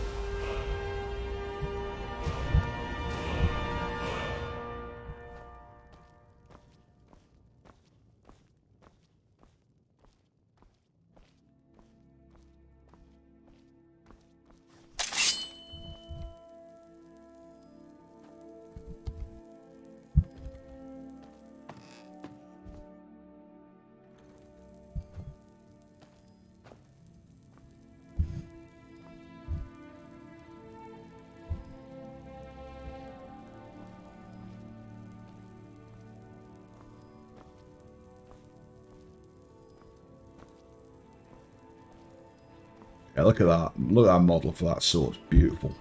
Yeah, look at that. Look at that model for that sword. It's beautiful.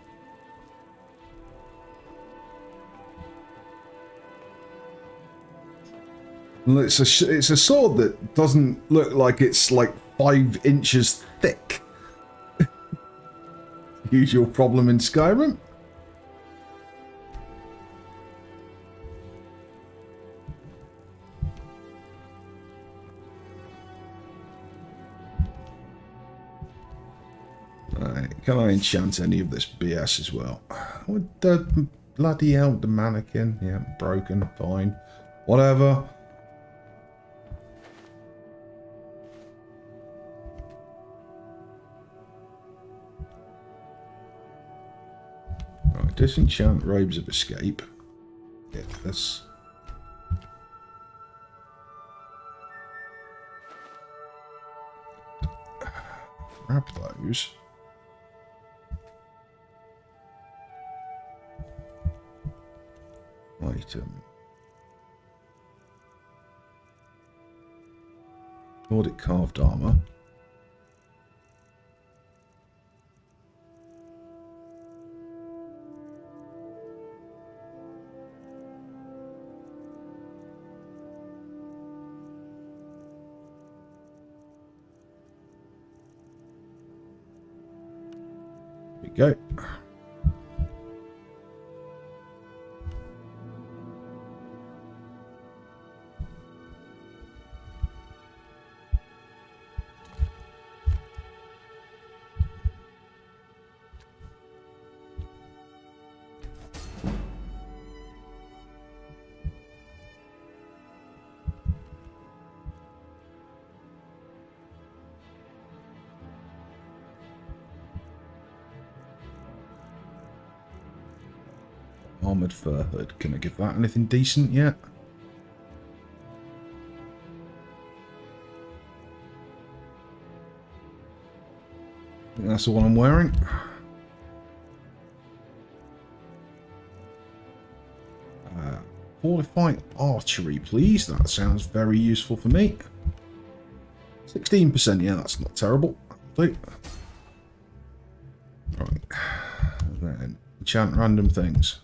It's a sword that doesn't look like it's like 5 inches thick. Usual problem in Skyrim. Right. can I enchant any of this BS as well? What the bloody hell, the mannequin? Yeah, broken, fine. Whatever. Right, disenchant robes of escape. Get this. Grab those. Item. Nordic carved armor. Here we go. Armoured fur hood. Can I give that anything decent yet? I think that's the one I'm wearing. Fortify archery, please. That sounds very useful for me. 16%, yeah, that's not terrible. Right. Then enchant random things.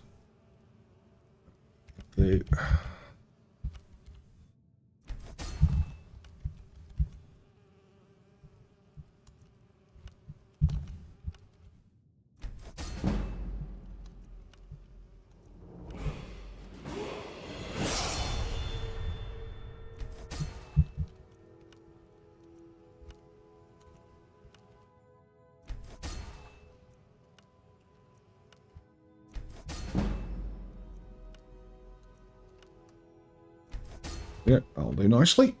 Yeah, that'll do nicely.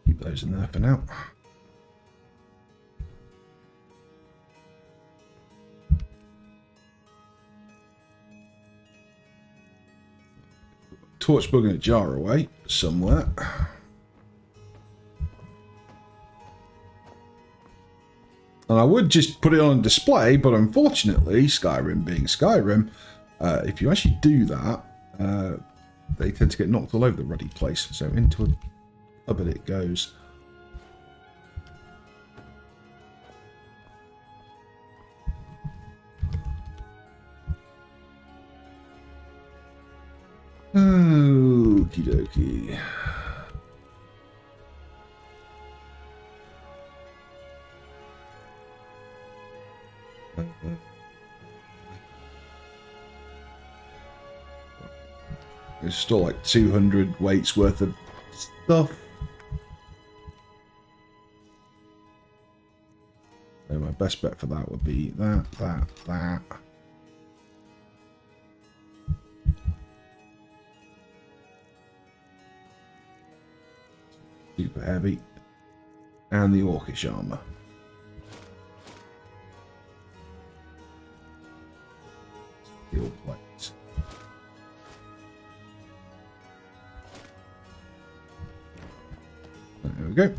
Keep those in there for now. Torch bug in a jar away somewhere. And I would just put it on display, but unfortunately, Skyrim being Skyrim, if you actually do that, they tend to get knocked all over the ruddy place. So into a cupboard it goes. Okie dokie. There's still like 200 weights worth of stuff. So my best bet for that would be that. Super heavy. And the orcish armor. Steel plates. There we go.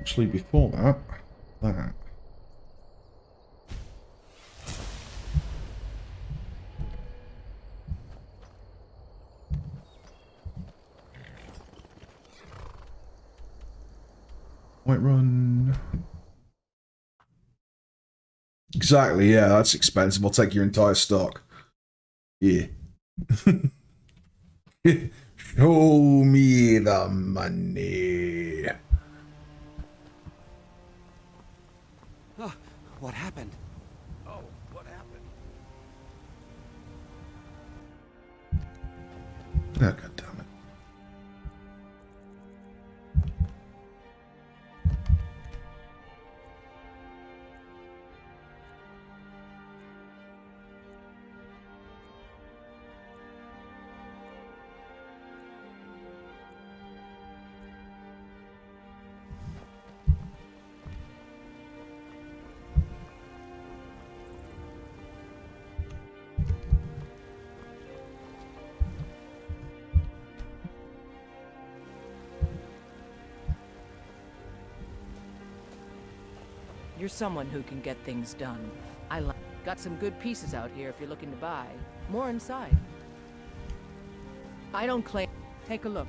Actually, before that. Whiterun. Exactly, yeah, that's expensive. I'll take your entire stock. Yeah. Show me the money. Oh, what happened? Oh, what happened? Oh, God damn it. You're someone who can get things done. Got some good pieces out here if you're looking to buy. More inside. I don't claim. Take a look.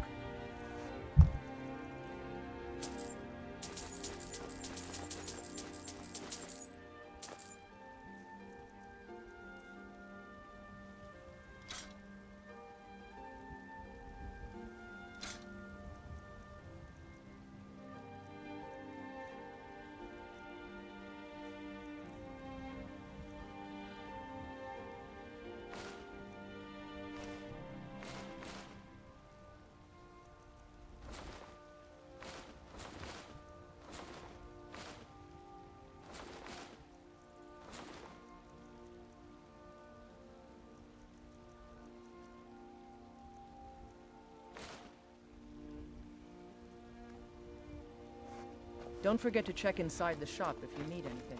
Don't forget to check inside the shop if you need anything.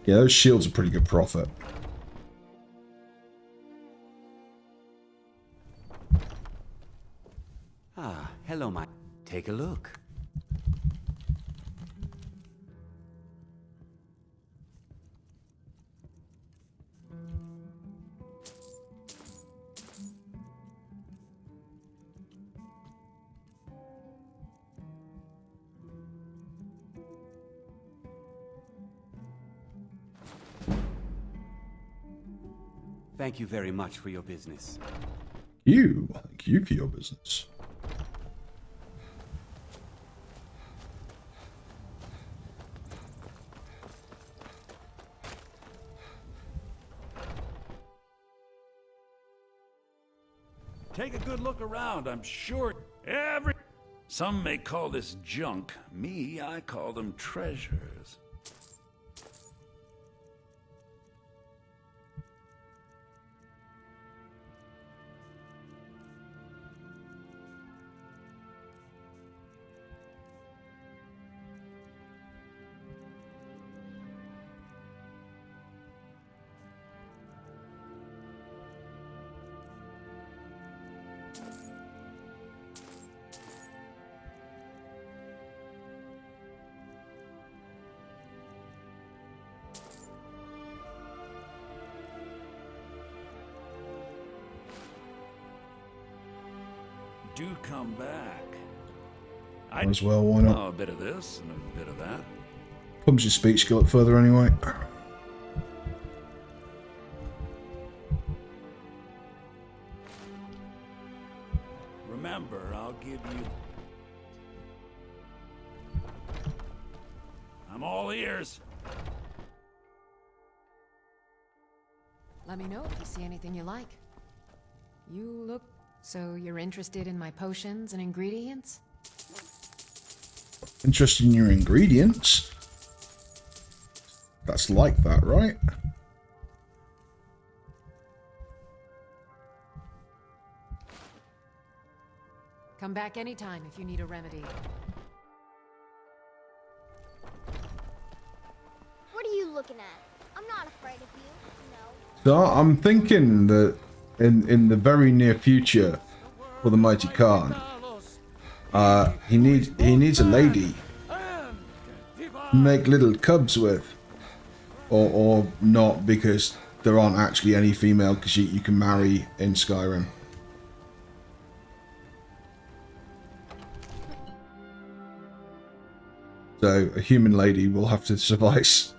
Yeah, those shields are pretty good profit. Ah, hello, my. Take a look. Thank you very much for your business. Thank you for your business. Take a good look around. I'm sure some may call this junk. Me, I call them treasures. Do come back. Might as well, why not? Oh, a bit of this and a bit of that. Pumps your speech skill up further anyway. Remember, I'll give you... I'm all ears. Let me know if you see anything you like. You look... So you're interested in my potions and ingredients? Interested in your ingredients? That's like that, right? Come back anytime if you need a remedy. What are you looking at? I'm not afraid of you, no. So I'm thinking that in the very near future for the Mighty Khan, he needs a lady to make little cubs with, or not, because there aren't actually any female Khajiit you can marry in Skyrim. So a human lady will have to suffice.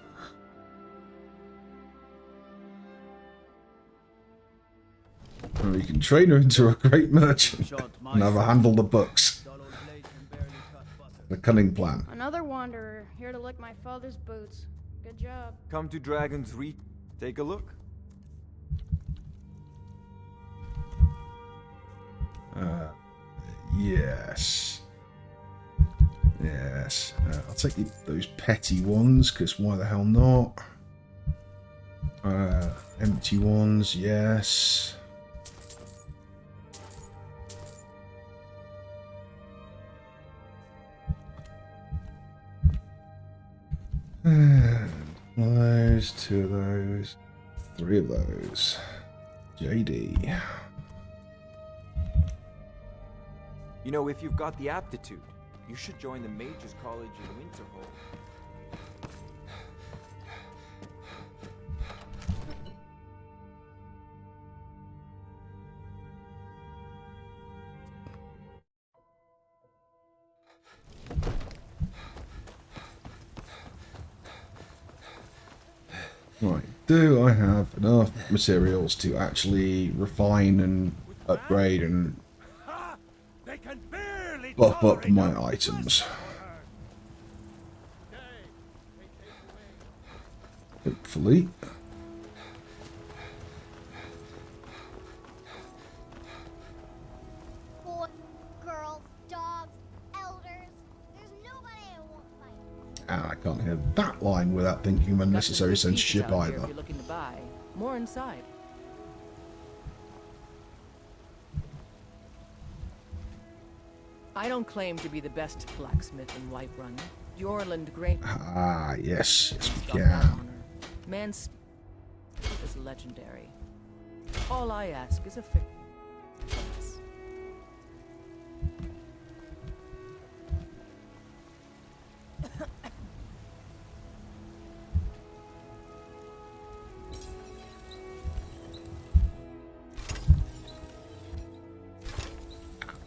Or you can train her into a great merchant and have her handle the books. The cunning plan. Another wanderer, here to lick my father's boots. Good job. Come to Dragon's Reach. Take a look. Yes. Yes. I'll take those petty ones, because why the hell not? Empty ones, yes. Those, 2 of those, 3 of those. JD. You know, if you've got the aptitude, you should join the Mages College in Winterhold. Right, do I have enough materials to actually refine and upgrade and buff up my items? Hopefully. Boys, girls, dogs, elders. There's nobody I won't fight. And I can't hear that line without thinking of unnecessary censorship either. If you're looking to buy more inside. I don't claim to be the best blacksmith in Whiterun. Jorland Gray. Ah, yes, yes we can. Man's is legendary. All I ask is a fix.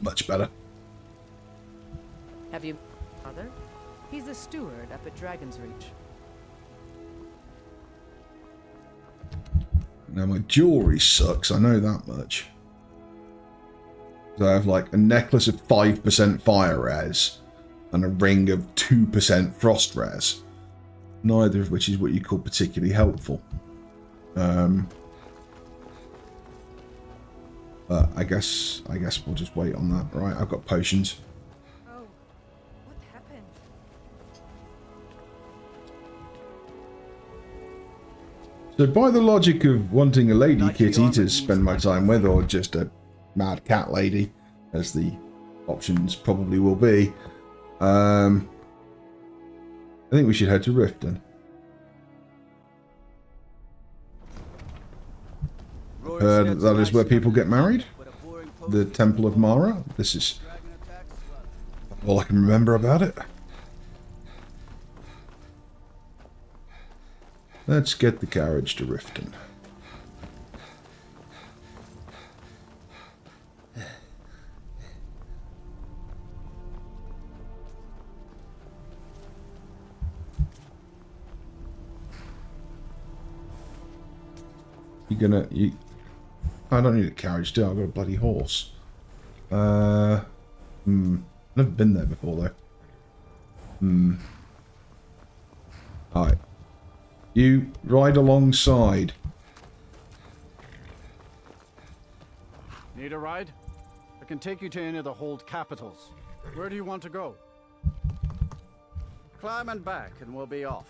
Much better. Have you father? He's a steward up at Dragon's Reach. Now my jewelry sucks, I know that much. So I have like a necklace of 5% fire res and a ring of 2% frost res. Neither of which is what you call particularly helpful. But I guess we'll just wait on that. Right, I've got potions. Oh, what happened? So by the logic of wanting a lady kitty to spend my time with, or just a mad cat lady, as the options probably will be, I think we should head to Riften. Heard that is where people get married? The Temple of Mara? This is all I can remember about it. Let's get the carriage to Riften. I don't need a carriage, do I? I've got a bloody horse. Never been there before, though. Alright. You ride alongside. Need a ride? I can take you to any of the hold capitals. Where do you want to go? Climb and back and we'll be off.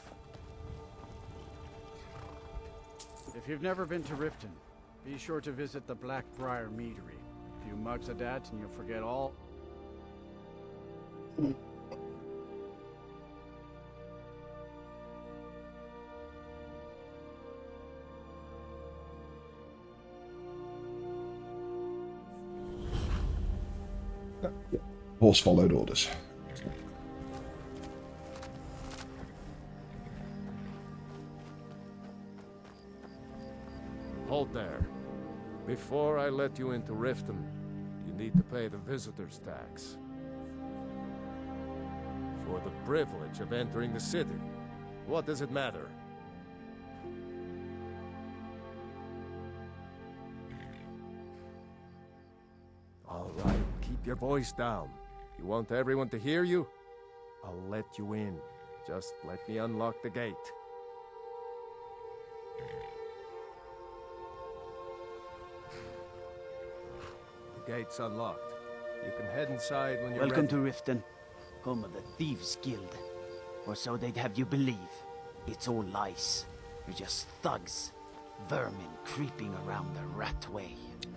If you've never been to Riften, be sure to visit the Blackbriar Meadery. A few mugs of that and you'll forget all. Horse followed orders. Hold there. Before I let you into Riften, you need to pay the visitor's tax. or the privilege of entering the city. What does it matter? All right, keep your voice down. You want everyone to hear you? I'll let you in. Just let me unlock the gate. The gate's unlocked. You can head inside when you're Welcome ready. to Riften, home of the Thieves Guild. Or so they'd have you believe. It's all lies. You're just thugs. Vermin creeping around the rat way.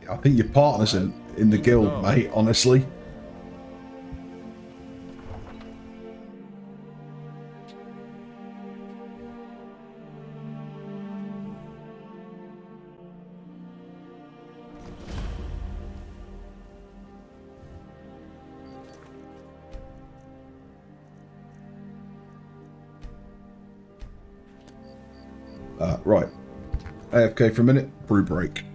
I think your partner's in the guild, mate, honestly. Right. AFK for a minute. Brew break.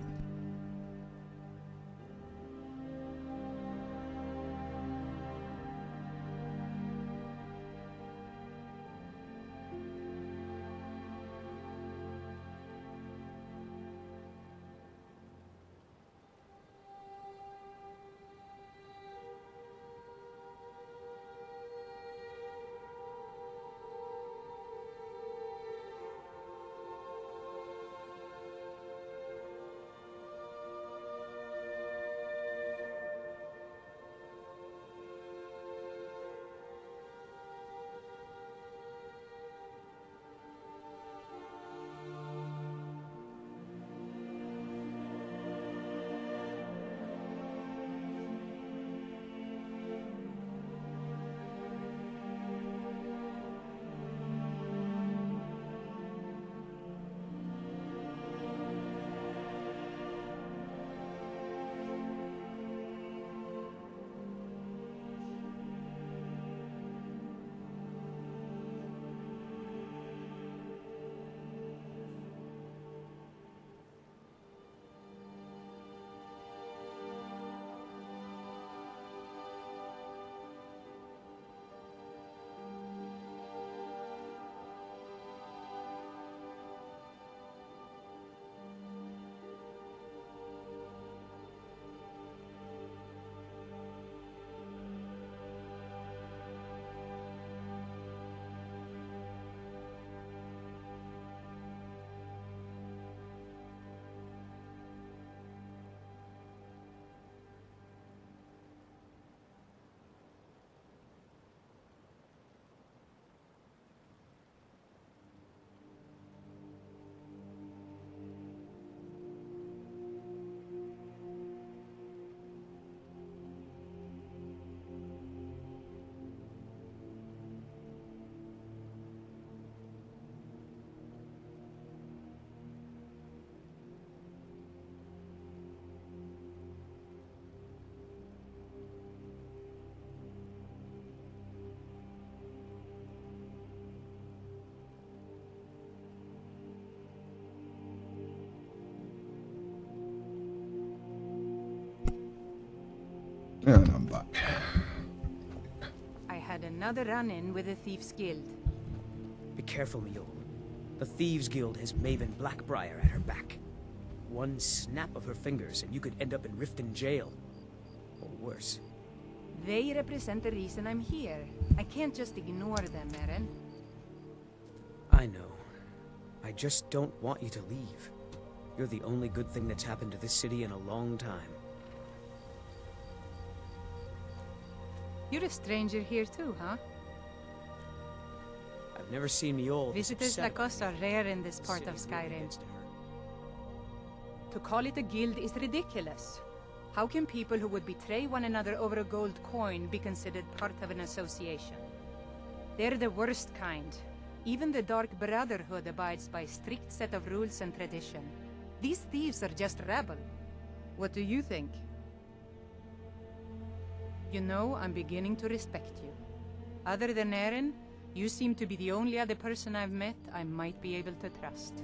And I'm back. I had another run-in with the Thieves Guild. Be careful, Mule. The Thieves Guild has Maven Blackbriar at her back. One snap of her fingers and you could end up in Riften jail. Or worse. They represent the reason I'm here. I can't just ignore them, Eren. I know. I just don't want you to leave. You're the only good thing that's happened to this city in a long time. You're a stranger here too, huh? I've never seen Mjolnir. Visitors like us are rare in this part of Skyrim. To call it a guild is ridiculous. How can people who would betray one another over a gold coin be considered part of an association? They're the worst kind. Even the Dark Brotherhood abides by a strict set of rules and tradition. These thieves are just rabble. What do you think? You know, I'm beginning to respect you. Other than Eren, you seem to be the only other person I've met I might be able to trust.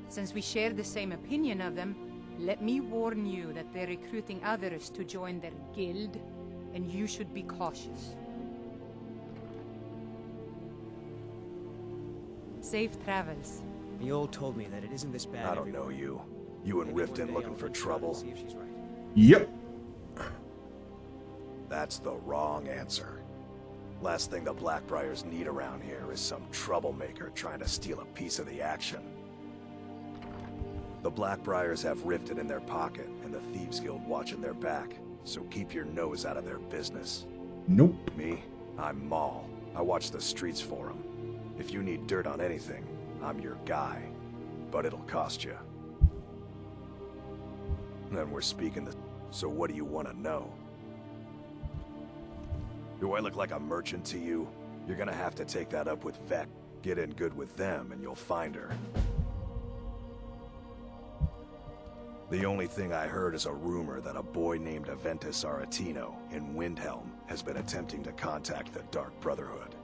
Since we share the same opinion of them, let me warn you that they're recruiting others to join their guild, and you should be cautious. Safe travels. The old told me that it isn't this bad. I don't know you. You and Riften looking for trouble? See if she's right. Yep. That's the wrong answer. Last thing the Blackbriars need around here is some troublemaker trying to steal a piece of the action. The Blackbriars have Riften in their pocket and the Thieves Guild watching their back, so keep your nose out of their business. Nope. Me? I'm Maul. I watch the streets for them. If you need dirt on anything, I'm your guy. But it'll cost you. Then we're speaking the... So what do you want to know? Do I look like a merchant to you? You're gonna have to take that up with Vet. Get in good with them and you'll find her. The only thing I heard is a rumor that a boy named Aventus Aretino in Windhelm has been attempting to contact the Dark Brotherhood.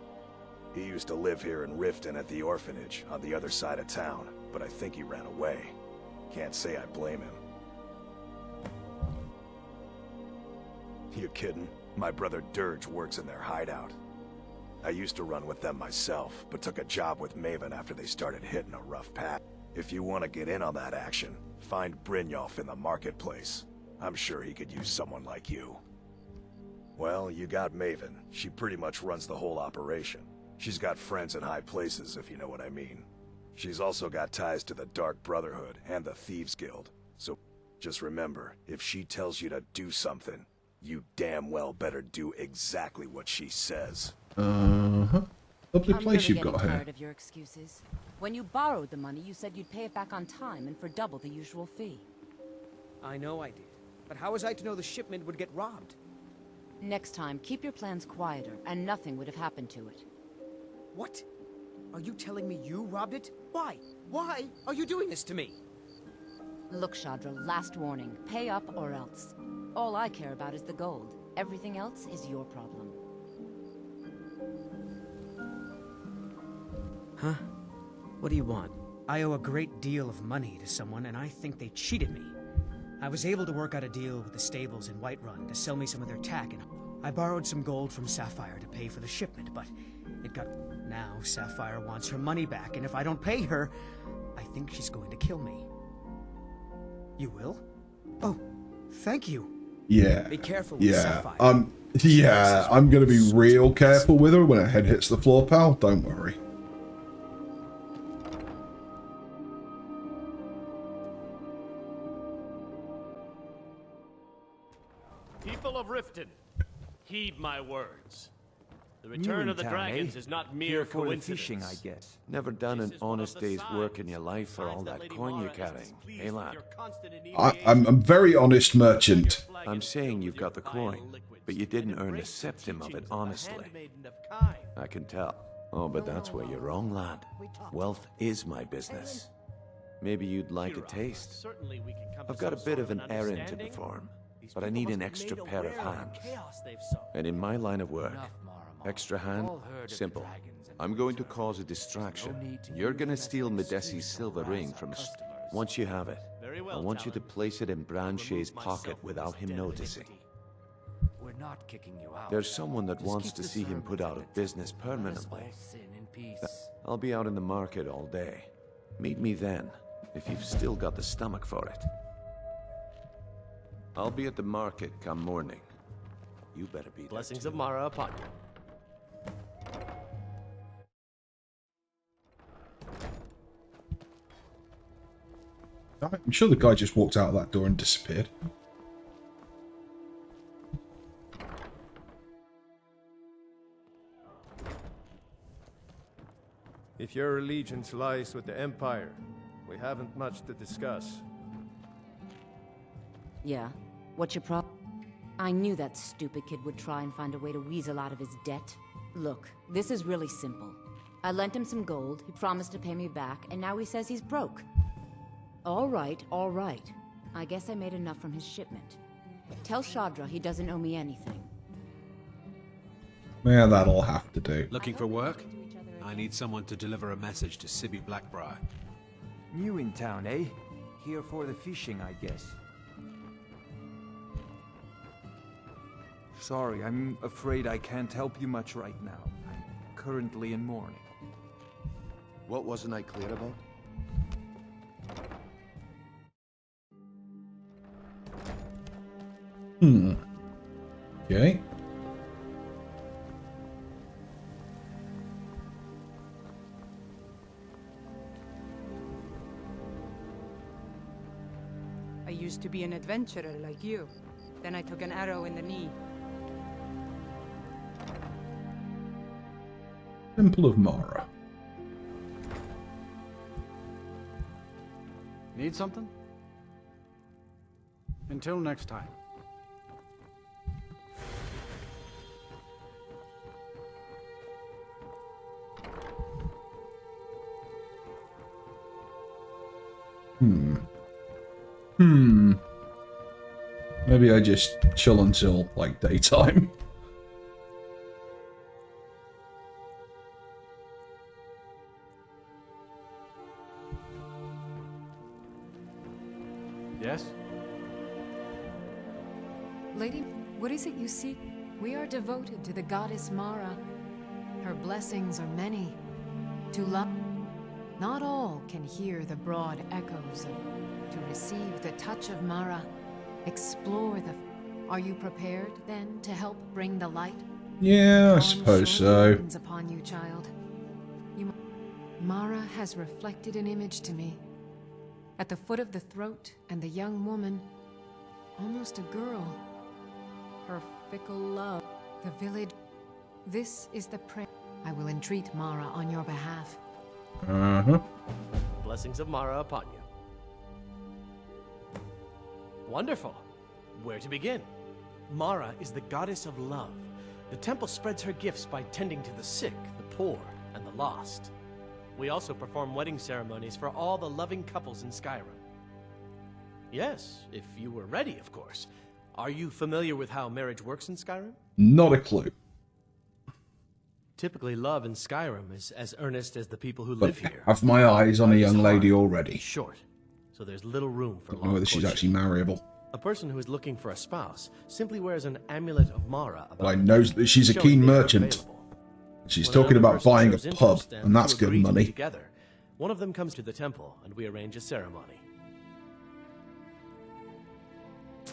He used to live here in Riften at the orphanage on the other side of town, but I think he ran away. Can't say I blame him. You kidding? My brother Dirge works in their hideout. I used to run with them myself, but took a job with Maven after they started hitting a rough patch. If you want to get in on that action, find Brynjolf in the marketplace. I'm sure he could use someone like you. Well, you got Maven. She pretty much runs the whole operation. She's got friends in high places, if you know what I mean. She's also got ties to the Dark Brotherhood and the Thieves Guild. So just remember, if she tells you to do something, you damn well better do exactly what she says. Uh-huh. Lovely place you've got here. I'm tired of your excuses. When you borrowed the money, you said you'd pay it back on time and for double the usual fee. I know I did. But how was I to know the shipment would get robbed? Next time, keep your plans quieter, and nothing would have happened to it. What? Are you telling me you robbed it? Why? Why are you doing this to me? Look, Shadra, last warning. Pay up or else. All I care about is the gold. Everything else is your problem. Huh? What do you want? I owe a great deal of money to someone, and I think they cheated me. I was able to work out a deal with the stables in Whiterun to sell me some of their tack, and I borrowed some gold from Sapphire to pay for the shipment, but it got... Now Sapphire wants her money back, and if I don't pay her, I think she's going to kill me. You will? Oh, thank you. Yeah. Be careful with Sapphire. Yeah, I'm gonna be real careful with her when her head hits the floor, pal. Don't worry. People of Riften, heed my words. The return of the dragons is not mere coincidence. Fishing, I guess. Never done an honest day's work in your life for all that coin you're carrying, eh, lad? I'm very honest merchant. I'm saying you've got the coin, but you didn't earn a septim of it honestly. I can tell. Oh, but that's where you're wrong, lad. Wealth is my business. Maybe you'd like a taste. I've got a bit of an errand to perform, but I need an extra pair of hands. And in my line of work, extra hand, simple. I'm going to cause a distraction. You're gonna steal Medesi's silver ring from... Once you have it, I want you to place it in Branche's pocket without him noticing. We're not kicking you out. There's someone that wants to see him put out of business permanently. I'll be out in the market all day. Meet me then, if you've still got the stomach for it. I'll be at the market come morning. You better be there. Blessings of Mara upon you. I'm sure the guy just walked out of that door and disappeared. If your allegiance lies with the Empire, we haven't much to discuss. Yeah? What's your problem? I knew that stupid kid would try and find a way to weasel out of his debt. Look, this is really simple. I lent him some gold, he promised to pay me back, and now he says he's broke. All right, all right. I guess I made enough from his shipment. Tell Shadra he doesn't owe me anything. Yeah, that'll have to do. Looking for work? I need someone to deliver a message to Sibby Blackbriar. New in town, eh? Here for the fishing, I guess. Sorry, I'm afraid I can't help you much right now. I'm currently in mourning. What wasn't I clear about? Okay. I used to be an adventurer like you. Then I took an arrow in the knee. Temple of Mara. Need something? Until next time. Maybe I just chill until, like, daytime. Yes? Lady, what is it you seek? We are devoted to the goddess Mara. Her blessings are many. To love, not all can hear the broad echoes of. To receive the touch of Mara, explore the. Are you prepared then to help bring the light? Yeah, I suppose so. Upon you, child. Mara has reflected an image to me. At the foot of the throat, and the young woman, almost a girl. Her fickle love, the village. This is the prayer. I will entreat Mara on your behalf. Blessings of Mara upon you. Wonderful. Where to begin? Mara is the goddess of love. The temple spreads her gifts by tending to the sick, the poor, and the lost. We also perform wedding ceremonies for all the loving couples in Skyrim. Yes, if you were ready, of course. Are you familiar with how marriage works in Skyrim? Not a clue. Typically, love in Skyrim is as earnest as the people who live here. I have my eyes on a young lady already. Short, so there's little room for Don't know whether she's actually marryable. A person who is looking for a spouse simply wears an amulet of Mara about Well, I know that she's a keen merchant. She's talking about buying a pub, and that's good money. Together, one of them comes to the temple, and we arrange a ceremony.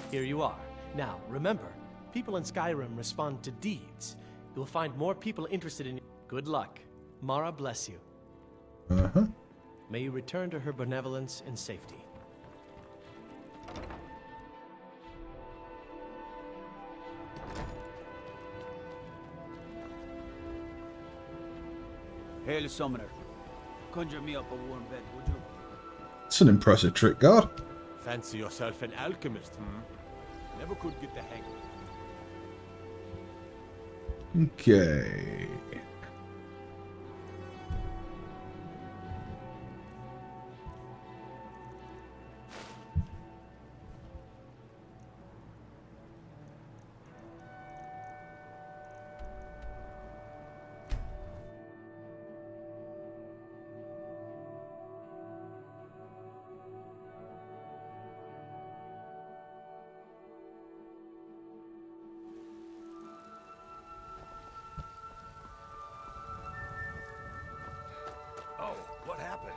Here you are. Now, remember, people in Skyrim respond to deeds. You'll find more people interested in you. Good luck. Mara bless you. May you return to her benevolence in safety. Hail, Summoner. Conjure me up a warm bed, would you? It's an impressive trick, God. Fancy yourself an alchemist, hmm? Never could get the hang of it. Okay. What happened?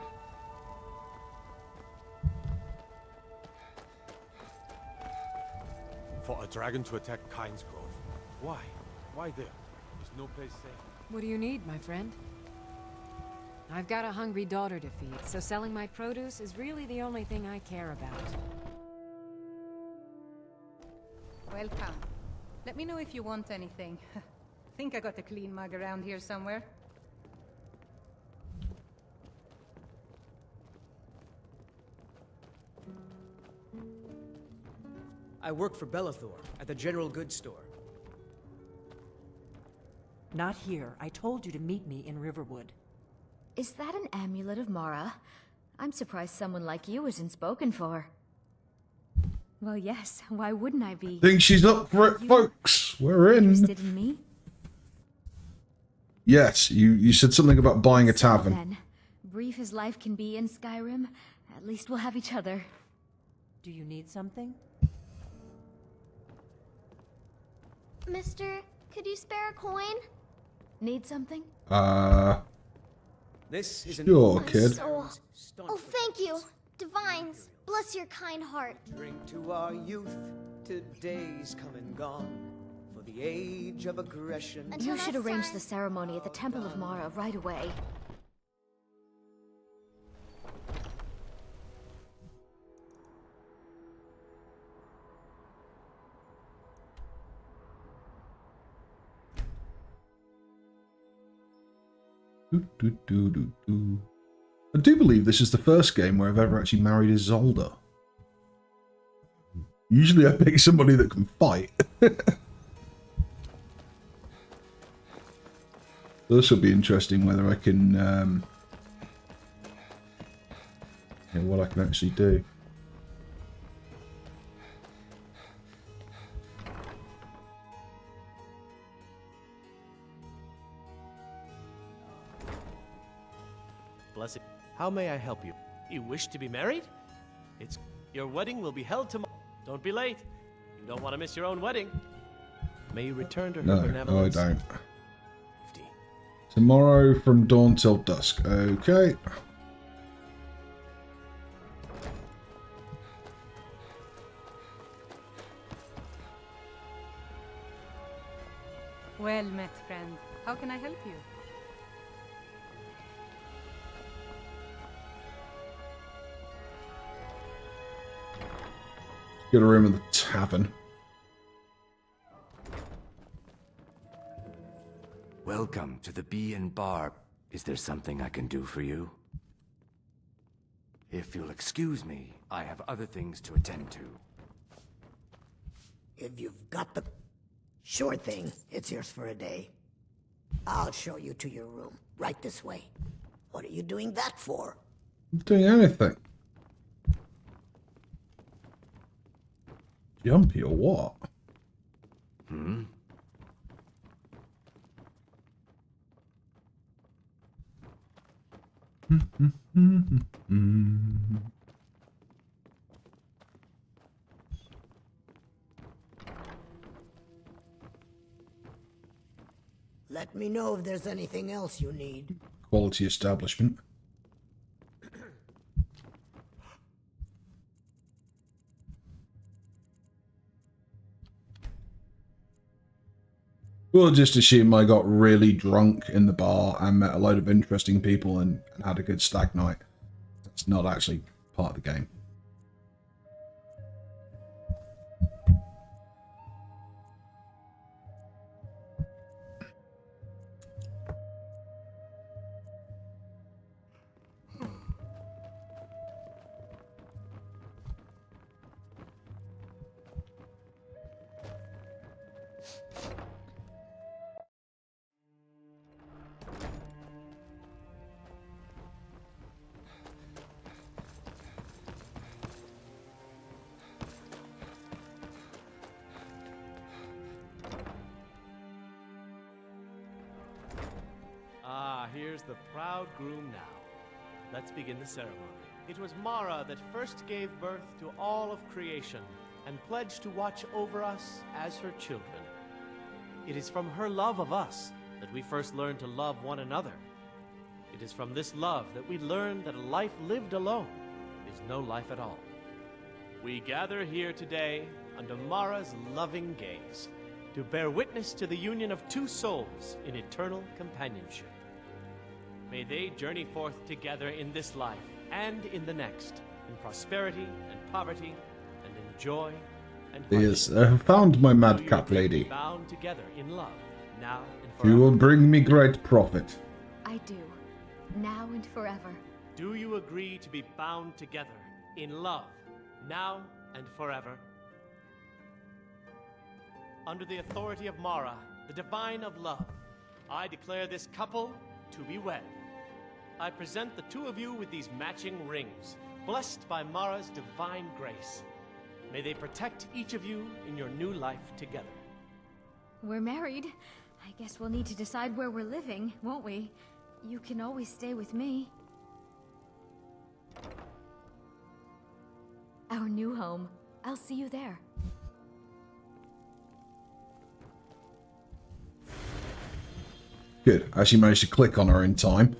For a dragon to attack Kyne's Grove. Why? Why there? There's no place safe. What do you need, my friend? I've got a hungry daughter to feed, so selling my produce is really the only thing I care about. Welcome. Let me know if you want anything. Think I got a clean mug around here somewhere. I work for Bellathor at the General Goods Store. Not here. I told you to meet me in Riverwood. Is that an amulet of Mara? I'm surprised someone like you isn't spoken for. Well, yes. Why wouldn't I be? Think she's up for it, folks. We're in. Interested in me? Yes, you said something about buying a tavern. Then, brief as life can be in Skyrim, at least we'll have each other. Do you need something? Mister, could you spare a coin? Need something? This is Sure, an kid. Oh, thank you. Divines, bless your kind heart. Drink to our youth, today's come and gone. For the age of aggression. You should arrange the ceremony at the Temple of Mara right away. I do believe this is the first game where I've ever actually married Isolde. Usually I pick somebody that can fight. This will be interesting whether I can, what I can actually do. Bless it. How may I help you? You wish to be married? Your wedding will be held tomorrow. Don't be late. You don't want to miss your own wedding. May you return to her benevolence. No, I don't. Tomorrow from dawn till dusk. Okay. Well met, friend. How can I help you? Get a room in the tavern. Welcome to the Bee and Bar. Is there something I can do for you? If you'll excuse me, I have other things to attend to. If you've got the... Sure thing. It's yours for a day. I'll show you to your room. Right this way. What are you doing that for? Not doing anything. Jumpy or what? Hmm? Let me know if there's anything else you need. Quality establishment. We'll just assume I got really drunk in the bar and met a load of interesting people and had a good stag night. That's not actually part of the game. Here's the proud groom now. Let's begin the ceremony. It was Mara that first gave birth to all of creation and pledged to watch over us as her children. It is from her love of us that we first learned to love one another. It is from this love that we learn that a life lived alone is no life at all. We gather here today under Mara's loving gaze to bear witness to the union of two souls in eternal companionship. May they journey forth together in this life and in the next, in prosperity and poverty, and in joy and Yes, I have found my madcap lady. bound together in love, now and She forever. will bring me great profit. I do. Now and forever. Do you agree to be bound together in love, now and forever? Under the authority of Mara, the divine of love, I declare this couple to be wed. I present the two of you with these matching rings, blessed by Mara's divine grace. May they protect each of you in your new life together. We're married. I guess we'll need to decide where we're living, won't we? You can always stay with me. Our new home. I'll see you there. Good. I actually managed to click on her in time.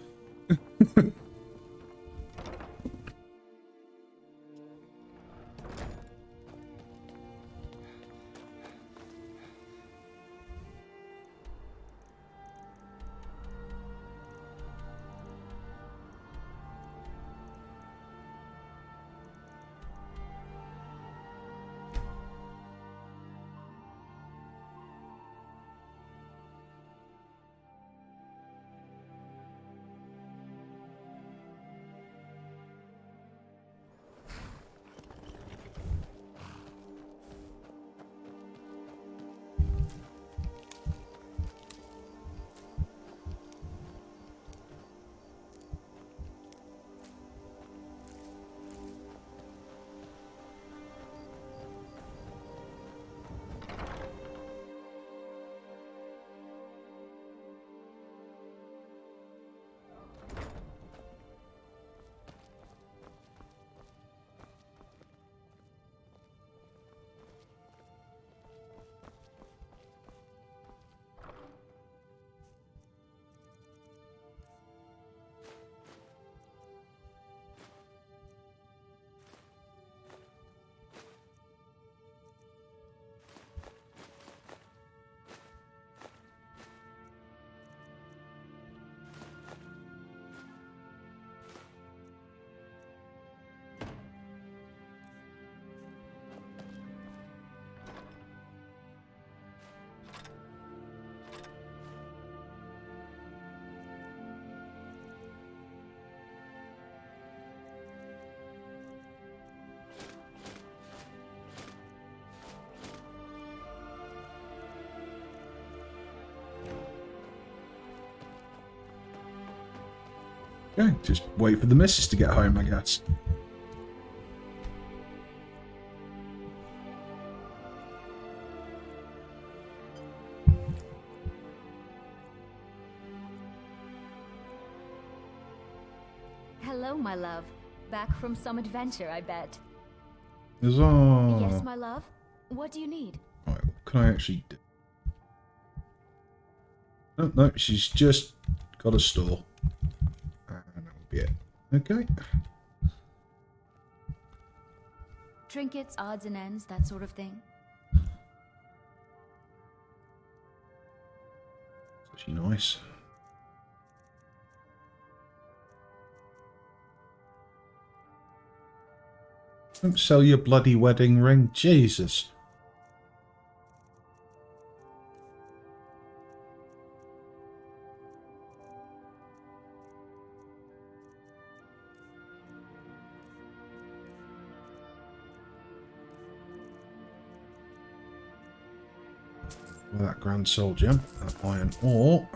Okay, just wait for the missus to get home, I guess. Hello, my love. Back from some adventure, I bet. Huzzah. Yes, my love? What do you need? Right, what can I actually do? Oh, no, she's just got a store. And that'll be it. Okay. Trinkets, odds and ends, that sort of thing. It's actually nice. Don't sell your bloody wedding ring. Jesus. Well, that grand soul gem, that iron ore.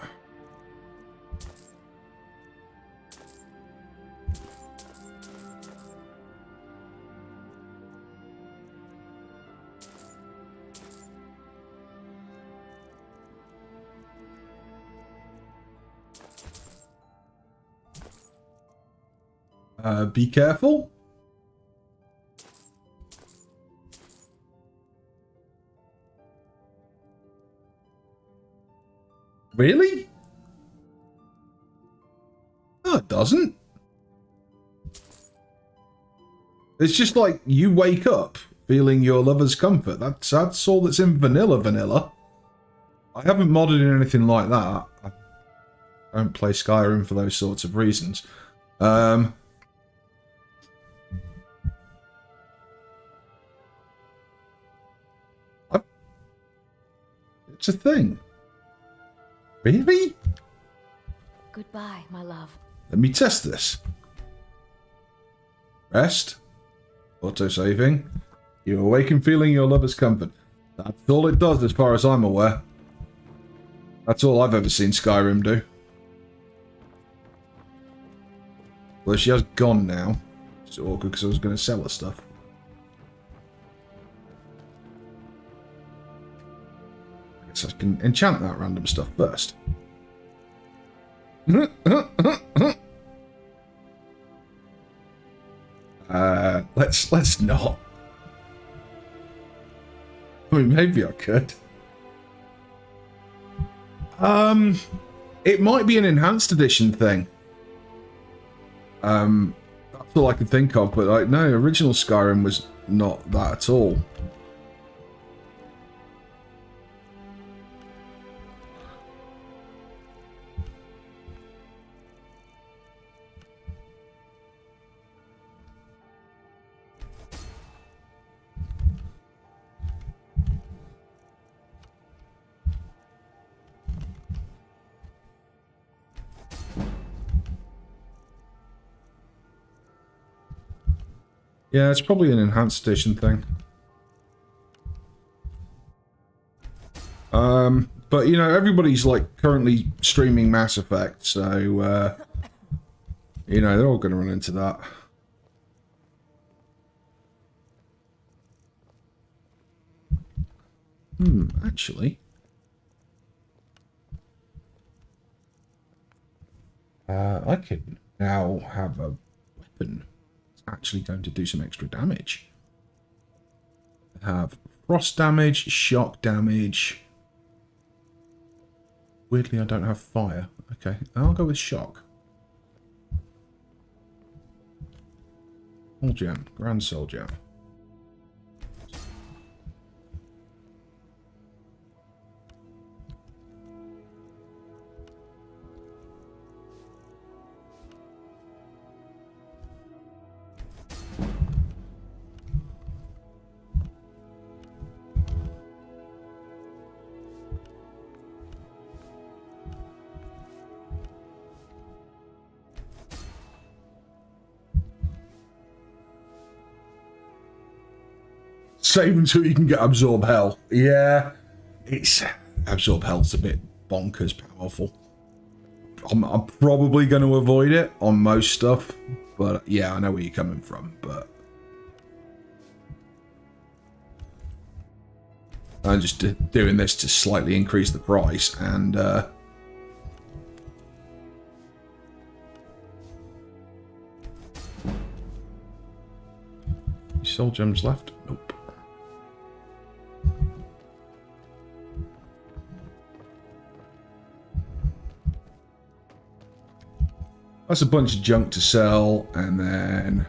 Be careful. Really? No, it doesn't. It's just like you wake up feeling your lover's comfort. That's all that's in vanilla. I haven't modded in anything like that. I don't play Skyrim for those sorts of reasons. It's a thing. Really? Goodbye, my love. Let me test this. Rest. Auto-saving. You awaken feeling your lover's comfort. That's all it does as far as I'm aware. That's all I've ever seen Skyrim do. Well, she has gone now. It's awkward because I was going to sell her stuff. I guess I can enchant that random stuff first. Let's not. I mean, maybe I could. It might be an enhanced edition thing. That's all I could think of, but like, no, original Skyrim was not that at all. Yeah, it's probably an enhanced edition thing. But you know, everybody's like currently streaming Mass Effect, so you know, they're all going to run into that. Actually, I could now have a weapon. Actually going to do some extra damage. Have frost damage, shock damage. Weirdly, I don't have fire. Okay, I'll go with shock. Soul Gem, Grand Soul Gem. Save until you can get Absorb Hell. Yeah, it's Absorb Hell's a bit bonkers powerful. I'm probably going to avoid it on most stuff, but yeah, I know where you're coming from. But I'm just doing this to slightly increase the price, and soul gems left? Nope. That's a bunch of junk to sell, and then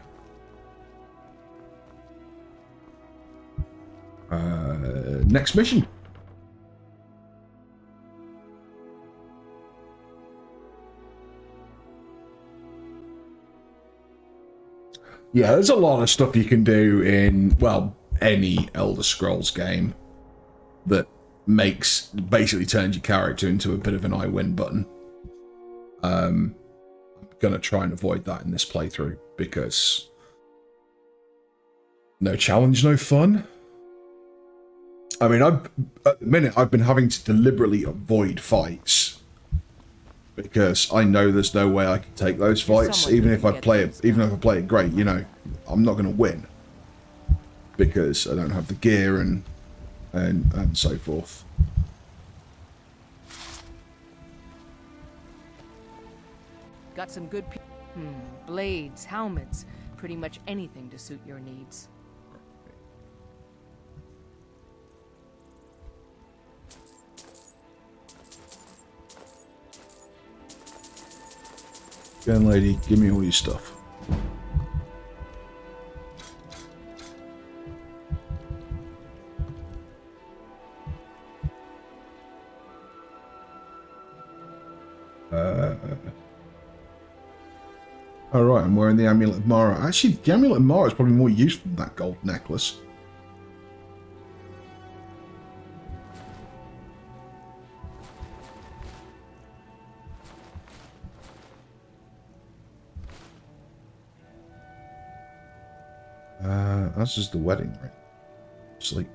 next mission. Yeah, there's a lot of stuff you can do in, well, any Elder Scrolls game that basically turns your character into a bit of an I win button. I'm gonna try and avoid that in this playthrough because no challenge, no fun. I mean, at the minute I've been having to deliberately avoid fights because I know there's no way I can take those fights, even if I play it great. You know, I'm not gonna win because I don't have the gear and so forth. Got some good blades, helmets, pretty much anything to suit your needs. Again, lady, give me all your stuff. Alright, I'm wearing the Amulet of Mara. Actually, the Amulet of Mara is probably more useful than that gold necklace. That's just the wedding ring. Sleep.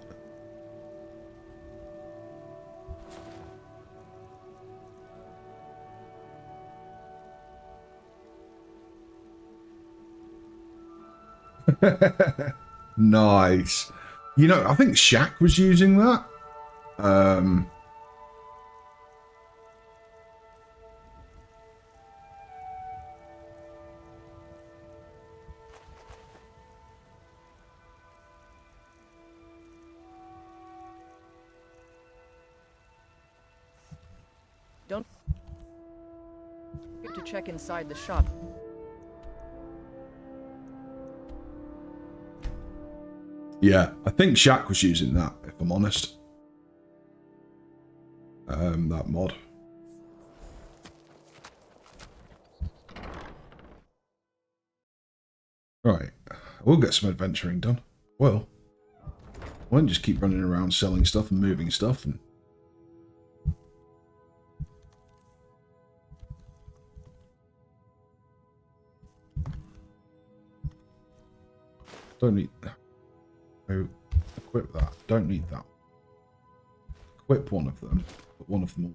Nice. You know, I think Shaq was using that. Don't forget to check inside the shop. Yeah, I think Shaq was using that, if I'm honest. That mod. Right, we'll get some adventuring done. Well, I won't just keep running around selling stuff and moving stuff and... Don't need that. Oh, equip that. Don't need that. Equip one of them, but one of them all.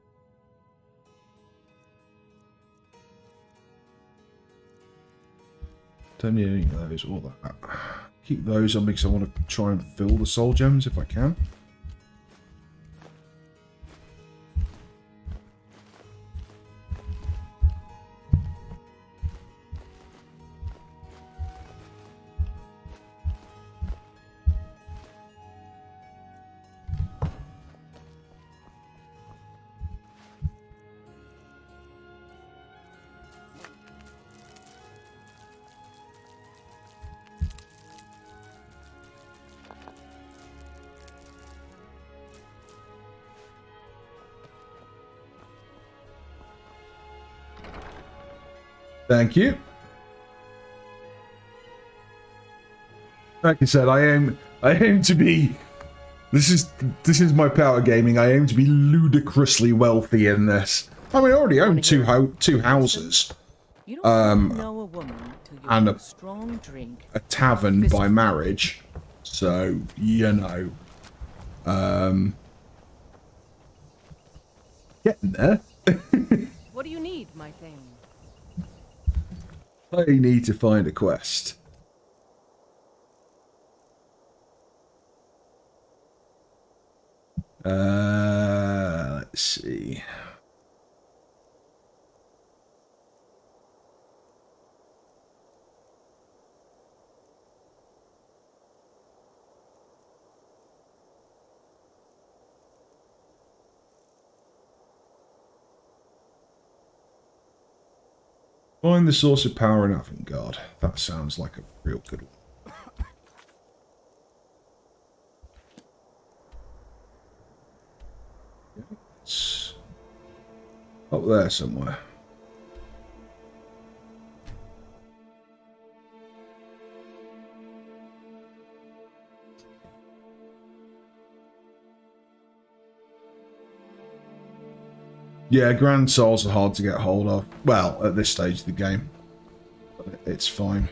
Don't need any of those or that. Keep those on because I want to try and fill the soul gems if I can. Thank you. Like I said, I aim to be. This is my power gaming. I aim to be ludicrously wealthy in this. I mean, I already own two houses, and a tavern by marriage. So you know, getting there. What do you need, my thing? I need to find a quest. Let's see. Find the source of power in Avant-Garde. That sounds like a real good one. It's up there somewhere. Yeah, Grand Souls are hard to get hold of. Well, at this stage of the game. But it's fine.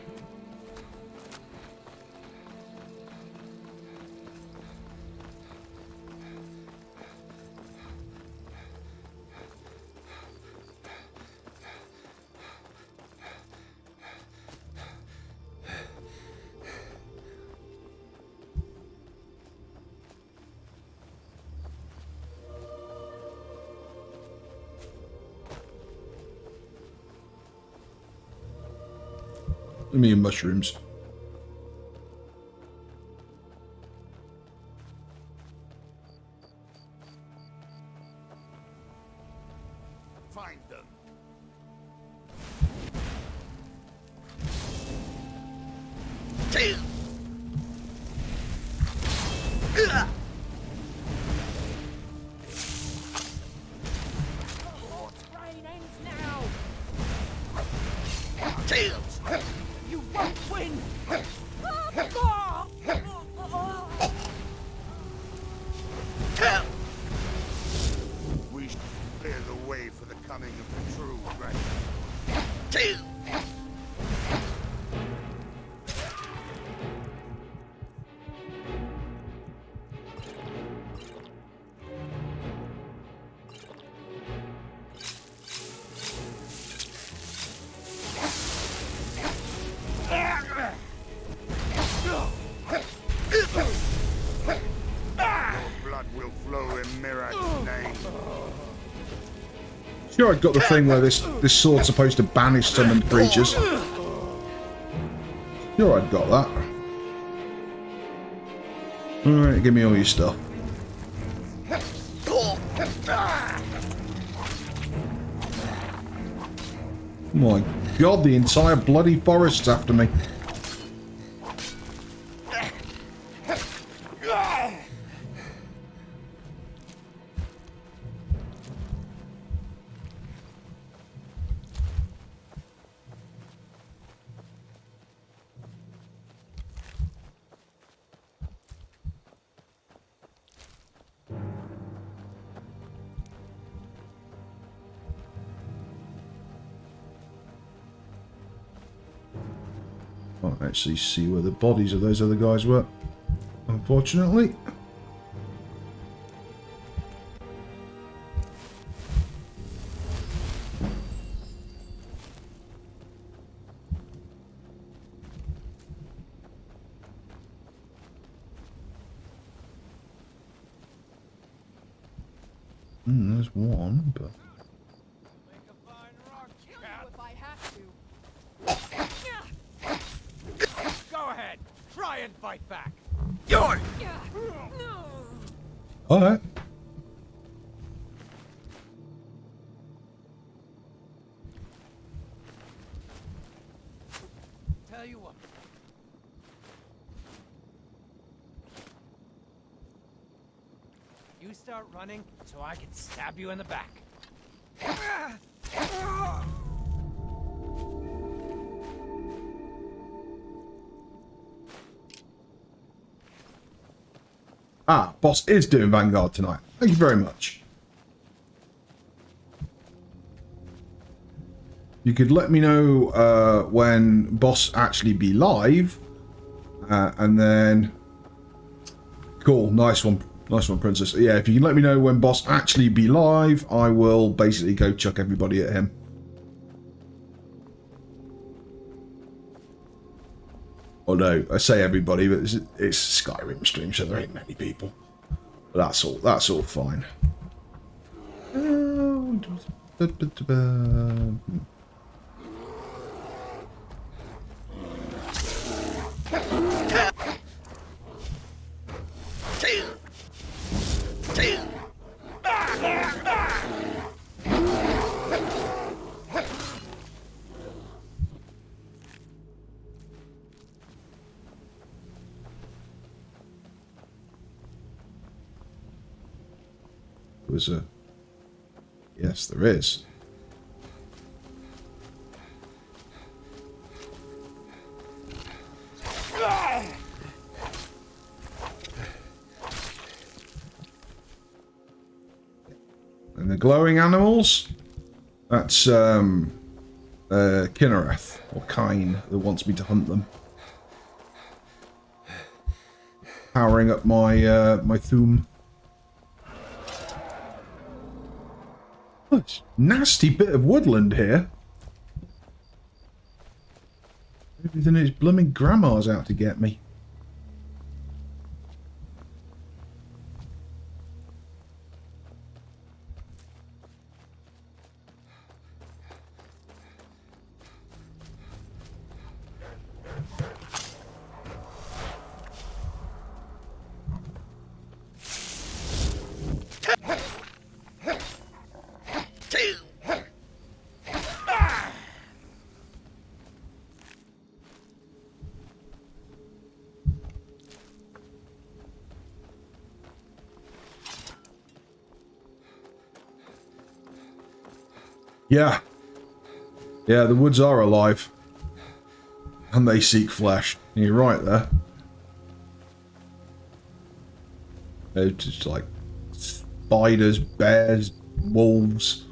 Me and mushrooms. Find them. You won't win! We should clear the way for the coming of the true dragon. Sure, I've got the thing where this sword's supposed to banish summoned creatures. Sure, I've got that. Alright, give me all your stuff. Oh my god, the entire bloody forest's after me. Can't actually see where the bodies of those other guys were, unfortunately. There's one, but... Go ahead. Try and fight back. Alright. Tell you what. You start running so I can stab you in the back. Ah, boss is doing Vanguard tonight. Thank you very much. You could let me know when boss actually be live, and then cool, nice one, princess. Yeah, if you can let me know when boss actually be live, I will basically go chuck everybody at him. Although I say everybody, but it's Skyrim stream, so there ain't many people. But that's all fine. Was a... Yes, there is. And the glowing animals, that's Kinnereth, or Kine, that wants me to hunt them. Powering up my my Thum. Nasty bit of woodland here. Everything his blooming grandma's out to get me. Yeah. Yeah, the woods are alive. And they seek flesh. You're right there. They're just like spiders, bears, wolves.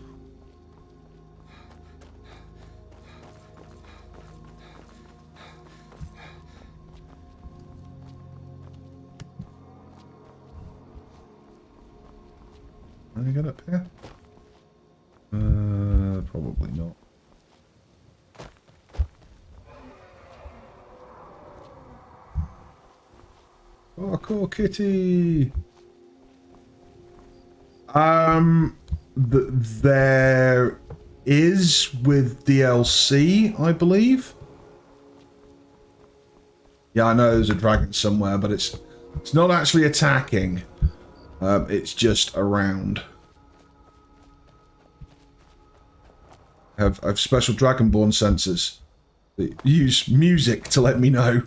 Can I get up here? Probably not. Oh, cool kitty. There is with DLC, I believe. Yeah, I know there's a dragon somewhere, but it's not actually attacking. It's just around. I've special Dragonborn sensors that use music to let me know.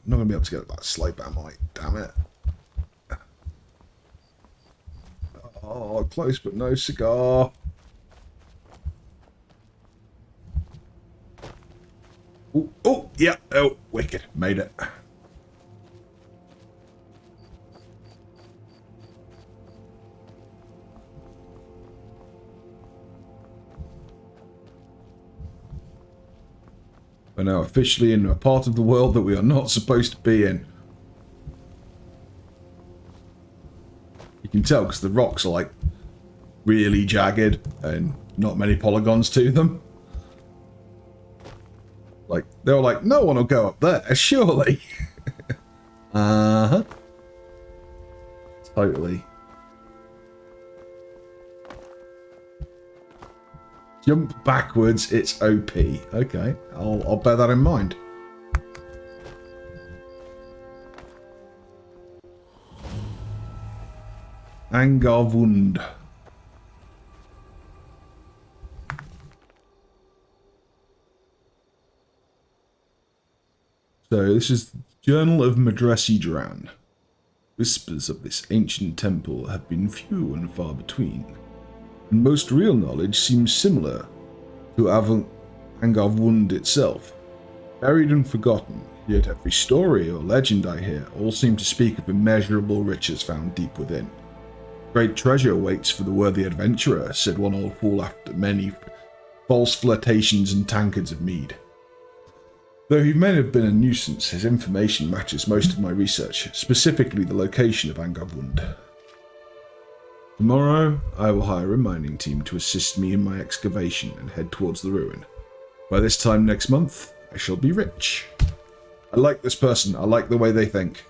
I'm not going to be able to get that slope, am I? Damn it. Oh, close but no cigar. Ooh, oh, yeah. Oh, wicked. Made it. We're now officially in a part of the world that we are not supposed to be in. You can tell because the rocks are like really jagged and not many polygons to them. Like, they were like, no one will go up there, surely. Uh-huh. Totally. Jump backwards, it's OP. Okay, I'll bear that in mind. Angarwund. So this is the Journal of Madrasi Dran. Whispers of this ancient temple have been few and far between, and most real knowledge seems similar to Angarwund itself. Buried and forgotten, yet every story or legend I hear all seem to speak of immeasurable riches found deep within. Great treasure waits for the worthy adventurer, said one old fool after many false flirtations and tankards of mead. Though he may have been a nuisance, his information matches most of my research, specifically the location of Angarwund. Tomorrow, I will hire a mining team to assist me in my excavation and head towards the ruin. By this time next month, I shall be rich. I like this person. I like the way they think.